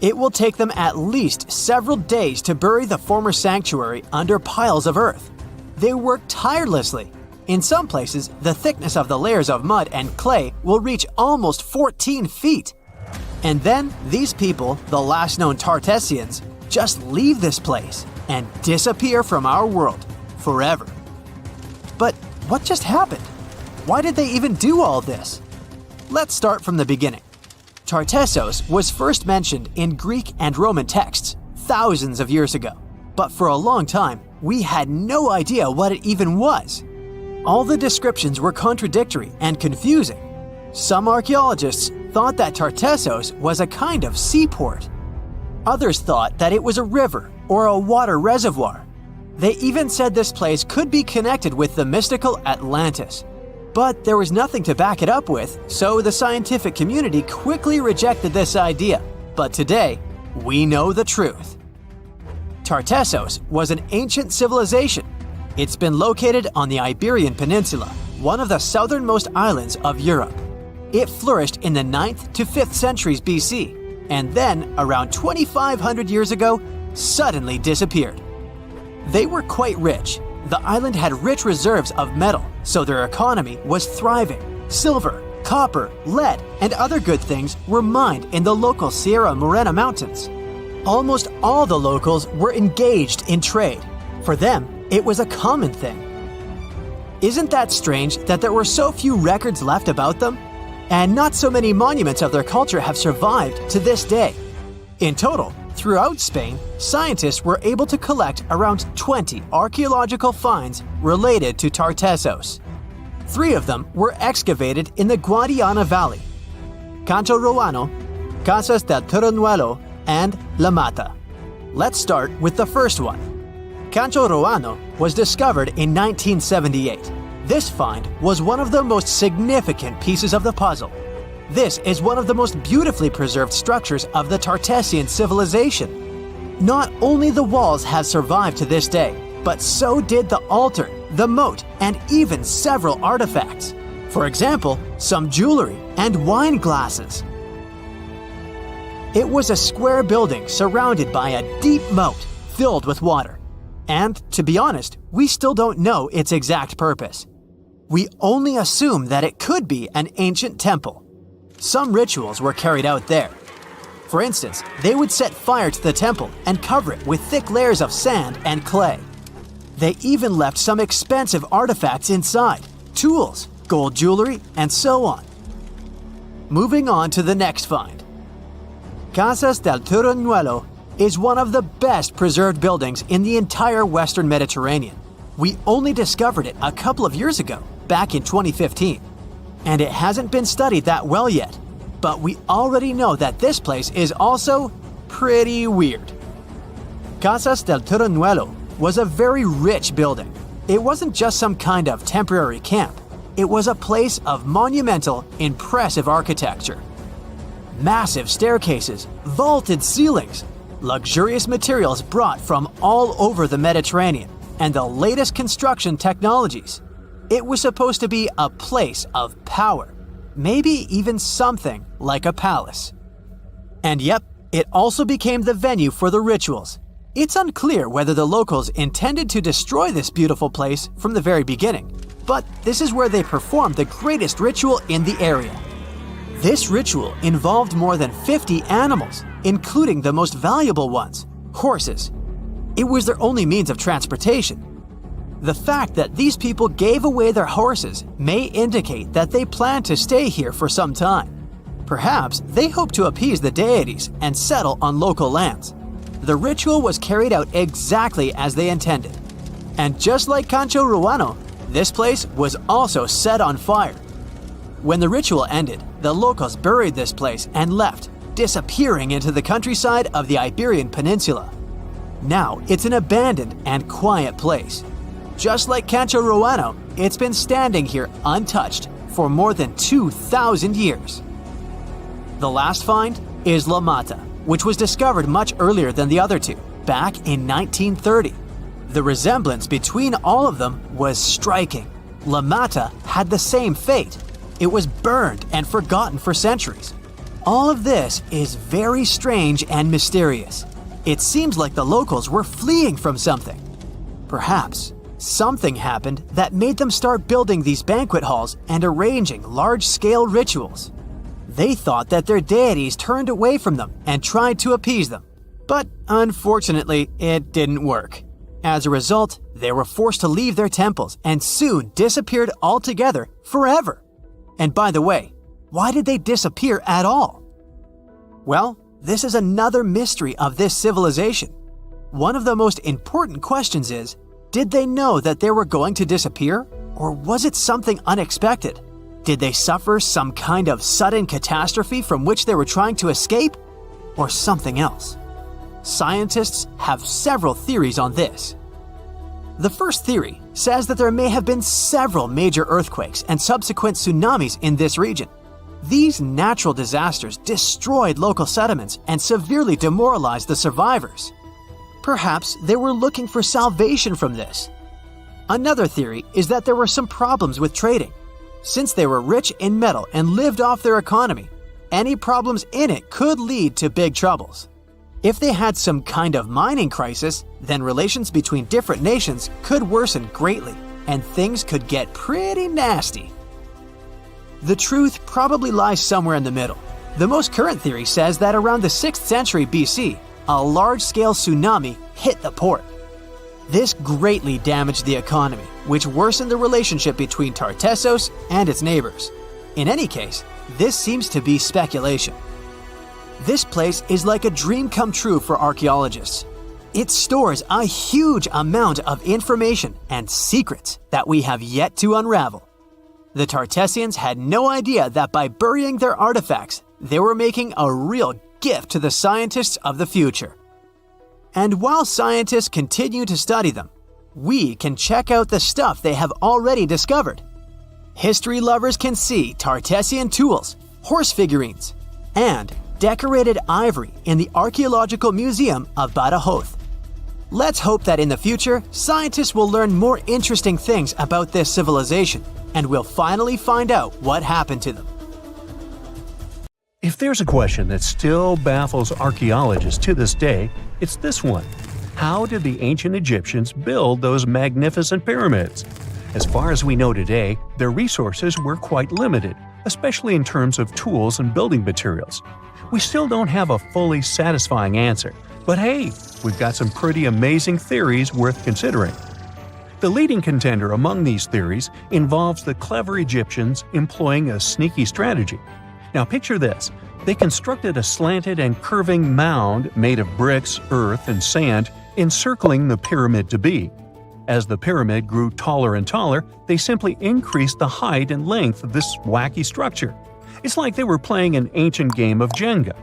It will take them at least several days to bury the former sanctuary under piles of earth. They work tirelessly. In some places, the thickness of the layers of mud and clay will reach almost 14 feet. And then, these people, the last known Tartessians, just leave this place and disappear from our world forever. But what just happened? Why did they even do all this? Let's start from the beginning. Tartessos was first mentioned in Greek and Roman texts thousands of years ago, but for a long time, we had no idea what it even was. All the descriptions were contradictory and confusing. Some archaeologists thought that Tartessos was a kind of seaport. Others thought that it was a river or a water reservoir. They even said this place could be connected with the mystical Atlantis. But there was nothing to back it up with, so the scientific community quickly rejected this idea. But today, we know the truth. Tartessos was an ancient civilization. It's been located on the Iberian Peninsula, one of the southernmost islands of Europe. It flourished in the 9th to 5th centuries BC, and then, around 2,500 years ago, suddenly disappeared. They were quite rich. The island had rich reserves of metal, so their economy was thriving. Silver, copper, lead, and other good things were mined in the local Sierra Morena Mountains. Almost all the locals were engaged in trade. For them, it was a common thing. Isn't that strange that there were so few records left about them? And not so many monuments of their culture have survived to this day. In total, throughout Spain, scientists were able to collect around 20 archaeological finds related to Tartessos. 3 of them were excavated in the Guadiana Valley: Cancho Roano, Casas del Toruñuelo, and La Mata. Let's start with the first one. Cancho Roano was discovered in 1978. This find was one of the most significant pieces of the puzzle. This is one of the most beautifully preserved structures of the Tartessian civilization. Not only the walls have survived to this day, but so did the altar, the moat, and even several artifacts. For example, some jewelry and wine glasses. It was a square building surrounded by a deep moat filled with water. And, to be honest, we still don't know its exact purpose. We only assume that it could be an ancient temple. Some rituals were carried out there. For instance, they would set fire to the temple and cover it with thick layers of sand and clay. They even left some expensive artifacts inside, tools, gold jewelry, and so on. Moving on to the next find. Casas del Turruñuelo is one of the best preserved buildings in the entire Western Mediterranean. We only discovered it a couple of years ago, back in 2015. And it hasn't been studied that well yet. But we already know that this place is also pretty weird. Casas del Turruñuelo was a very rich building. It wasn't just some kind of temporary camp. It was a place of monumental, impressive architecture. Massive staircases, vaulted ceilings, luxurious materials brought from all over the Mediterranean, and the latest construction technologies. It was supposed to be a place of power, maybe even something like a palace. And yep, it also became the venue for the rituals. It's unclear whether the locals intended to destroy this beautiful place from the very beginning, but this is where they performed the greatest ritual in the area. This ritual involved more than 50 animals, including the most valuable ones, horses. It was their only means of transportation. The fact that these people gave away their horses may indicate that they planned to stay here for some time. Perhaps they hoped to appease the deities and settle on local lands. The ritual was carried out exactly as they intended. And just like Cancho Ruano, this place was also set on fire. When the ritual ended, the locals buried this place and left, disappearing into the countryside of the Iberian Peninsula. Now it's an abandoned and quiet place. Just like Cancho Ruano, it's been standing here untouched for more than 2,000 years. The last find is La Mata, which was discovered much earlier than the other two, back in 1930. The resemblance between all of them was striking. La Mata had the same fate. It was burned and forgotten for centuries. All of this is very strange and mysterious. It seems like the locals were fleeing from something. Perhaps something happened that made them start building these banquet halls and arranging large-scale rituals. They thought that their deities turned away from them and tried to appease them. But unfortunately, it didn't work. As a result, they were forced to leave their temples and soon disappeared altogether forever. And by the way, why did they disappear at all? Well, this is another mystery of this civilization. One of the most important questions is, did they know that they were going to disappear? Or was it something unexpected? Did they suffer some kind of sudden catastrophe from which they were trying to escape? Or something else? Scientists have several theories on this. The first theory says that there may have been several major earthquakes and subsequent tsunamis in this region. These natural disasters destroyed local settlements and severely demoralized the survivors. Perhaps they were looking for salvation from this. Another theory is that there were some problems with trading. Since they were rich in metal and lived off their economy, any problems in it could lead to big troubles. If they had some kind of mining crisis, then relations between different nations could worsen greatly, and things could get pretty nasty. The truth probably lies somewhere in the middle. The most current theory says that around the 6th century BC, a large-scale tsunami hit the port. This greatly damaged the economy, which worsened the relationship between Tartessos and its neighbors. In any case, this seems to be speculation. This place is like a dream come true for archaeologists. It stores a huge amount of information and secrets that we have yet to unravel. The Tartessians had no idea that by burying their artifacts, they were making a real gift to the scientists of the future. And while scientists continue to study them, we can check out the stuff they have already discovered. History lovers can see Tartessian tools, horse figurines, and decorated ivory in the Archaeological Museum of Badajoz. Let's hope that in the future, scientists will learn more interesting things about this civilization, and we'll finally find out what happened to them. If there's a question that still baffles archaeologists to this day, it's this one. How did the ancient Egyptians build those magnificent pyramids? As far as we know today, their resources were quite limited, especially in terms of tools and building materials. We still don't have a fully satisfying answer, but hey, we've got some pretty amazing theories worth considering. The leading contender among these theories involves the clever Egyptians employing a sneaky strategy. Now picture this. They constructed a slanted and curving mound made of bricks, earth, and sand encircling the pyramid to be. As the pyramid grew taller and taller, they simply increased the height and length of this wacky structure. It's like they were playing an ancient game of Jenga.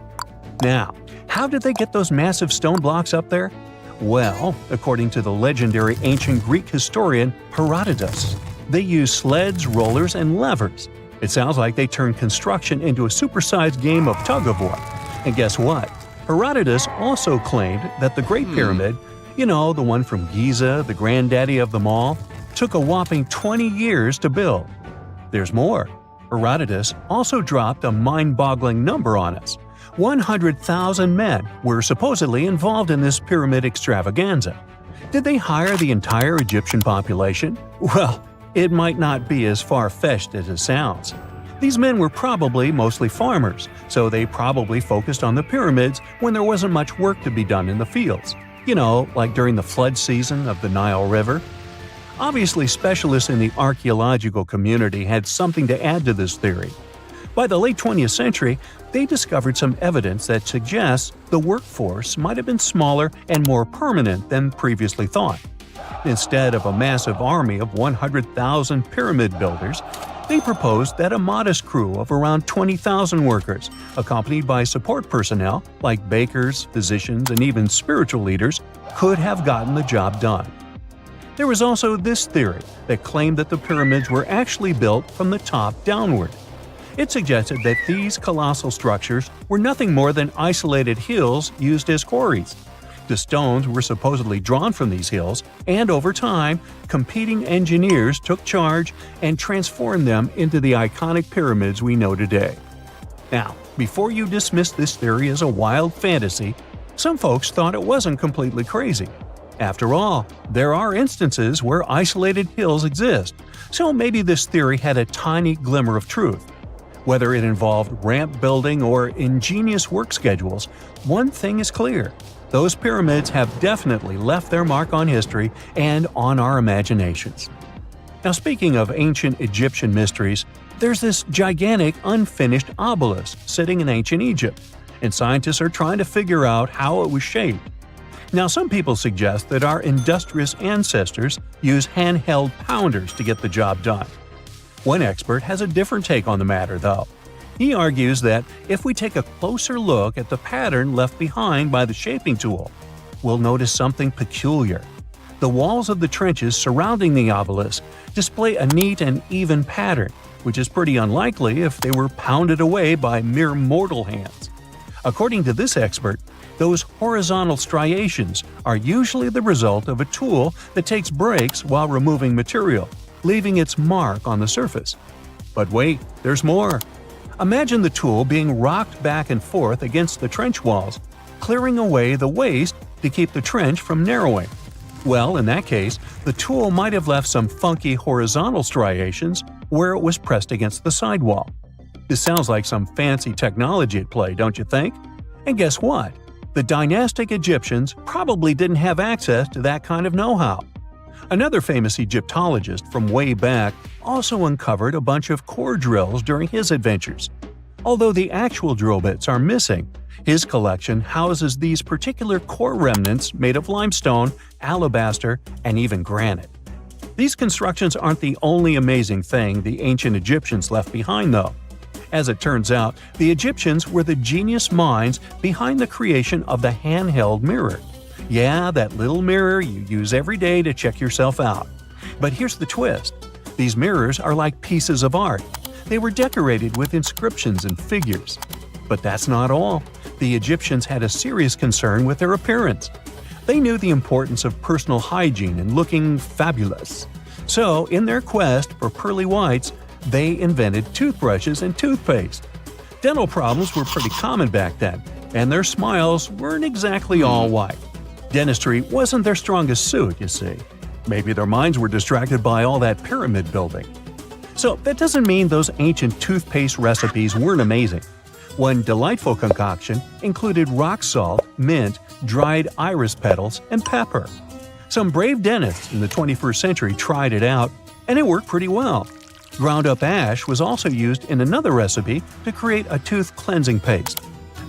Now, how did they get those massive stone blocks up there? Well, according to the legendary ancient Greek historian Herodotus, they used sleds, rollers, and levers. It sounds like they turned construction into a supersized game of tug-of-war. And guess what? Herodotus also claimed that the Great Pyramid, the one from Giza, the granddaddy of them all, took a whopping 20 years to build. There's more. Herodotus also dropped a mind-boggling number on us. 100,000 men were supposedly involved in this pyramid extravaganza. Did they hire the entire Egyptian population? Well, it might not be as far-fetched as it sounds. These men were probably mostly farmers, so they probably focused on the pyramids when there wasn't much work to be done in the fields. Like during the flood season of the Nile River. Obviously, specialists in the archaeological community had something to add to this theory. By the late 20th century, they discovered some evidence that suggests the workforce might have been smaller and more permanent than previously thought. Instead of a massive army of 100,000 pyramid builders, they proposed that a modest crew of around 20,000 workers, accompanied by support personnel like bakers, physicians, and even spiritual leaders, could have gotten the job done. There was also this theory that claimed that the pyramids were actually built from the top downward. It suggested that these colossal structures were nothing more than isolated hills used as quarries. The stones were supposedly drawn from these hills, and over time, competing engineers took charge and transformed them into the iconic pyramids we know today. Now, before you dismiss this theory as a wild fantasy, some folks thought it wasn't completely crazy. After all, there are instances where isolated hills exist, so maybe this theory had a tiny glimmer of truth. Whether it involved ramp building or ingenious work schedules, one thing is clear. Those pyramids have definitely left their mark on history and on our imaginations. Now, speaking of ancient Egyptian mysteries, there's this gigantic unfinished obelisk sitting in ancient Egypt, and scientists are trying to figure out how it was shaped. Now, some people suggest that our industrious ancestors used handheld pounders to get the job done. One expert has a different take on the matter, though. He argues that if we take a closer look at the pattern left behind by the shaping tool, we'll notice something peculiar. The walls of the trenches surrounding the obelisk display a neat and even pattern, which is pretty unlikely if they were pounded away by mere mortal hands. According to this expert, those horizontal striations are usually the result of a tool that takes breaks while removing material, leaving its mark on the surface. But wait, there's more. Imagine the tool being rocked back and forth against the trench walls, clearing away the waste to keep the trench from narrowing. Well, in that case, the tool might have left some funky horizontal striations where it was pressed against the sidewall. This sounds like some fancy technology at play, don't you think? And guess what? The dynastic Egyptians probably didn't have access to that kind of know-how. Another famous Egyptologist from way back also uncovered a bunch of core drills during his adventures. Although the actual drill bits are missing, his collection houses these particular core remnants made of limestone, alabaster, and even granite. These constructions aren't the only amazing thing the ancient Egyptians left behind, though. As it turns out, the Egyptians were the genius minds behind the creation of the handheld mirror. Yeah, that little mirror you use every day to check yourself out. But here's the twist. These mirrors are like pieces of art. They were decorated with inscriptions and figures. But that's not all. The Egyptians had a serious concern with their appearance. They knew the importance of personal hygiene and looking fabulous. So, in their quest for pearly whites, they invented toothbrushes and toothpaste. Dental problems were pretty common back then, and their smiles weren't exactly all white. Dentistry wasn't their strongest suit, you see. Maybe their minds were distracted by all that pyramid building. So that doesn't mean those ancient toothpaste recipes weren't amazing. One delightful concoction included rock salt, mint, dried iris petals, and pepper. Some brave dentists in the 21st century tried it out, and it worked pretty well. Ground-up ash was also used in another recipe to create a tooth cleansing paste.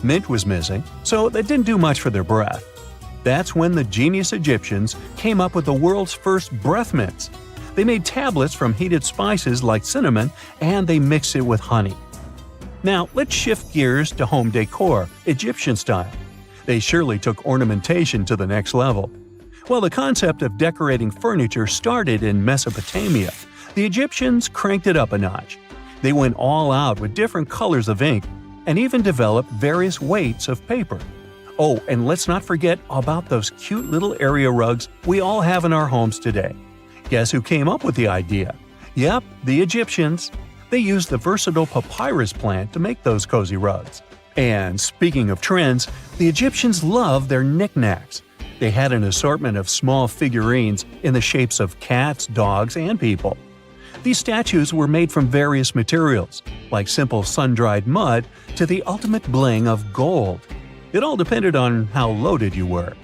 Mint was missing, so that didn't do much for their breath. That's when the genius Egyptians came up with the world's first breath mints. They made tablets from heated spices like cinnamon, and they mixed it with honey. Now, let's shift gears to home decor, Egyptian style. They surely took ornamentation to the next level. While the concept of decorating furniture started in Mesopotamia, the Egyptians cranked it up a notch. They went all out with different colors of ink and even developed various weights of paper. Oh, and let's not forget about those cute little area rugs we all have in our homes today. Guess who came up with the idea? Yep, the Egyptians. They used the versatile papyrus plant to make those cozy rugs. And speaking of trends, the Egyptians loved their knickknacks. They had an assortment of small figurines in the shapes of cats, dogs, and people. These statues were made from various materials, like simple sun-dried mud to the ultimate bling of gold. It all depended on how loaded you were.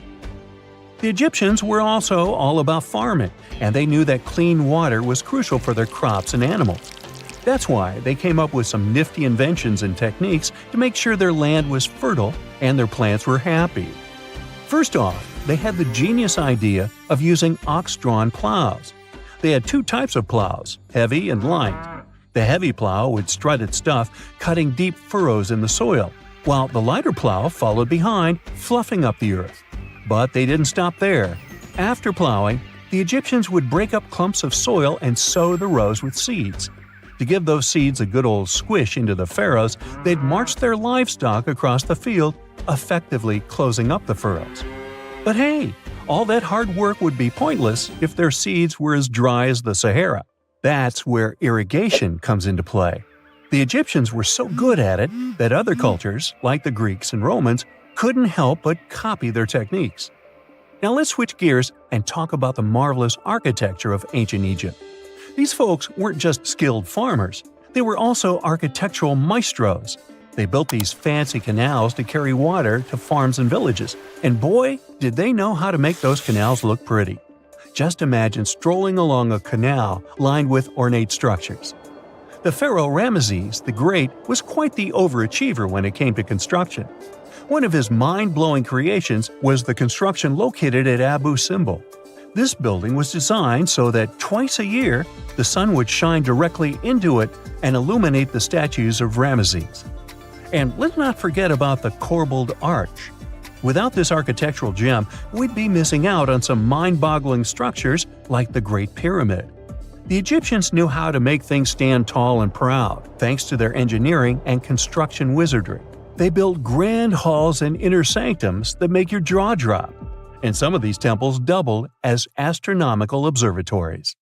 The Egyptians were also all about farming, and they knew that clean water was crucial for their crops and animals. That's why they came up with some nifty inventions and techniques to make sure their land was fertile and their plants were happy. First off, they had the genius idea of using ox-drawn plows. They had two types of plows, heavy and light. The heavy plow would strut its stuff, cutting deep furrows in the soil, while the lighter plow followed behind, fluffing up the earth. But they didn't stop there. After plowing, the Egyptians would break up clumps of soil and sow the rows with seeds. To give those seeds a good old squish into the furrows, they'd march their livestock across the field, effectively closing up the furrows. But hey, all that hard work would be pointless if their seeds were as dry as the Sahara. That's where irrigation comes into play. The Egyptians were so good at it that other cultures, like the Greeks and Romans, couldn't help but copy their techniques. Now let's switch gears and talk about the marvelous architecture of ancient Egypt. These folks weren't just skilled farmers, they were also architectural maestros. They built these fancy canals to carry water to farms and villages, and boy, did they know how to make those canals look pretty. Just imagine strolling along a canal lined with ornate structures. The pharaoh Ramesses the Great was quite the overachiever when it came to construction. One of his mind-blowing creations was the construction located at Abu Simbel. This building was designed so that twice a year, the sun would shine directly into it and illuminate the statues of Ramesses. And let's not forget about the corbelled arch. Without this architectural gem, we'd be missing out on some mind-boggling structures like the Great Pyramid. The Egyptians knew how to make things stand tall and proud, thanks to their engineering and construction wizardry. They built grand halls and inner sanctums that make your jaw drop. And some of these temples doubled as astronomical observatories.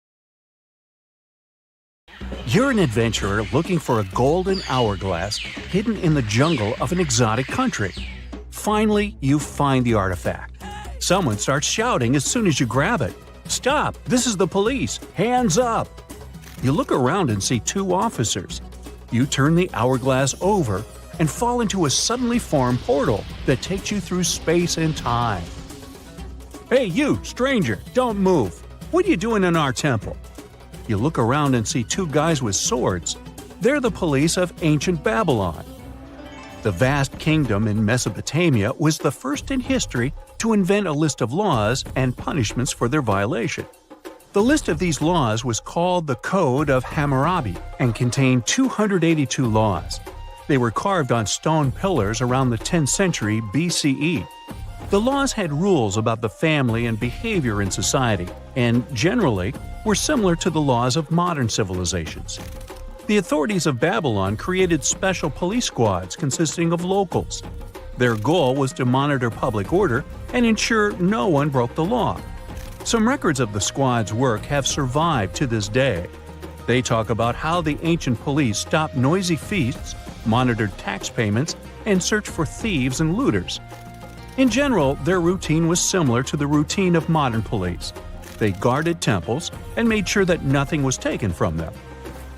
You're an adventurer looking for a golden hourglass hidden in the jungle of an exotic country. Finally, you find the artifact. Someone starts shouting as soon as you grab it. "Stop! This is the police! Hands up!" You look around and see two officers. You turn the hourglass over and fall into a suddenly formed portal that takes you through space and time. "Hey you, stranger, don't move! What are you doing in our temple?" You look around and see two guys with swords. They're the police of ancient Babylon. The vast kingdom in Mesopotamia was the first in history to invent a list of laws and punishments for their violation. The list of these laws was called the Code of Hammurabi and contained 282 laws. They were carved on stone pillars around the 10th century BCE. The laws had rules about the family and behavior in society, and generally were similar to the laws of modern civilizations. The authorities of Babylon created special police squads consisting of locals. Their goal was to monitor public order and ensure no one broke the law. Some records of the squad's work have survived to this day. They talk about how the ancient police stopped noisy feasts, monitored tax payments, and searched for thieves and looters. In general, their routine was similar to the routine of modern police. They guarded temples and made sure that nothing was taken from them.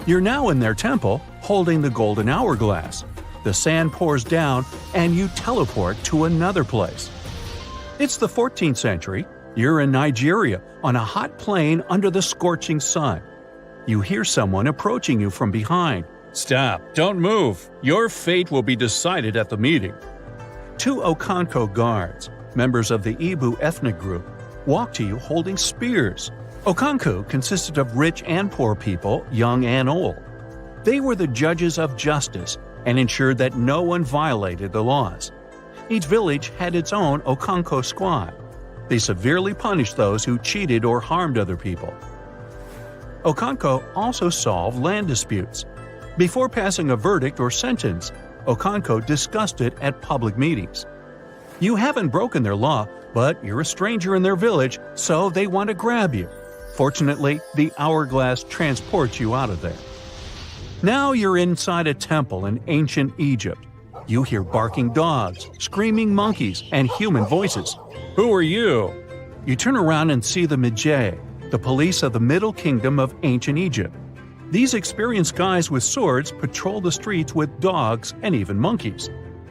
You're now in their temple, holding the golden hourglass. The sand pours down, and you teleport to another place. It's the 14th century. You're in Nigeria, on a hot plain under the scorching sun. You hear someone approaching you from behind. Stop! Don't move! Your fate will be decided at the meeting. Two Okonko guards, members of the Igbo ethnic group, walk to you holding spears. Okonko consisted of rich and poor people, young and old. They were the judges of justice and ensured that no one violated the laws. Each village had its own Okonko squad. They severely punished those who cheated or harmed other people. Okonko also solved land disputes. Before passing a verdict or sentence, Okonko discussed it at public meetings. You haven't broken their law, but you're a stranger in their village, so they want to grab you. Fortunately, the hourglass transports you out of there. Now you're inside a temple in ancient Egypt. You hear barking dogs, screaming monkeys, and human voices. Who are you? You turn around and see the Magi, the police of the Middle Kingdom of ancient Egypt. These experienced guys with swords patrol the streets with dogs and even monkeys.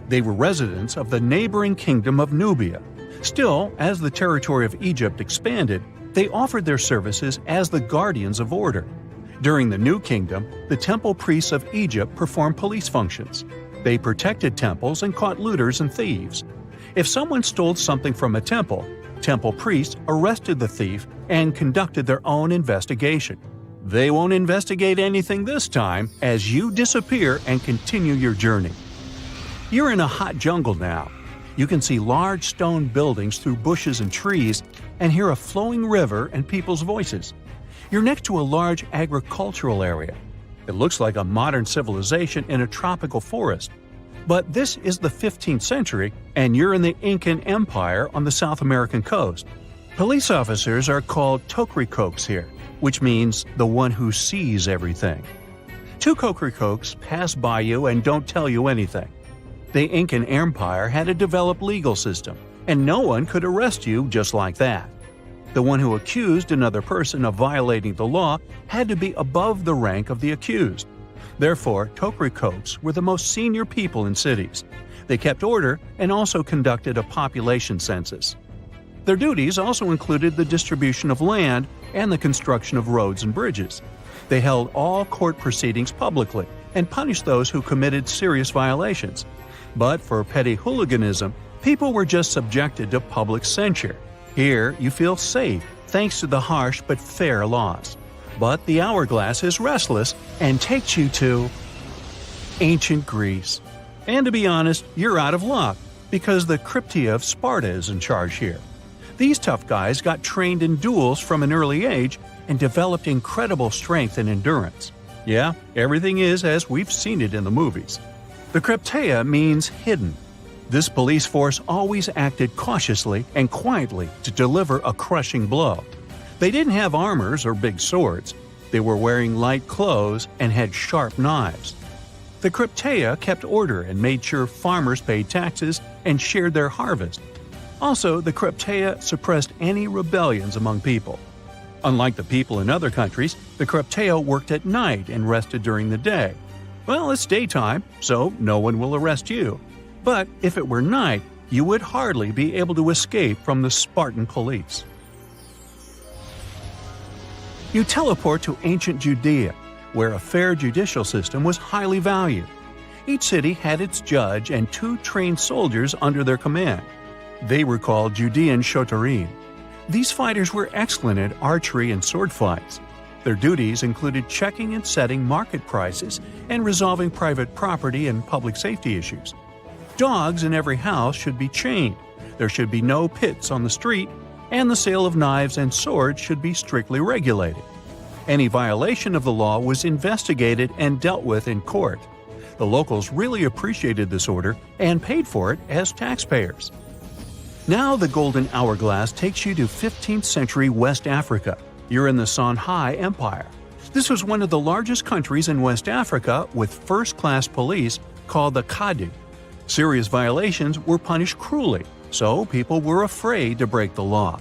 They were residents of the neighboring kingdom of Nubia. Still, as the territory of Egypt expanded, they offered their services as the guardians of order. During the New Kingdom, the temple priests of Egypt performed police functions. They protected temples and caught looters and thieves. If someone stole something from a temple, temple priests arrested the thief and conducted their own investigation. They won't investigate anything this time as you disappear and continue your journey. You're in a hot jungle now. You can see large stone buildings through bushes and trees and hear a flowing river and people's voices. You're next to a large agricultural area. It looks like a modern civilization in a tropical forest. But this is the 15th century, and you're in the Incan Empire on the South American coast. Police officers are called tokrikokes here, which means the one who sees everything. Two tokrikokes pass by you and don't tell you anything. The Incan Empire had a developed legal system, and no one could arrest you just like that. The one who accused another person of violating the law had to be above the rank of the accused. Therefore, tokrikokes were the most senior people in cities. They kept order and also conducted a population census. Their duties also included the distribution of land and the construction of roads and bridges. They held all court proceedings publicly and punished those who committed serious violations. But for petty hooliganism, people were just subjected to public censure. Here, you feel safe thanks to the harsh but fair laws. But the hourglass is restless and takes you to ancient Greece. And to be honest, you're out of luck because the Cryptia of Sparta is in charge here. These tough guys got trained in duels from an early age and developed incredible strength and endurance. Yeah, everything is as we've seen it in the movies. The Cryptia means hidden. This police force always acted cautiously and quietly to deliver a crushing blow. They didn't have armors or big swords. They were wearing light clothes and had sharp knives. The Cryptia kept order and made sure farmers paid taxes and shared their harvest. Also, the Cryptia suppressed any rebellions among people. Unlike the people in other countries, the Cryptia worked at night and rested during the day. Well, it's daytime, so no one will arrest you. But if it were night, you would hardly be able to escape from the Spartan police. You teleport to ancient Judea, where a fair judicial system was highly valued. Each city had its judge and 2 trained soldiers under their command. They were called Judean shotarim. These fighters were excellent at archery and sword fights. Their duties included checking and setting market prices and resolving private property and public safety issues. Dogs in every house should be chained. There should be no pits on the street, and the sale of knives and swords should be strictly regulated. Any violation of the law was investigated and dealt with in court. The locals really appreciated this order and paid for it as taxpayers. Now the Golden Hourglass takes you to 15th century West Africa. You're in the Songhai Empire. This was one of the largest countries in West Africa with first-class police called the Kadi. Serious violations were punished cruelly, so people were afraid to break the law.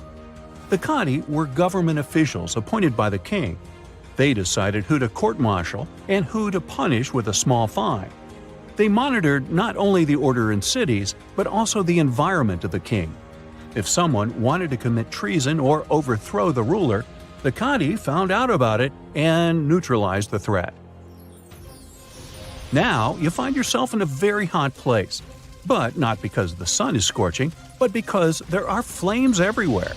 The Kadi were government officials appointed by the king. They decided who to court-martial and who to punish with a small fine. They monitored not only the order in cities, but also the environment of the king. If someone wanted to commit treason or overthrow the ruler, the Kadi found out about it and neutralized the threat. Now you find yourself in a very hot place, but not because the sun is scorching, but because there are flames everywhere.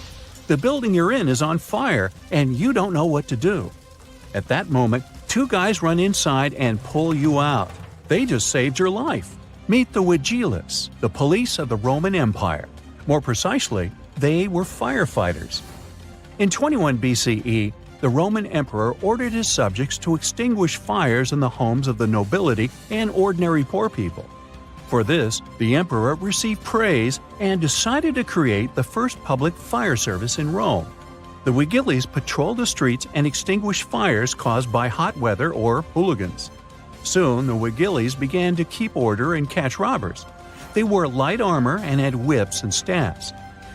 The building you're in is on fire and you don't know what to do. At that moment, two guys run inside and pull you out. They just saved your life. Meet the Vigiles, the police of the Roman Empire. More precisely, they were firefighters. In 21 BCE, the Roman emperor ordered his subjects to extinguish fires in the homes of the nobility and ordinary poor people. For this, the emperor received praise and decided to create the first public fire service in Rome. The Vigiles patrolled the streets and extinguished fires caused by hot weather or hooligans. Soon, the Vigiles began to keep order and catch robbers. They wore light armor and had whips and staffs.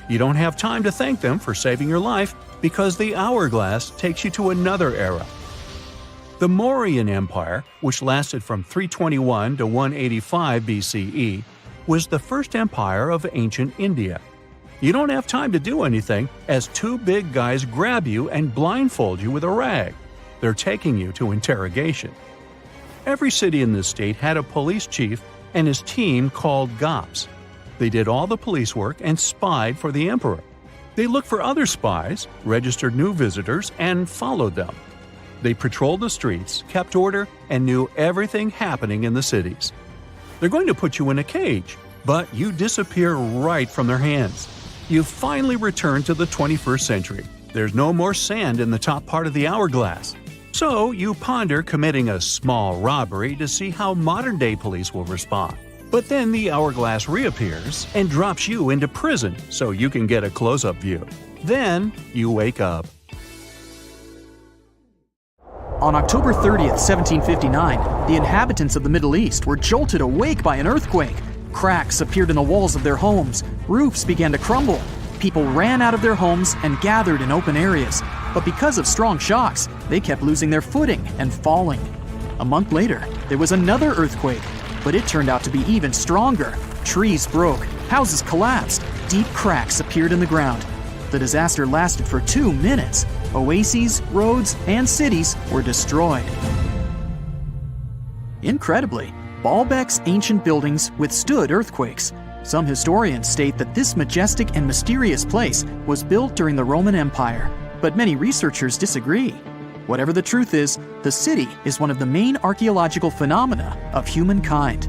You don't have time to thank them for saving your life because the hourglass takes you to another era. The Mauryan Empire, which lasted from 321 to 185 BCE, was the first empire of ancient India. You don't have time to do anything as two big guys grab you and blindfold you with a rag. They're taking you to interrogation. Every city in this state had a police chief and his team called Gops. They did all the police work and spied for the emperor. They looked for other spies, registered new visitors, and followed them. They patrolled the streets, kept order, and knew everything happening in the cities. They're going to put you in a cage, but you disappear right from their hands. You finally return to the 21st century. There's no more sand in the top part of the hourglass. So you ponder committing a small robbery to see how modern-day police will respond. But then the hourglass reappears and drops you into prison so you can get a close-up view. Then you wake up. On October 30th, 1759, the inhabitants of the Middle East were jolted awake by an earthquake. Cracks appeared in the walls of their homes, roofs began to crumble. People ran out of their homes and gathered in open areas. But because of strong shocks, they kept losing their footing and falling. A month later, there was another earthquake, but it turned out to be even stronger. Trees broke, houses collapsed, deep cracks appeared in the ground. The disaster lasted for 2 minutes. Oases, roads, and cities were destroyed. Incredibly, Baalbek's ancient buildings withstood earthquakes. Some historians state that this majestic and mysterious place was built during the Roman Empire, but many researchers disagree. Whatever the truth is, the city is one of the main archaeological phenomena of humankind.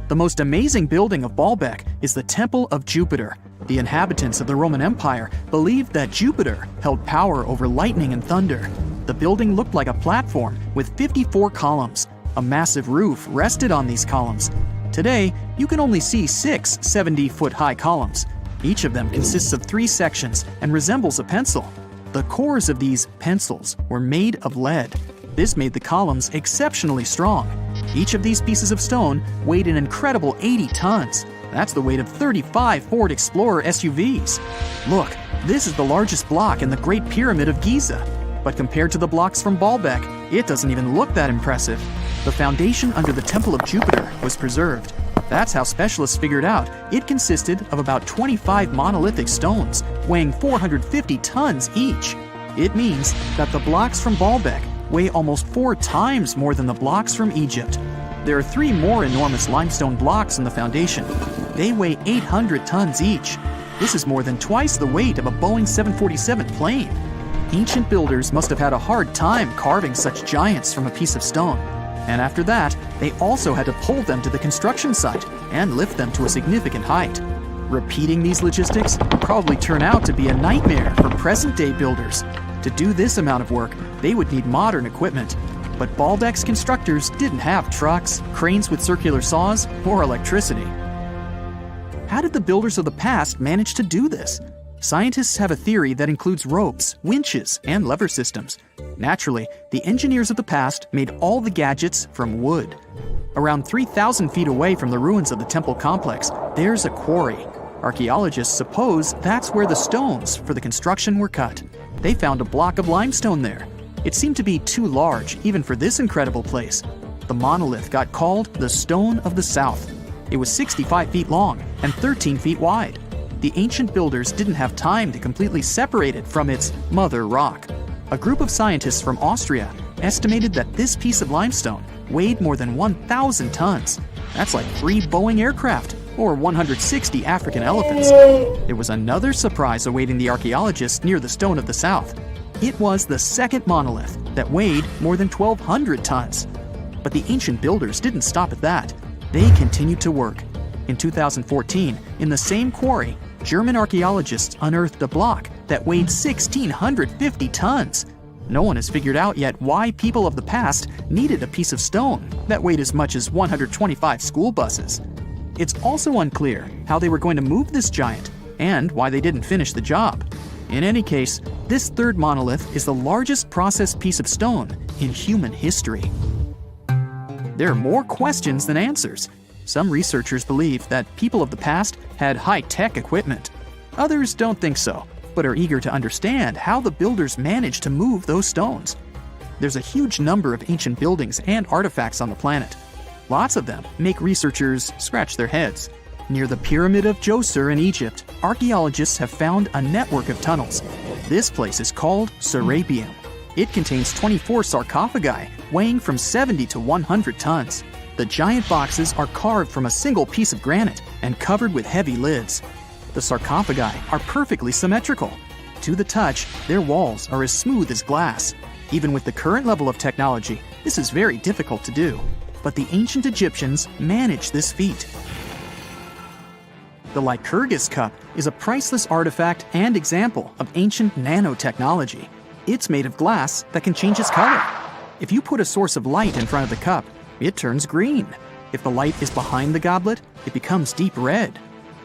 The most amazing building of Baalbek is the Temple of Jupiter. The inhabitants of the Roman Empire believed that Jupiter held power over lightning and thunder. The building looked like a platform with 54 columns. A massive roof rested on these columns. Today, you can only see 6 70-foot-high columns. Each of them consists of 3 sections and resembles a pencil. The cores of these pencils were made of lead. This made the columns exceptionally strong. Each of these pieces of stone weighed an incredible 80 tons. That's the weight of 35 Ford Explorer SUVs. Look, this is the largest block in the Great Pyramid of Giza. But compared to the blocks from Baalbek, it doesn't even look that impressive. The foundation under the Temple of Jupiter was preserved. That's how specialists figured out it consisted of about 25 monolithic stones, weighing 450 tons each. It means that the blocks from Baalbek weigh almost 4 times more than the blocks from Egypt. There are 3 more enormous limestone blocks in the foundation. They weigh 800 tons each. This is more than twice the weight of a Boeing 747 plane. Ancient builders must have had a hard time carving such giants from a piece of stone. And after that, they also had to pull them to the construction site and lift them to a significant height. Repeating these logistics would probably turn out to be a nightmare for present-day builders. To do this amount of work, they would need modern equipment. But Baalbek's constructors didn't have trucks, cranes with circular saws, or electricity. How did the builders of the past manage to do this? Scientists have a theory that includes ropes, winches, and lever systems. Naturally, the engineers of the past made all the gadgets from wood. Around 3,000 feet away from the ruins of the temple complex, there's a quarry. Archaeologists suppose that's where the stones for the construction were cut. They found a block of limestone there. It seemed to be too large, even for this incredible place. The monolith got called the Stone of the South. It was 65 feet long and 13 feet wide. The ancient builders didn't have time to completely separate it from its mother rock. A group of scientists from Austria estimated that this piece of limestone weighed more than 1,000 tons. That's like 3 Boeing aircraft or 160 African elephants. There was another surprise awaiting the archaeologists near the Stone of the South. It was the second monolith that weighed more than 1,200 tons. But the ancient builders didn't stop at that. They continued to work. In 2014, in the same quarry, German archaeologists unearthed a block that weighed 1,650 tons. No one has figured out yet why people of the past needed a piece of stone that weighed as much as 125 school buses. It's also unclear how they were going to move this giant and why they didn't finish the job. In any case, this third monolith is the largest processed piece of stone in human history. There are more questions than answers. Some researchers believe that people of the past had high-tech equipment. Others don't think so, but are eager to understand how the builders managed to move those stones. There's a huge number of ancient buildings and artifacts on the planet. Lots of them make researchers scratch their heads. Near the Pyramid of Djoser in Egypt, archaeologists have found a network of tunnels. This place is called Serapeum. It contains 24 sarcophagi weighing from 70 to 100 tons. The giant boxes are carved from a single piece of granite and covered with heavy lids. The sarcophagi are perfectly symmetrical. To the touch, their walls are as smooth as glass. Even with the current level of technology, this is very difficult to do. But the ancient Egyptians managed this feat. The Lycurgus cup is a priceless artifact and example of ancient nanotechnology. It's made of glass that can change its color. If you put a source of light in front of the cup, it turns green. If the light is behind the goblet, it becomes deep red.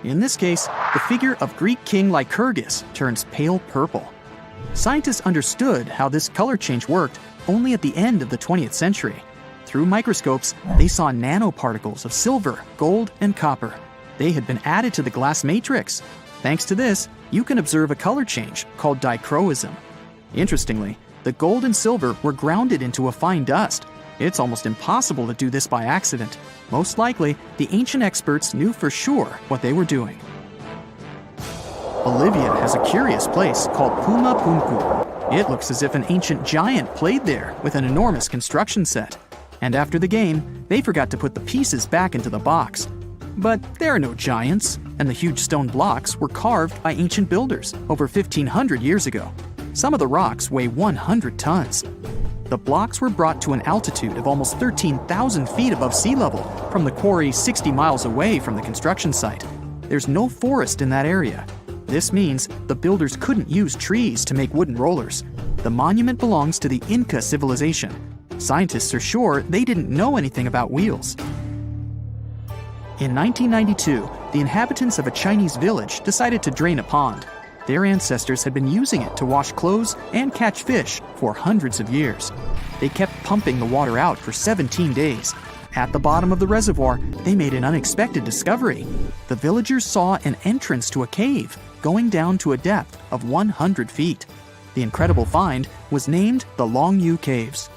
In this case, the figure of Greek king Lycurgus turns pale purple. Scientists understood how this color change worked only at the end of the 20th century. Through microscopes, they saw nanoparticles of silver, gold, and copper. They had been added to the glass matrix. Thanks to this, you can observe a color change called dichroism. Interestingly, the gold and silver were grounded into a fine dust. It's almost impossible to do this by accident. Most likely, the ancient experts knew for sure what they were doing. Bolivia has a curious place called Puma Punku. It looks as if an ancient giant played there with an enormous construction set. And after the game, they forgot to put the pieces back into the box. But there are no giants, and the huge stone blocks were carved by ancient builders over 1,500 years ago. Some of the rocks weigh 100 tons. The blocks were brought to an altitude of almost 13,000 feet above sea level from the quarry 60 miles away from the construction site. There's no forest in that area. This means the builders couldn't use trees to make wooden rollers. The monument belongs to the Inca civilization. Scientists are sure they didn't know anything about wheels. In 1992, the inhabitants of a Chinese village decided to drain a pond. Their ancestors had been using it to wash clothes and catch fish for hundreds of years. They kept pumping the water out for 17 days. At the bottom of the reservoir, they made an unexpected discovery. The villagers saw an entrance to a cave going down to a depth of 100 feet. The incredible find was named the Longyu Caves.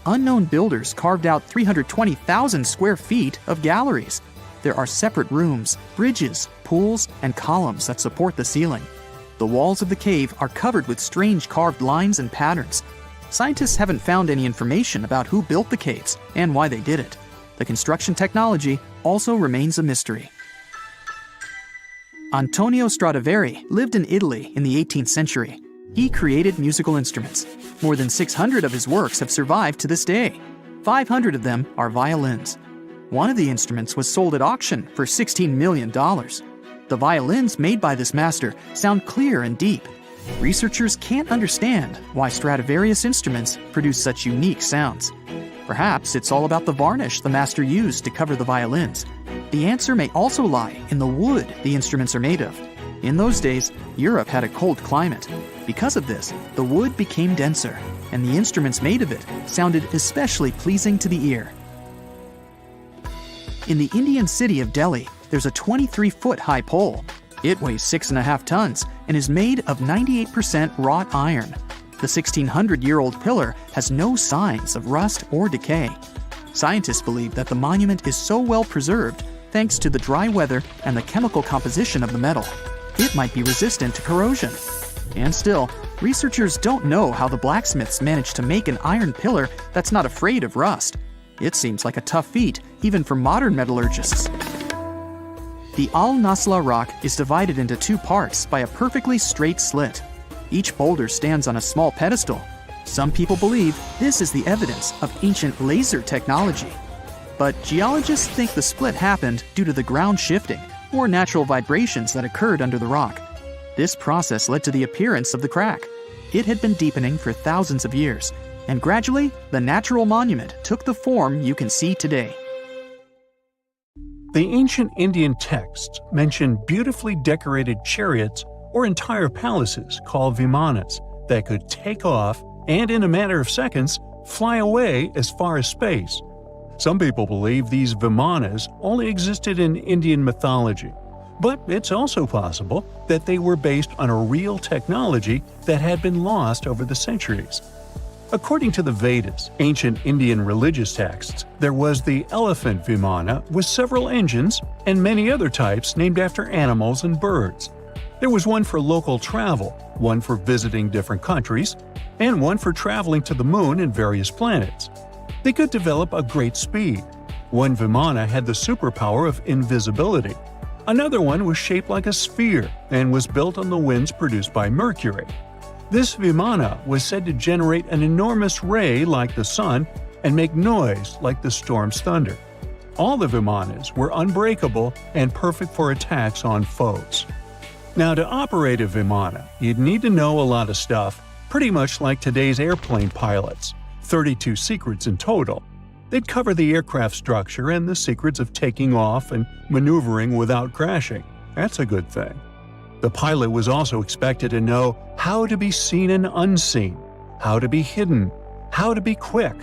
Unknown builders carved out 320,000 square feet of galleries. There are separate rooms, bridges, pools, and columns that support the ceiling. The walls of the cave are covered with strange carved lines and patterns. Scientists haven't found any information about who built the caves and why they did it. The construction technology also remains a mystery. Antonio Stradivari lived in Italy in the 18th century. He created musical instruments. More than 600 of his works have survived to this day. 500 of them are violins. One of the instruments was sold at auction for $16 million. The violins made by this master sound clear and deep. Researchers can't understand why Stradivarius instruments produce such unique sounds. Perhaps it's all about the varnish the master used to cover the violins. The answer may also lie in the wood the instruments are made of. In those days, Europe had a cold climate. Because of this, the wood became denser, and the instruments made of it sounded especially pleasing to the ear. In the Indian city of Delhi, there's a 23-foot high pole. It weighs 6.5 tons and is made of 98% wrought iron. The 1,600-year-old pillar has no signs of rust or decay. Scientists believe that the monument is so well preserved thanks to the dry weather and the chemical composition of the metal. It might be resistant to corrosion. And still, researchers don't know how the blacksmiths managed to make an iron pillar that's not afraid of rust. It seems like a tough feat, even for modern metallurgists. The Al-Nasla rock is divided into 2 parts by a perfectly straight slit. Each boulder stands on a small pedestal. Some people believe this is the evidence of ancient laser technology. But geologists think the split happened due to the ground shifting or natural vibrations that occurred under the rock. This process led to the appearance of the crack. It had been deepening for thousands of years, and gradually, the natural monument took the form you can see today. The ancient Indian texts mention beautifully decorated chariots or entire palaces called vimanas that could take off and, in a matter of seconds, fly away as far as space. Some people believe these vimanas only existed in Indian mythology, but it's also possible that they were based on a real technology that had been lost over the centuries. According to the Vedas, ancient Indian religious texts, there was the elephant vimana with several engines and many other types named after animals and birds. There was one for local travel, one for visiting different countries, and one for traveling to the moon and various planets. They could develop a great speed. One vimana had the superpower of invisibility. Another one was shaped like a sphere and was built on the winds produced by Mercury. This vimana was said to generate an enormous ray like the sun and make noise like the storm's thunder. All the vimanas were unbreakable and perfect for attacks on foes. Now, to operate a vimana, you'd need to know a lot of stuff, pretty much like today's airplane pilots, 32 secrets in total. They'd cover the aircraft structure and the secrets of taking off and maneuvering without crashing. That's a good thing. The pilot was also expected to know how to be seen and unseen, how to be hidden, how to be quick,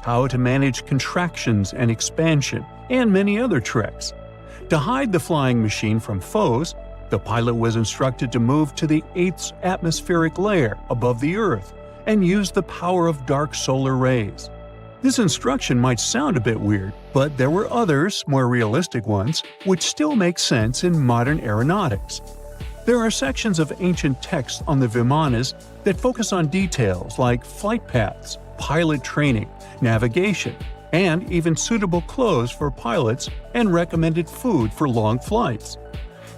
how to manage contractions and expansion, and many other tricks. To hide the flying machine from foes, the pilot was instructed to move to the 8th atmospheric layer above the Earth and use the power of dark solar rays. This instruction might sound a bit weird, but there were others, more realistic ones, which still make sense in modern aeronautics. There are sections of ancient texts on the vimanas that focus on details like flight paths, pilot training, navigation, and even suitable clothes for pilots and recommended food for long flights.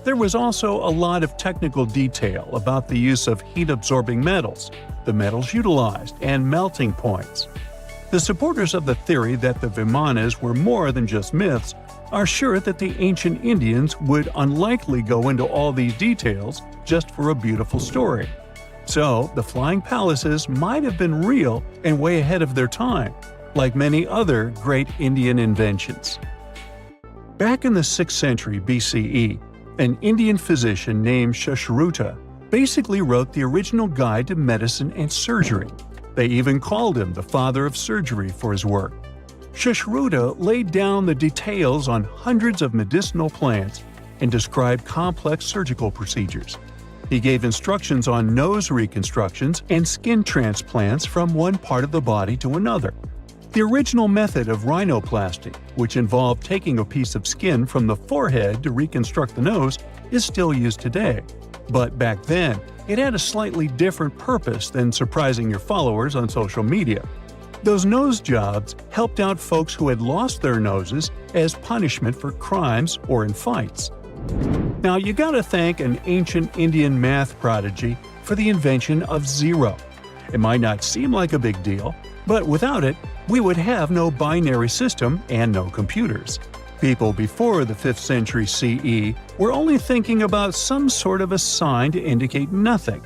There was also a lot of technical detail about the use of heat-absorbing metals, the metals utilized, and melting points. The supporters of the theory that the vimanas were more than just myths are sure that the ancient Indians would unlikely go into all these details just for a beautiful story. So, the flying palaces might have been real and way ahead of their time, like many other great Indian inventions. Back in the 6th century BCE, an Indian physician named Sushruta basically wrote the original guide to medicine and surgery. They even called him the father of surgery for his work. Sushruta laid down the details on hundreds of medicinal plants and described complex surgical procedures. He gave instructions on nose reconstructions and skin transplants from one part of the body to another. The original method of rhinoplasty, which involved taking a piece of skin from the forehead to reconstruct the nose, is still used today. But back then, it had a slightly different purpose than surprising your followers on social media. Those nose jobs helped out folks who had lost their noses as punishment for crimes or in fights. Now, you gotta thank an ancient Indian math prodigy for the invention of zero. It might not seem like a big deal, but without it, we would have no binary system and no computers. People before the 5th century CE were only thinking about some sort of a sign to indicate nothing.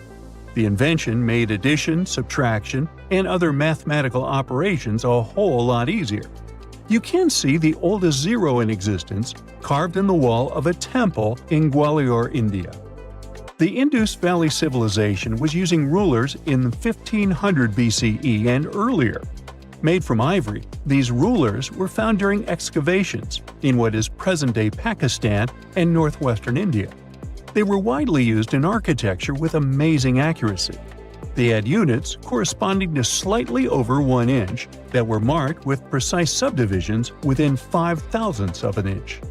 The invention made addition, subtraction, and other mathematical operations a whole lot easier. You can see the oldest zero in existence carved in the wall of a temple in Gwalior, India. The Indus Valley Civilization was using rulers in 1500 BCE and earlier. Made from ivory, these rulers were found during excavations in what is present-day Pakistan and northwestern India. They were widely used in architecture with amazing accuracy. They had units corresponding to slightly over 1 inch that were marked with precise subdivisions within 5/1000ths of an inch.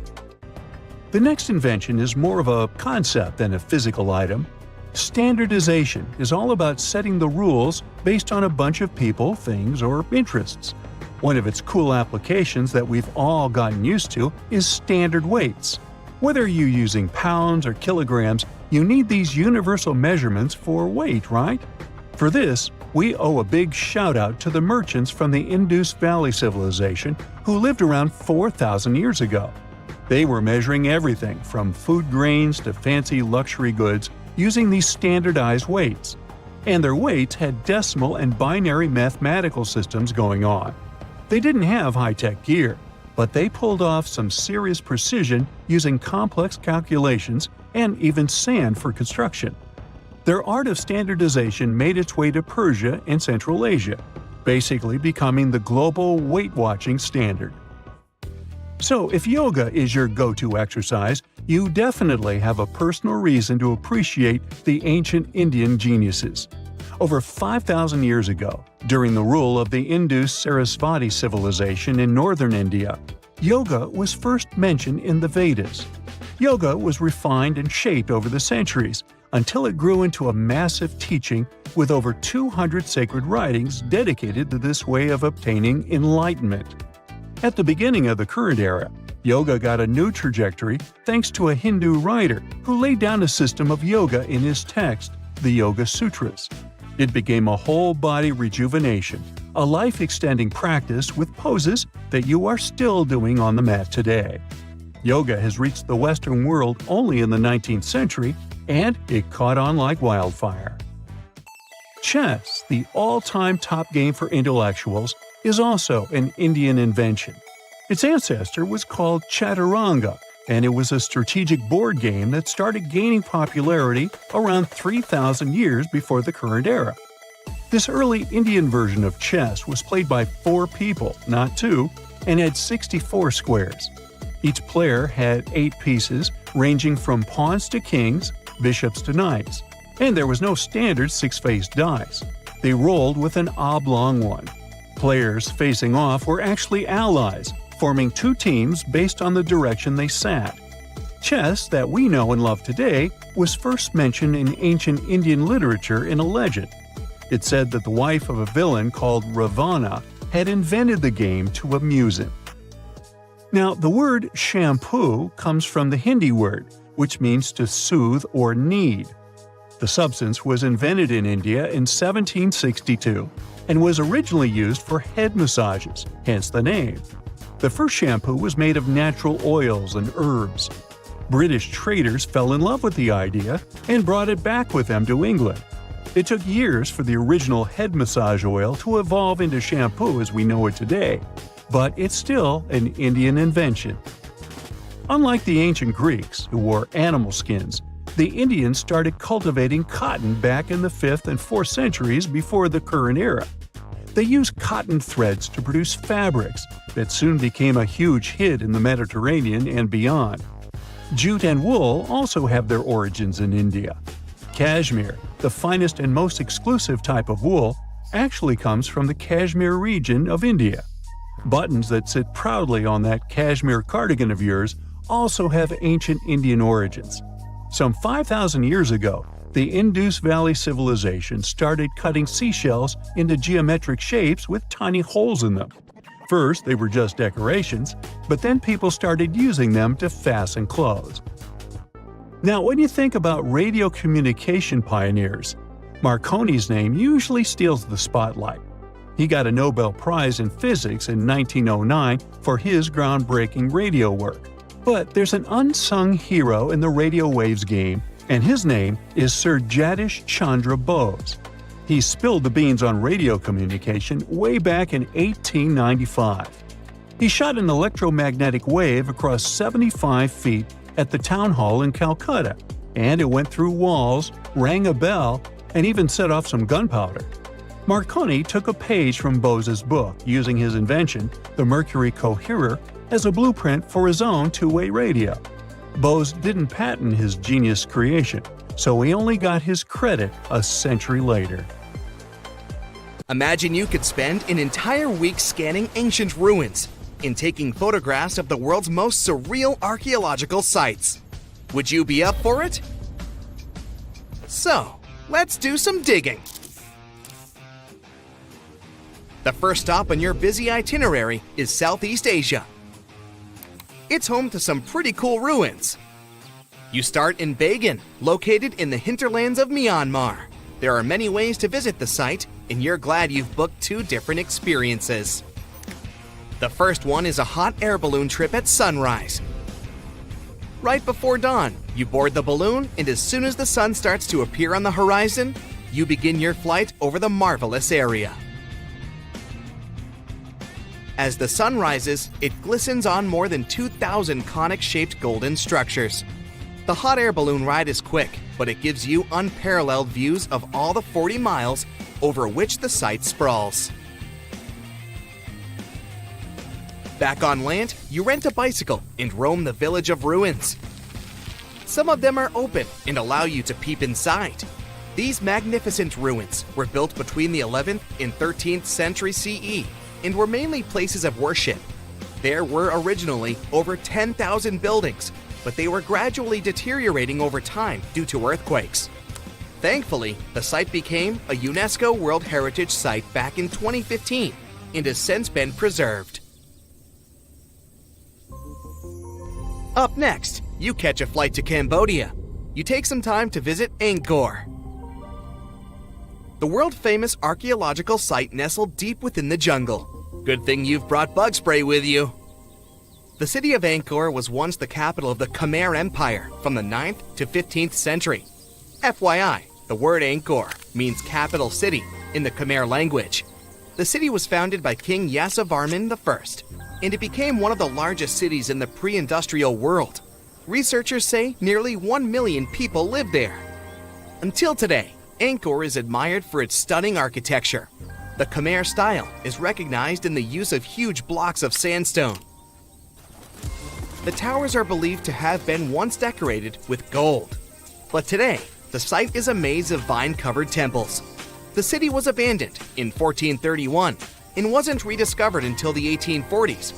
The next invention is more of a concept than a physical item. Standardization is all about setting the rules based on a bunch of people, things, or interests. One of its cool applications that we've all gotten used to is standard weights. Whether you're using pounds or kilograms, you need these universal measurements for weight, right? For this, we owe a big shout-out to the merchants from the Indus Valley Civilization who lived around 4,000 years ago. They were measuring everything from food grains to fancy luxury goods using these standardized weights. And their weights had decimal and binary mathematical systems going on. They didn't have high-tech gear, but they pulled off some serious precision using complex calculations and even sand for construction. Their art of standardization made its way to Persia and Central Asia, basically becoming the global weight-watching standard. So if yoga is your go-to exercise, you definitely have a personal reason to appreciate the ancient Indian geniuses. Over 5,000 years ago, during the rule of the Indus-Sarasvati civilization in northern India, yoga was first mentioned in the Vedas. Yoga was refined and shaped over the centuries until it grew into a massive teaching with over 200 sacred writings dedicated to this way of obtaining enlightenment. At the beginning of the current era, yoga got a new trajectory thanks to a Hindu writer who laid down a system of yoga in his text, the Yoga Sutras. It became a whole-body rejuvenation, a life-extending practice with poses that you are still doing on the mat today. Yoga has reached the Western world only in the 19th century, and it caught on like wildfire. Chess, the all-time top game for intellectuals, is also an Indian invention. Its ancestor was called Chaturanga, and it was a strategic board game that started gaining popularity around 3,000 years before the current era. This early Indian version of chess was played by 4 people, not 2, and had 64 squares. Each player had 8 pieces, ranging from pawns to kings, bishops to knights, and there was no standard 6-faced dice. They rolled with an oblong one. Players facing off were actually allies, forming 2 teams based on the direction they sat. Chess, that we know and love today, was first mentioned in ancient Indian literature in a legend. It said that the wife of a villain called Ravana had invented the game to amuse him. Now, the word shampoo comes from the Hindi word, which means to soothe or knead. The substance was invented in India in 1762 and was originally used for head massages, hence the name. The first shampoo was made of natural oils and herbs. British traders fell in love with the idea and brought it back with them to England. It took years for the original head massage oil to evolve into shampoo as we know it today, but it's still an Indian invention. Unlike the ancient Greeks, who wore animal skins, the Indians started cultivating cotton back in the 5th and 4th centuries before the current era. They used cotton threads to produce fabrics that soon became a huge hit in the Mediterranean and beyond. Jute and wool also have their origins in India. Cashmere, the finest and most exclusive type of wool, actually comes from the Kashmir region of India. Buttons that sit proudly on that cashmere cardigan of yours also have ancient Indian origins. Some 5,000 years ago, the Indus Valley Civilization started cutting seashells into geometric shapes with tiny holes in them. First, they were just decorations, but then people started using them to fasten clothes. Now, when you think about radio communication pioneers, Marconi's name usually steals the spotlight. He got a Nobel Prize in Physics in 1909 for his groundbreaking radio work. But there's an unsung hero in the radio waves game and his name is Sir Jagdish Chandra Bose. He spilled the beans on radio communication way back in 1895. He shot an electromagnetic wave across 75 feet at the town hall in Calcutta, and it went through walls, rang a bell, and even set off some gunpowder. Marconi took a page from Bose's book, using his invention, the Mercury Coherer, as a blueprint for his own two-way radio. Bose didn't patent his genius creation, so he only got his credit a century later. Imagine you could spend an entire week scanning ancient ruins and taking photographs of the world's most surreal archaeological sites. Would you be up for it? So, let's do some digging. The first stop on your busy itinerary is Southeast Asia. It's home to some pretty cool ruins. You start in Bagan, located in the hinterlands of Myanmar. There are many ways to visit the site, and you're glad you've booked 2 different experiences. The first one is a hot air balloon trip at sunrise. Right before dawn, you board the balloon, and as soon as the sun starts to appear on the horizon, you begin your flight over the marvelous area. As the sun rises, it glistens on more than 2,000 conic-shaped golden structures. The hot air balloon ride is quick, but it gives you unparalleled views of all the 40 miles over which the site sprawls. Back on land, you rent a bicycle and roam the village of ruins. Some of them are open and allow you to peep inside. These magnificent ruins were built between the 11th and 13th century CE and were mainly places of worship. There were originally over 10,000 buildings, but they were gradually deteriorating over time due to earthquakes. Thankfully, the site became a UNESCO World Heritage Site back in 2015 and has since been preserved. Up next, you catch a flight to Cambodia. You take some time to visit Angkor, the world-famous archaeological site nestled deep within the jungle. Good thing you've brought bug spray with you. The city of Angkor was once the capital of the Khmer Empire from the 9th to 15th century. FYI, the word Angkor means capital city in the Khmer language. The city was founded by King Yasovarman I, and it became one of the largest cities in the pre-industrial world. Researchers say nearly 1 million people live there. Until today, Angkor is admired for its stunning architecture. The Khmer style is recognized in the use of huge blocks of sandstone. The towers are believed to have been once decorated with gold. But today, the site is a maze of vine-covered temples. The city was abandoned in 1431 and wasn't rediscovered until the 1840s.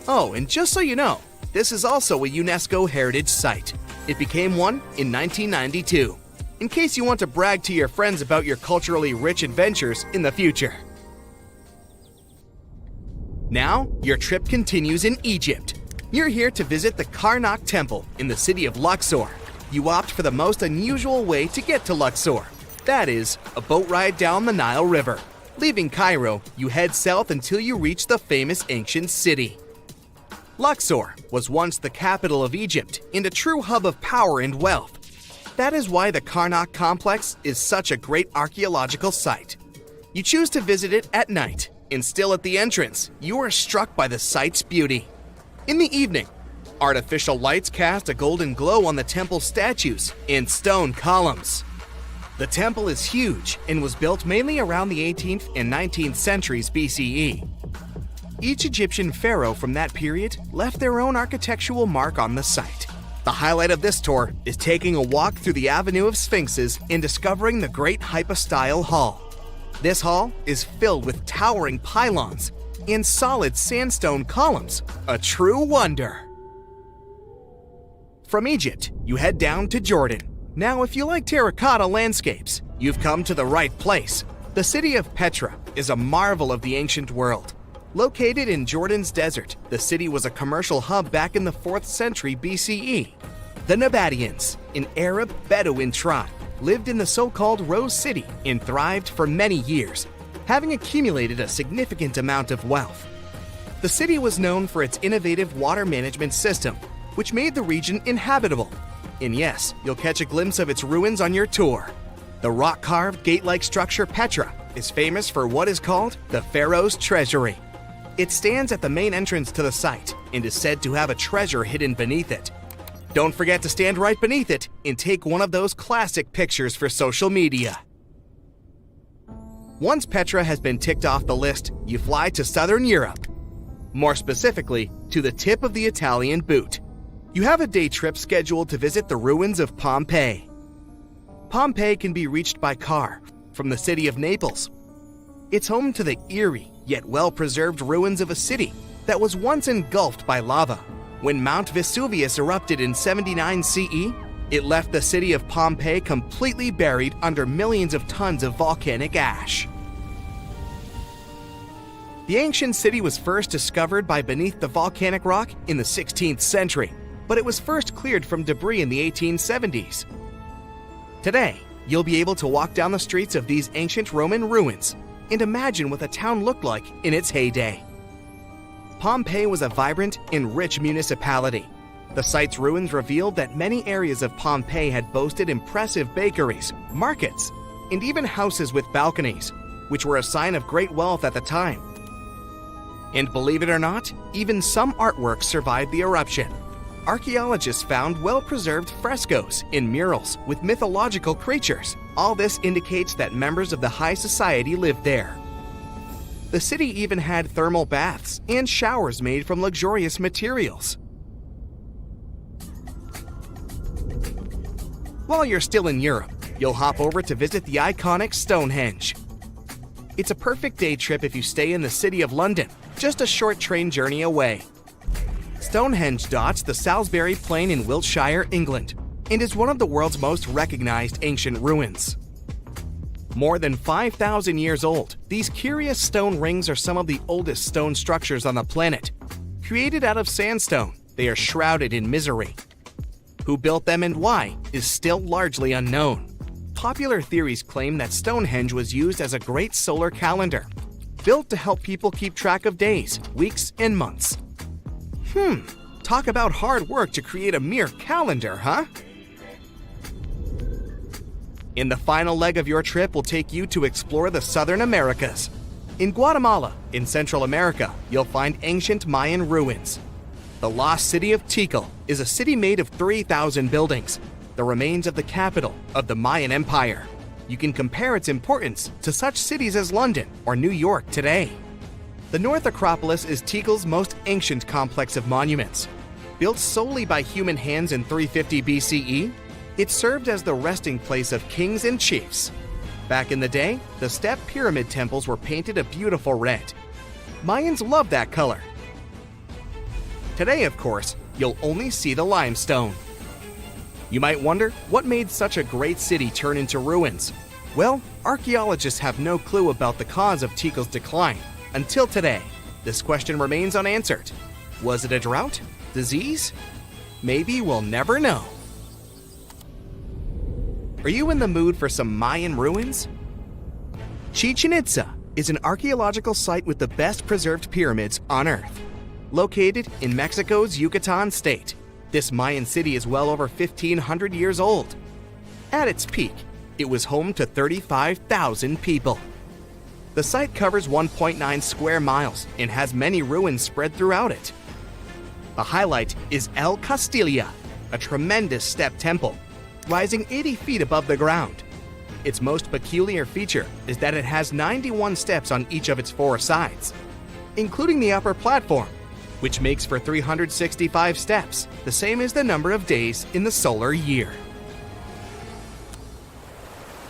Oh, and just so you know, this is also a UNESCO Heritage Site. It became one in 1992, in case you want to brag to your friends about your culturally rich adventures in the future. Now, your trip continues in Egypt. You're here to visit the Karnak Temple in the city of Luxor. You opt for the most unusual way to get to Luxor. That is, a boat ride down the Nile River. Leaving Cairo, you head south until you reach the famous ancient city. Luxor was once the capital of Egypt and a true hub of power and wealth. That is why the Karnak complex is such a great archaeological site. You choose to visit it at night, and still at the entrance, you are struck by the site's beauty. In the evening, artificial lights cast a golden glow on the temple statues and stone columns. The temple is huge and was built mainly around the 18th and 19th centuries BCE. Each Egyptian pharaoh from that period left their own architectural mark on the site. The highlight of this tour is taking a walk through the Avenue of Sphinxes and discovering the Great Hypostyle Hall. This hall is filled with towering pylons and solid sandstone columns, a true wonder. From Egypt, you head down to Jordan. Now, if you like terracotta landscapes, you've come to the right place. The city of Petra is a marvel of the ancient world. Located in Jordan's desert, the city was a commercial hub back in the 4th century BCE. The Nabateans, an Arab Bedouin tribe, lived in the so-called Rose City and thrived for many years, having accumulated a significant amount of wealth. The city was known for its innovative water management system, which made the region inhabitable. And yes, you'll catch a glimpse of its ruins on your tour. The rock-carved, gate-like structure Petra is famous for what is called the Pharaoh's Treasury. It stands at the main entrance to the site and is said to have a treasure hidden beneath it. Don't forget to stand right beneath it and take one of those classic pictures for social media. Once Petra has been ticked off the list, you fly to southern Europe. More specifically, to the tip of the Italian boot. You have a day trip scheduled to visit the ruins of Pompeii. Pompeii can be reached by car from the city of Naples. It's home to the eerie yet well-preserved ruins of a city that was once engulfed by lava. When Mount Vesuvius erupted in 79 CE, it left the city of Pompeii completely buried under millions of tons of volcanic ash. The ancient city was first discovered by beneath the volcanic rock in the 16th century, but it was first cleared from debris in the 1870s. Today, you'll be able to walk down the streets of these ancient Roman ruins and imagine what the town looked like in its heyday. Pompeii was a vibrant and rich municipality. The site's ruins revealed that many areas of Pompeii had boasted impressive bakeries, markets, and even houses with balconies, which were a sign of great wealth at the time. And believe it or not, even some artworks survived the eruption. Archaeologists found well-preserved frescoes and murals with mythological creatures. All this indicates that members of the high society lived there. The city even had thermal baths and showers made from luxurious materials. While you're still in Europe, you'll hop over to visit the iconic Stonehenge. It's a perfect day trip if you stay in the city of London, just a short train journey away. Stonehenge dots the Salisbury Plain in Wiltshire, England, and is one of the world's most recognized ancient ruins. More than 5,000 years old, these curious stone rings are some of the oldest stone structures on the planet. Created out of sandstone, they are shrouded in misery. Who built them and why is still largely unknown. Popular theories claim that Stonehenge was used as a great solar calendar, built to help people keep track of days, weeks, and months. Talk about hard work to create a mere calendar, huh? In the final leg of your trip, we'll take you to explore the Southern Americas. In Guatemala, in Central America, you'll find ancient Mayan ruins. The lost city of Tikal is a city made of 3,000 buildings, the remains of the capital of the Mayan Empire. You can compare its importance to such cities as London or New York today. The North Acropolis is Tikal's most ancient complex of monuments. Built solely by human hands in 350 BCE, it served as the resting place of kings and chiefs. Back in the day, the step pyramid temples were painted a beautiful red. Mayans loved that color. Today, of course, you'll only see the limestone. You might wonder what made such a great city turn into ruins. Well, archaeologists have no clue about the cause of Tikal's decline. Until today, this question remains unanswered. Was it a drought? Disease? Maybe we'll never know. Are you in the mood for some Mayan ruins? Chichen Itza is an archaeological site with the best preserved pyramids on Earth. Located in Mexico's Yucatan state, this Mayan city is well over 1,500 years old. At its peak, it was home to 35,000 people. The site covers 1.9 square miles and has many ruins spread throughout it. The highlight is El Castilla, a tremendous step temple, rising 80 feet above the ground. Its most peculiar feature is that it has 91 steps on each of its 4 sides, including the upper platform, which makes for 365 steps, the same as the number of days in the solar year.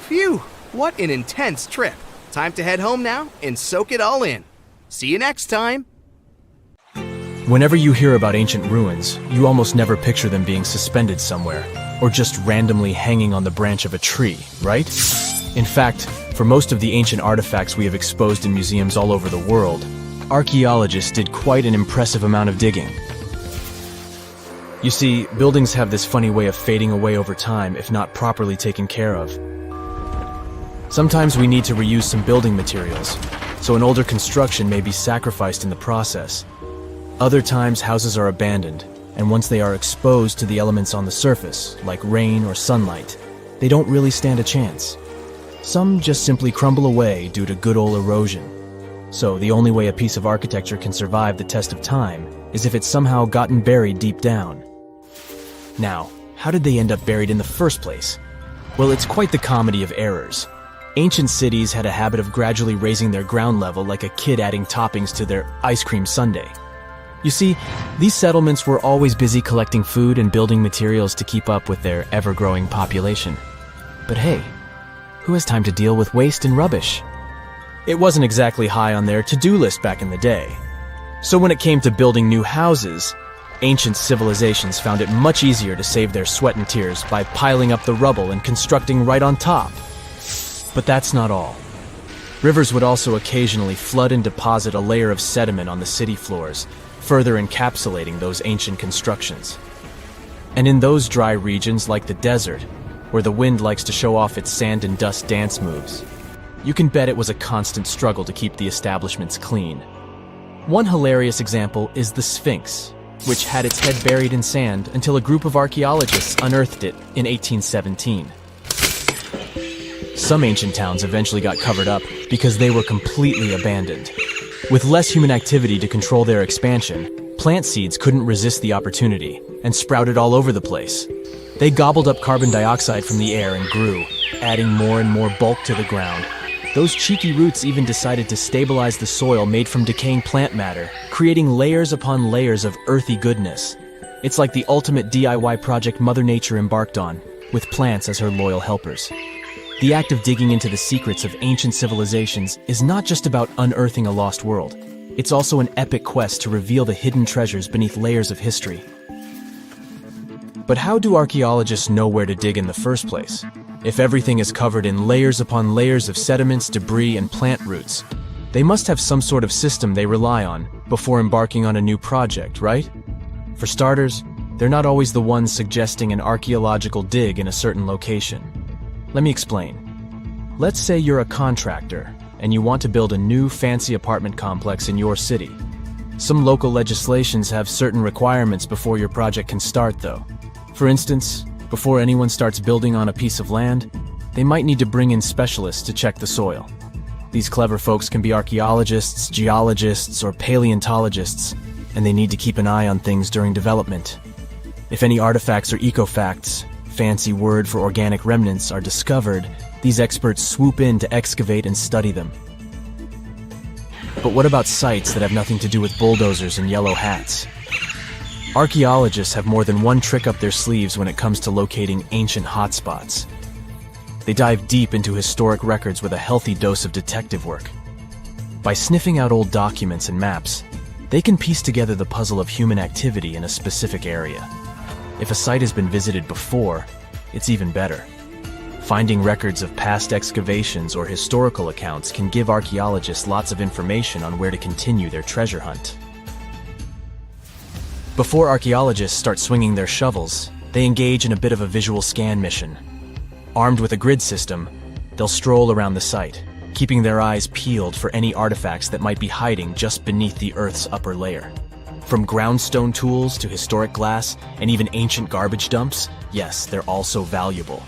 Phew, what an intense trip. Time to head home now and soak it all in. See you next time. Whenever you hear about ancient ruins, you almost never picture them being suspended somewhere, or just randomly hanging on the branch of a tree, right? In fact, for most of the ancient artifacts we have exposed in museums all over the world, archaeologists did quite an impressive amount of digging. You see, buildings have this funny way of fading away over time if not properly taken care of. Sometimes we need to reuse some building materials, so an older construction may be sacrificed in the process. Other times houses are abandoned, And once they are exposed to the elements on the surface, like rain or sunlight, they don't really stand a chance. Some just simply crumble away due to good old erosion. So the only way a piece of architecture can survive the test of time is if it's somehow gotten buried deep down. Now, how did they end up buried in the first place? Well, it's quite the comedy of errors. Ancient cities had a habit of gradually raising their ground level like a kid adding toppings to their ice cream sundae. You see, these settlements were always busy collecting food and building materials to keep up with their ever-growing population. But hey, who has time to deal with waste and rubbish? It wasn't exactly high on their to-do list back in the day. So when it came to building new houses, ancient civilizations found it much easier to save their sweat and tears by piling up the rubble and constructing right on top. But that's not all. Rivers would also occasionally flood and deposit a layer of sediment on the city floors, further encapsulating those ancient constructions. And in those dry regions like the desert, where the wind likes to show off its sand and dust dance moves, you can bet it was a constant struggle to keep the establishments clean. One hilarious example is the Sphinx, which had its head buried in sand until a group of archaeologists unearthed it in 1817. Some ancient towns eventually got covered up because they were completely abandoned. With less human activity to control their expansion, plant seeds couldn't resist the opportunity and sprouted all over the place. They gobbled up carbon dioxide from the air and grew, adding more and more bulk to the ground. Those cheeky roots even decided to stabilize the soil made from decaying plant matter, creating layers upon layers of earthy goodness. It's like the ultimate DIY project Mother Nature embarked on, with plants as her loyal helpers. The act of digging into the secrets of ancient civilizations is not just about unearthing a lost world. It's also an epic quest to reveal the hidden treasures beneath layers of history. But how do archaeologists know where to dig in the first place? If everything is covered in layers upon layers of sediments, debris, and plant roots, they must have some sort of system they rely on before embarking on a new project, right? For starters, they're not always the ones suggesting an archaeological dig in a certain location. Let me explain. Let's say you're a contractor and you want to build a new fancy apartment complex in your city. Some local legislations have certain requirements before your project can start, though. For instance, before anyone starts building on a piece of land, they might need to bring in specialists to check the soil. These clever folks can be archaeologists, geologists, or paleontologists, and they need to keep an eye on things during development. If any artifacts or ecofacts, fancy word for organic remnants, are discovered, these experts swoop in to excavate and study them. But what about sites that have nothing to do with bulldozers and yellow hats? Archaeologists have more than one trick up their sleeves when it comes to locating ancient hotspots. They dive deep into historic records with a healthy dose of detective work. By sniffing out old documents and maps, they can piece together the puzzle of human activity in a specific area. If a site has been visited before, it's even better. Finding records of past excavations or historical accounts can give archaeologists lots of information on where to continue their treasure hunt. Before archaeologists start swinging their shovels, they engage in a bit of a visual scan mission. Armed with a grid system, they'll stroll around the site, keeping their eyes peeled for any artifacts that might be hiding just beneath the Earth's upper layer. From groundstone tools to historic glass and even ancient garbage dumps, yes, they're also valuable.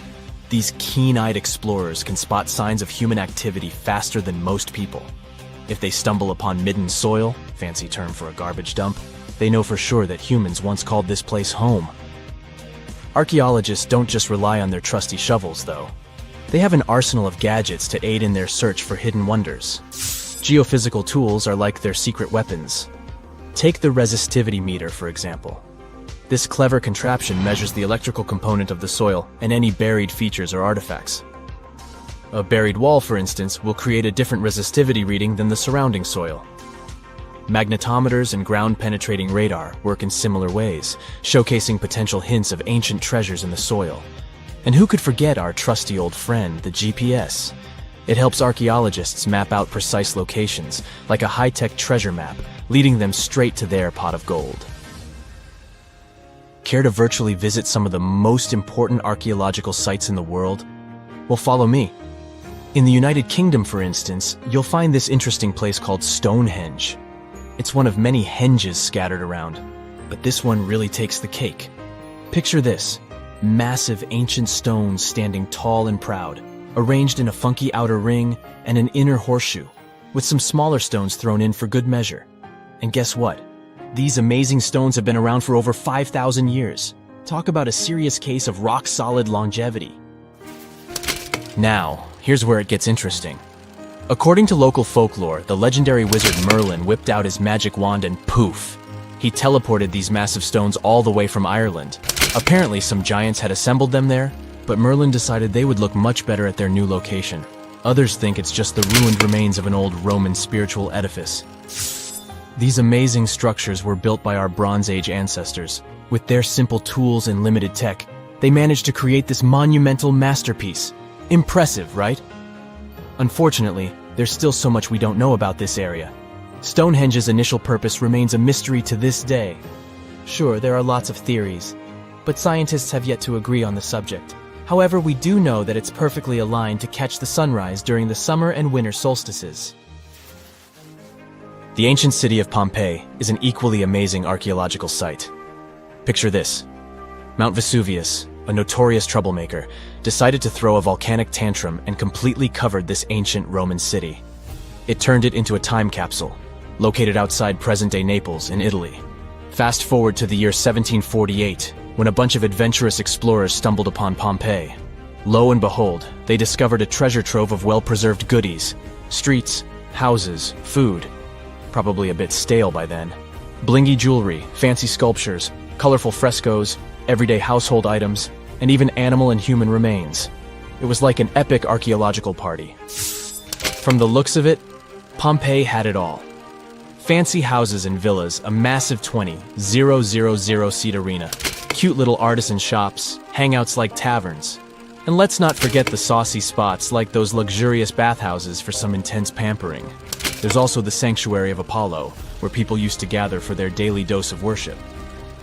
These keen-eyed explorers can spot signs of human activity faster than most people. If they stumble upon midden soil, fancy term for a garbage dump, they know for sure that humans once called this place home. Archaeologists don't just rely on their trusty shovels, though. They have an arsenal of gadgets to aid in their search for hidden wonders. Geophysical tools are like their secret weapons. Take the resistivity meter, for example. This clever contraption measures the electrical component of the soil and any buried features or artifacts. A buried wall, for instance, will create a different resistivity reading than the surrounding soil. Magnetometers and ground-penetrating radar work in similar ways, showcasing potential hints of ancient treasures in the soil. And who could forget our trusty old friend, the GPS? It helps archaeologists map out precise locations, like a high-tech treasure map, leading them straight to their pot of gold. Care to virtually visit some of the most important archaeological sites in the world? Well, follow me. In the United Kingdom, for instance, you'll find this interesting place called Stonehenge. It's one of many henges scattered around. But this one really takes the cake. Picture this: massive ancient stones standing tall and proud, arranged in a funky outer ring and an inner horseshoe, with some smaller stones thrown in for good measure. And guess what? These amazing stones have been around for over 5,000 years. Talk about a serious case of rock-solid longevity. Now, here's where it gets interesting. According to local folklore, the legendary wizard Merlin whipped out his magic wand and poof! He teleported these massive stones all the way from Ireland. Apparently, some giants had assembled them there, but Merlin decided they would look much better at their new location. Others think it's just the ruined remains of an old Roman spiritual edifice. These amazing structures were built by our Bronze Age ancestors. With their simple tools and limited tech, they managed to create this monumental masterpiece. Impressive, right? Unfortunately, there's still so much we don't know about this area. Stonehenge's initial purpose remains a mystery to this day. Sure, there are lots of theories, but scientists have yet to agree on the subject. However, we do know that it's perfectly aligned to catch the sunrise during the summer and winter solstices. The ancient city of Pompeii is an equally amazing archaeological site. Picture this: Mount Vesuvius, a notorious troublemaker, decided to throw a volcanic tantrum and completely covered this ancient Roman city. It turned it into a time capsule, located outside present-day Naples in Italy. Fast forward to the year 1748, when a bunch of adventurous explorers stumbled upon Pompeii. Lo and behold, they discovered a treasure trove of well-preserved goodies: streets, houses, food. Probably a bit stale by then. Blingy jewelry, fancy sculptures, colorful frescoes, everyday household items, and even animal and human remains. It was like an epic archaeological party. From the looks of it, Pompeii had it all. Fancy houses and villas, a massive 20,000-seat arena, cute little artisan shops, hangouts like taverns. And let's not forget the saucy spots like those luxurious bathhouses for some intense pampering. There's also the Sanctuary of Apollo, where people used to gather for their daily dose of worship.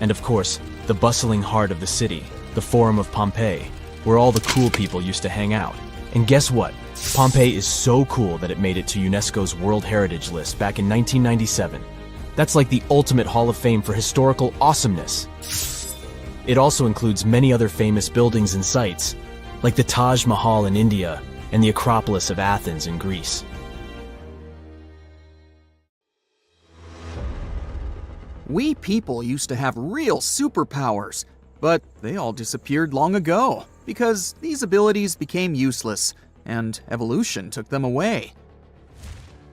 And of course, the bustling heart of the city, the Forum of Pompeii, where all the cool people used to hang out. And guess what? Pompeii is so cool that it made it to UNESCO's World Heritage List back in 1997. That's like the ultimate Hall of Fame for historical awesomeness. It also includes many other famous buildings and sites, like the Taj Mahal in India and the Acropolis of Athens in Greece. We people used to have real superpowers, but they all disappeared long ago because these abilities became useless and evolution took them away.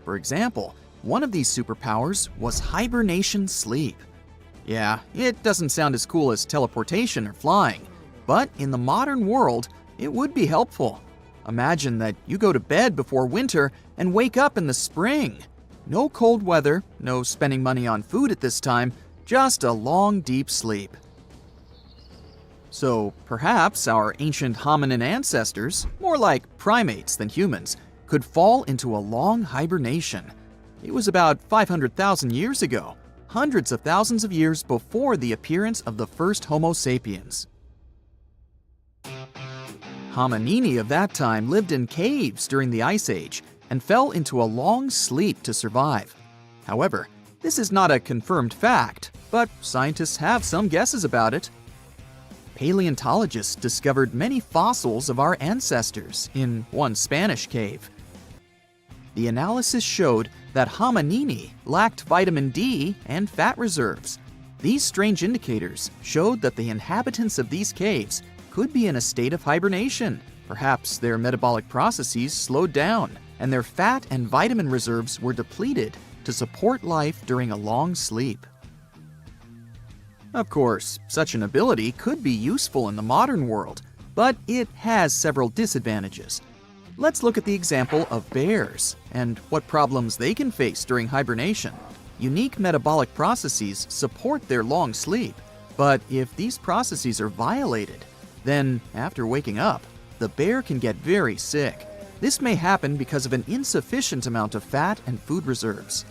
For example, one of these superpowers was hibernation sleep. Yeah, it doesn't sound as cool as teleportation or flying, but in the modern world, it would be helpful. Imagine that you go to bed before winter and wake up in the spring. No cold weather, no spending money on food at this time, just a long, deep sleep. So perhaps our ancient hominin ancestors, more like primates than humans, could fall into a long hibernation. It was about 500,000 years ago, hundreds of thousands of years before the appearance of the first Homo sapiens. Hominini of that time lived in caves during the Ice Age and fell into a long sleep to survive. However, this is not a confirmed fact, but scientists have some guesses about it. Paleontologists discovered many fossils of our ancestors in one Spanish cave. The analysis showed that hominini lacked vitamin D and fat reserves. These strange indicators showed that the inhabitants of these caves could be in a state of hibernation. Perhaps their metabolic processes slowed down and their fat and vitamin reserves were depleted to support life during a long sleep. Of course, such an ability could be useful in the modern world, but it has several disadvantages. Let's look at the example of bears and what problems they can face during hibernation. Unique metabolic processes support their long sleep, but if these processes are violated, then after waking up, the bear can get very sick. This may happen because of an insufficient amount of fat and food reserves.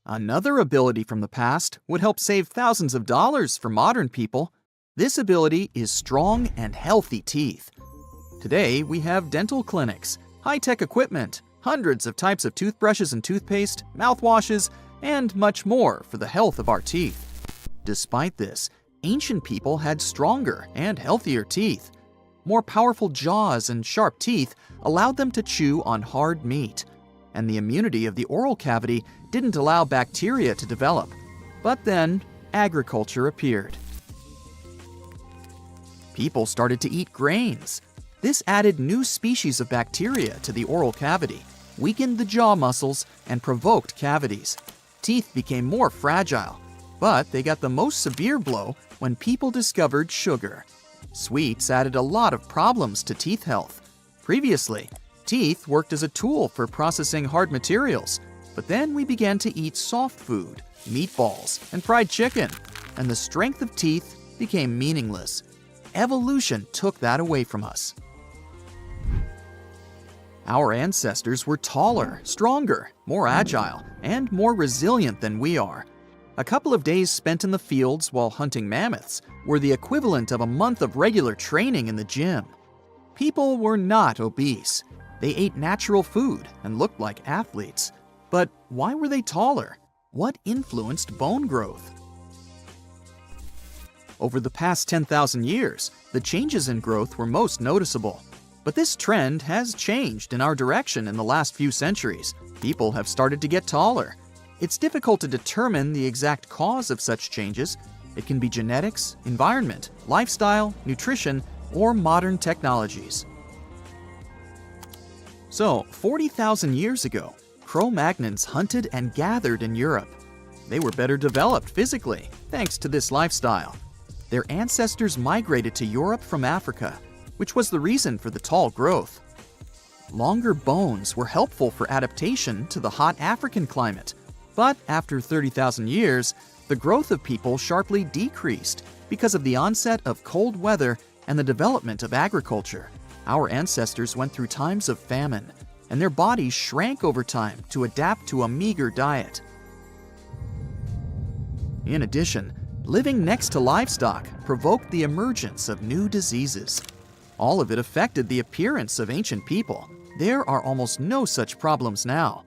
Another ability from the past would help save thousands of dollars for modern people. This ability is strong and healthy teeth. Today, we have dental clinics, high-tech equipment, hundreds of types of toothbrushes and toothpaste, mouthwashes, and much more for the health of our teeth. Despite this, ancient people had stronger and healthier teeth. More powerful jaws and sharp teeth allowed them to chew on hard meat, and the immunity of the oral cavity didn't allow bacteria to develop. But then, agriculture appeared. People started to eat grains. This added new species of bacteria to the oral cavity, weakened the jaw muscles, and provoked cavities. Teeth became more fragile, but they got the most severe blow when people discovered sugar. Sweets added a lot of problems to teeth health. Previously, teeth worked as a tool for processing hard materials, but then we began to eat soft food, meatballs, and fried chicken, and the strength of teeth became meaningless. Evolution took that away from us. Our ancestors were taller, stronger, more agile, and more resilient than we are. A couple of days spent in the fields while hunting mammoths were the equivalent of a month of regular training in the gym. People were not obese. They ate natural food and looked like athletes. But why were they taller? What influenced bone growth? Over the past 10,000 years, the changes in growth were most noticeable. But this trend has changed in our direction in the last few centuries. People have started to get taller. It's difficult to determine the exact cause of such changes. It can be genetics, environment, lifestyle, nutrition, or modern technologies. So, 40,000 years ago, Cro-Magnons hunted and gathered in Europe. They were better developed physically, thanks to this lifestyle. Their ancestors migrated to Europe from Africa, which was the reason for the tall growth. Longer bones were helpful for adaptation to the hot African climate, but after 30,000 years, the growth of people sharply decreased because of the onset of cold weather and the development of agriculture. Our ancestors went through times of famine, and their bodies shrank over time to adapt to a meager diet. In addition, living next to livestock provoked the emergence of new diseases. All of it affected the appearance of ancient people. There are almost no such problems now.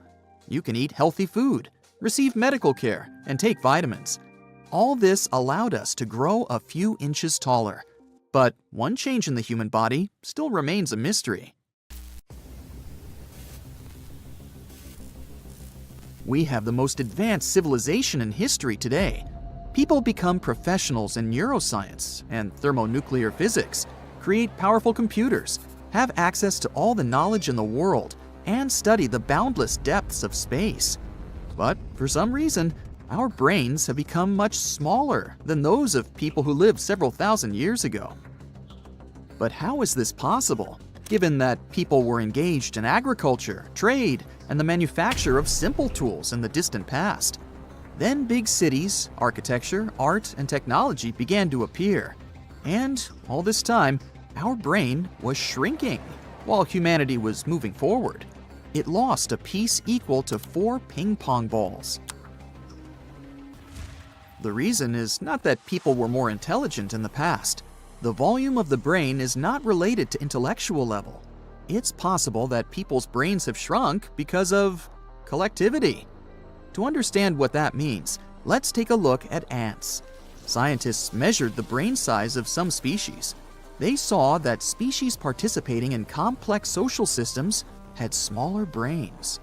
You can eat healthy food, receive medical care, and take vitamins. All this allowed us to grow a few inches taller. But one change in the human body still remains a mystery. We have the most advanced civilization in history today. People become professionals in neuroscience and thermonuclear physics, create powerful computers, have access to all the knowledge in the world, and study the boundless depths of space. But for some reason, our brains have become much smaller than those of people who lived several thousand years ago. But how is this possible, given that people were engaged in agriculture, trade, and the manufacture of simple tools in the distant past? Then big cities, architecture, art, and technology began to appear. And all this time, our brain was shrinking while humanity was moving forward. It lost a piece equal to 4 ping pong balls. The reason is not that people were more intelligent in the past. The volume of the brain is not related to intellectual level. It's possible that people's brains have shrunk because of collectivity. To understand what that means, let's take a look at ants. Scientists measured the brain size of some species. They saw that species participating in complex social systems had smaller brains.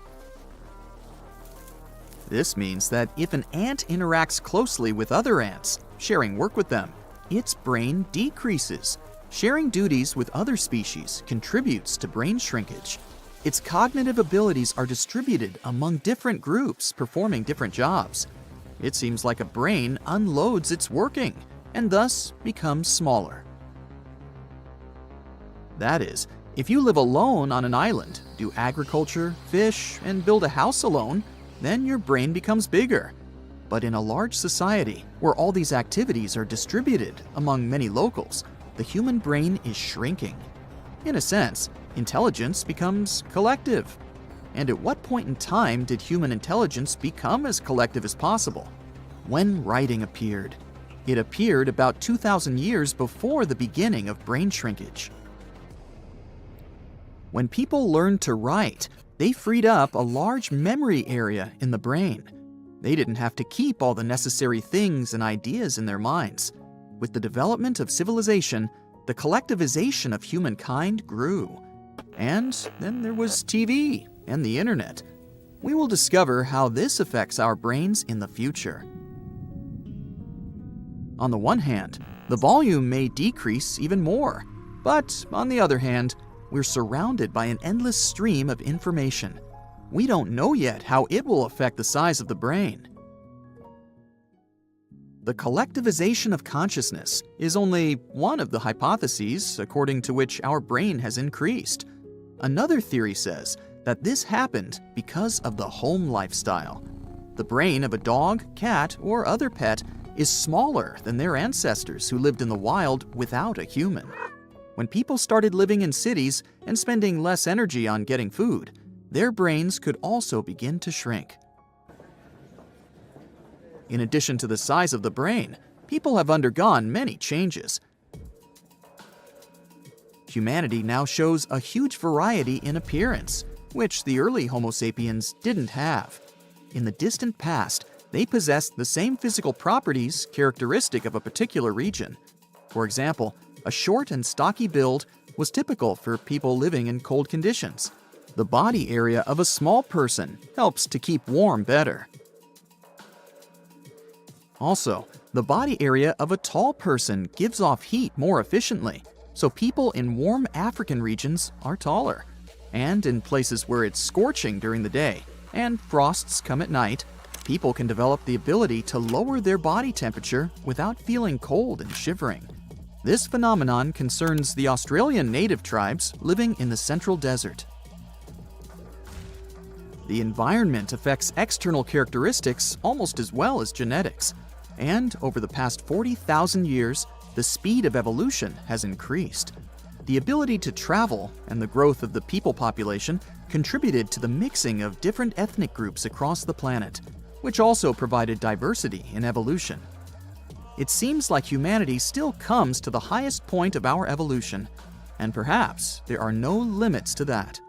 This means that if an ant interacts closely with other ants, sharing work with them, its brain decreases. Sharing duties with other species contributes to brain shrinkage. Its cognitive abilities are distributed among different groups performing different jobs. It seems like a brain unloads its working and thus becomes smaller. That is, if you live alone on an island, do agriculture, fish, and build a house alone, then your brain becomes bigger. But in a large society, where all these activities are distributed among many locals, the human brain is shrinking. In a sense, intelligence becomes collective. And at what point in time did human intelligence become as collective as possible? When writing appeared. It appeared about 2,000 years before the beginning of brain shrinkage. When people learned to write, they freed up a large memory area in the brain. They didn't have to keep all the necessary things and ideas in their minds. With the development of civilization, the collectivization of humankind grew. And then there was TV and the internet. We will discover how this affects our brains in the future. On the one hand, the volume may decrease even more, but on the other hand, we're surrounded by an endless stream of information. We don't know yet how it will affect the size of the brain. The collectivization of consciousness is only one of the hypotheses according to which our brain has increased. Another theory says that this happened because of the home lifestyle. The brain of a dog, cat, or other pet is smaller than their ancestors who lived in the wild without a human. When people started living in cities and spending less energy on getting food, their brains could also begin to shrink. In addition to the size of the brain, people have undergone many changes. Humanity now shows a huge variety in appearance, which the early Homo sapiens didn't have. In the distant past, they possessed the same physical properties characteristic of a particular region. For example, a short and stocky build was typical for people living in cold conditions. The body area of a small person helps to keep warm better. Also, the body area of a tall person gives off heat more efficiently, so people in warm African regions are taller. And in places where it's scorching during the day and frosts come at night, people can develop the ability to lower their body temperature without feeling cold and shivering. This phenomenon concerns the Australian native tribes living in the central desert. The environment affects external characteristics almost as well as genetics. And over the past 40,000 years, the speed of evolution has increased. The ability to travel and the growth of the people population contributed to the mixing of different ethnic groups across the planet, which also provided diversity in evolution. It seems like humanity still comes to the highest point of our evolution, and perhaps there are no limits to that.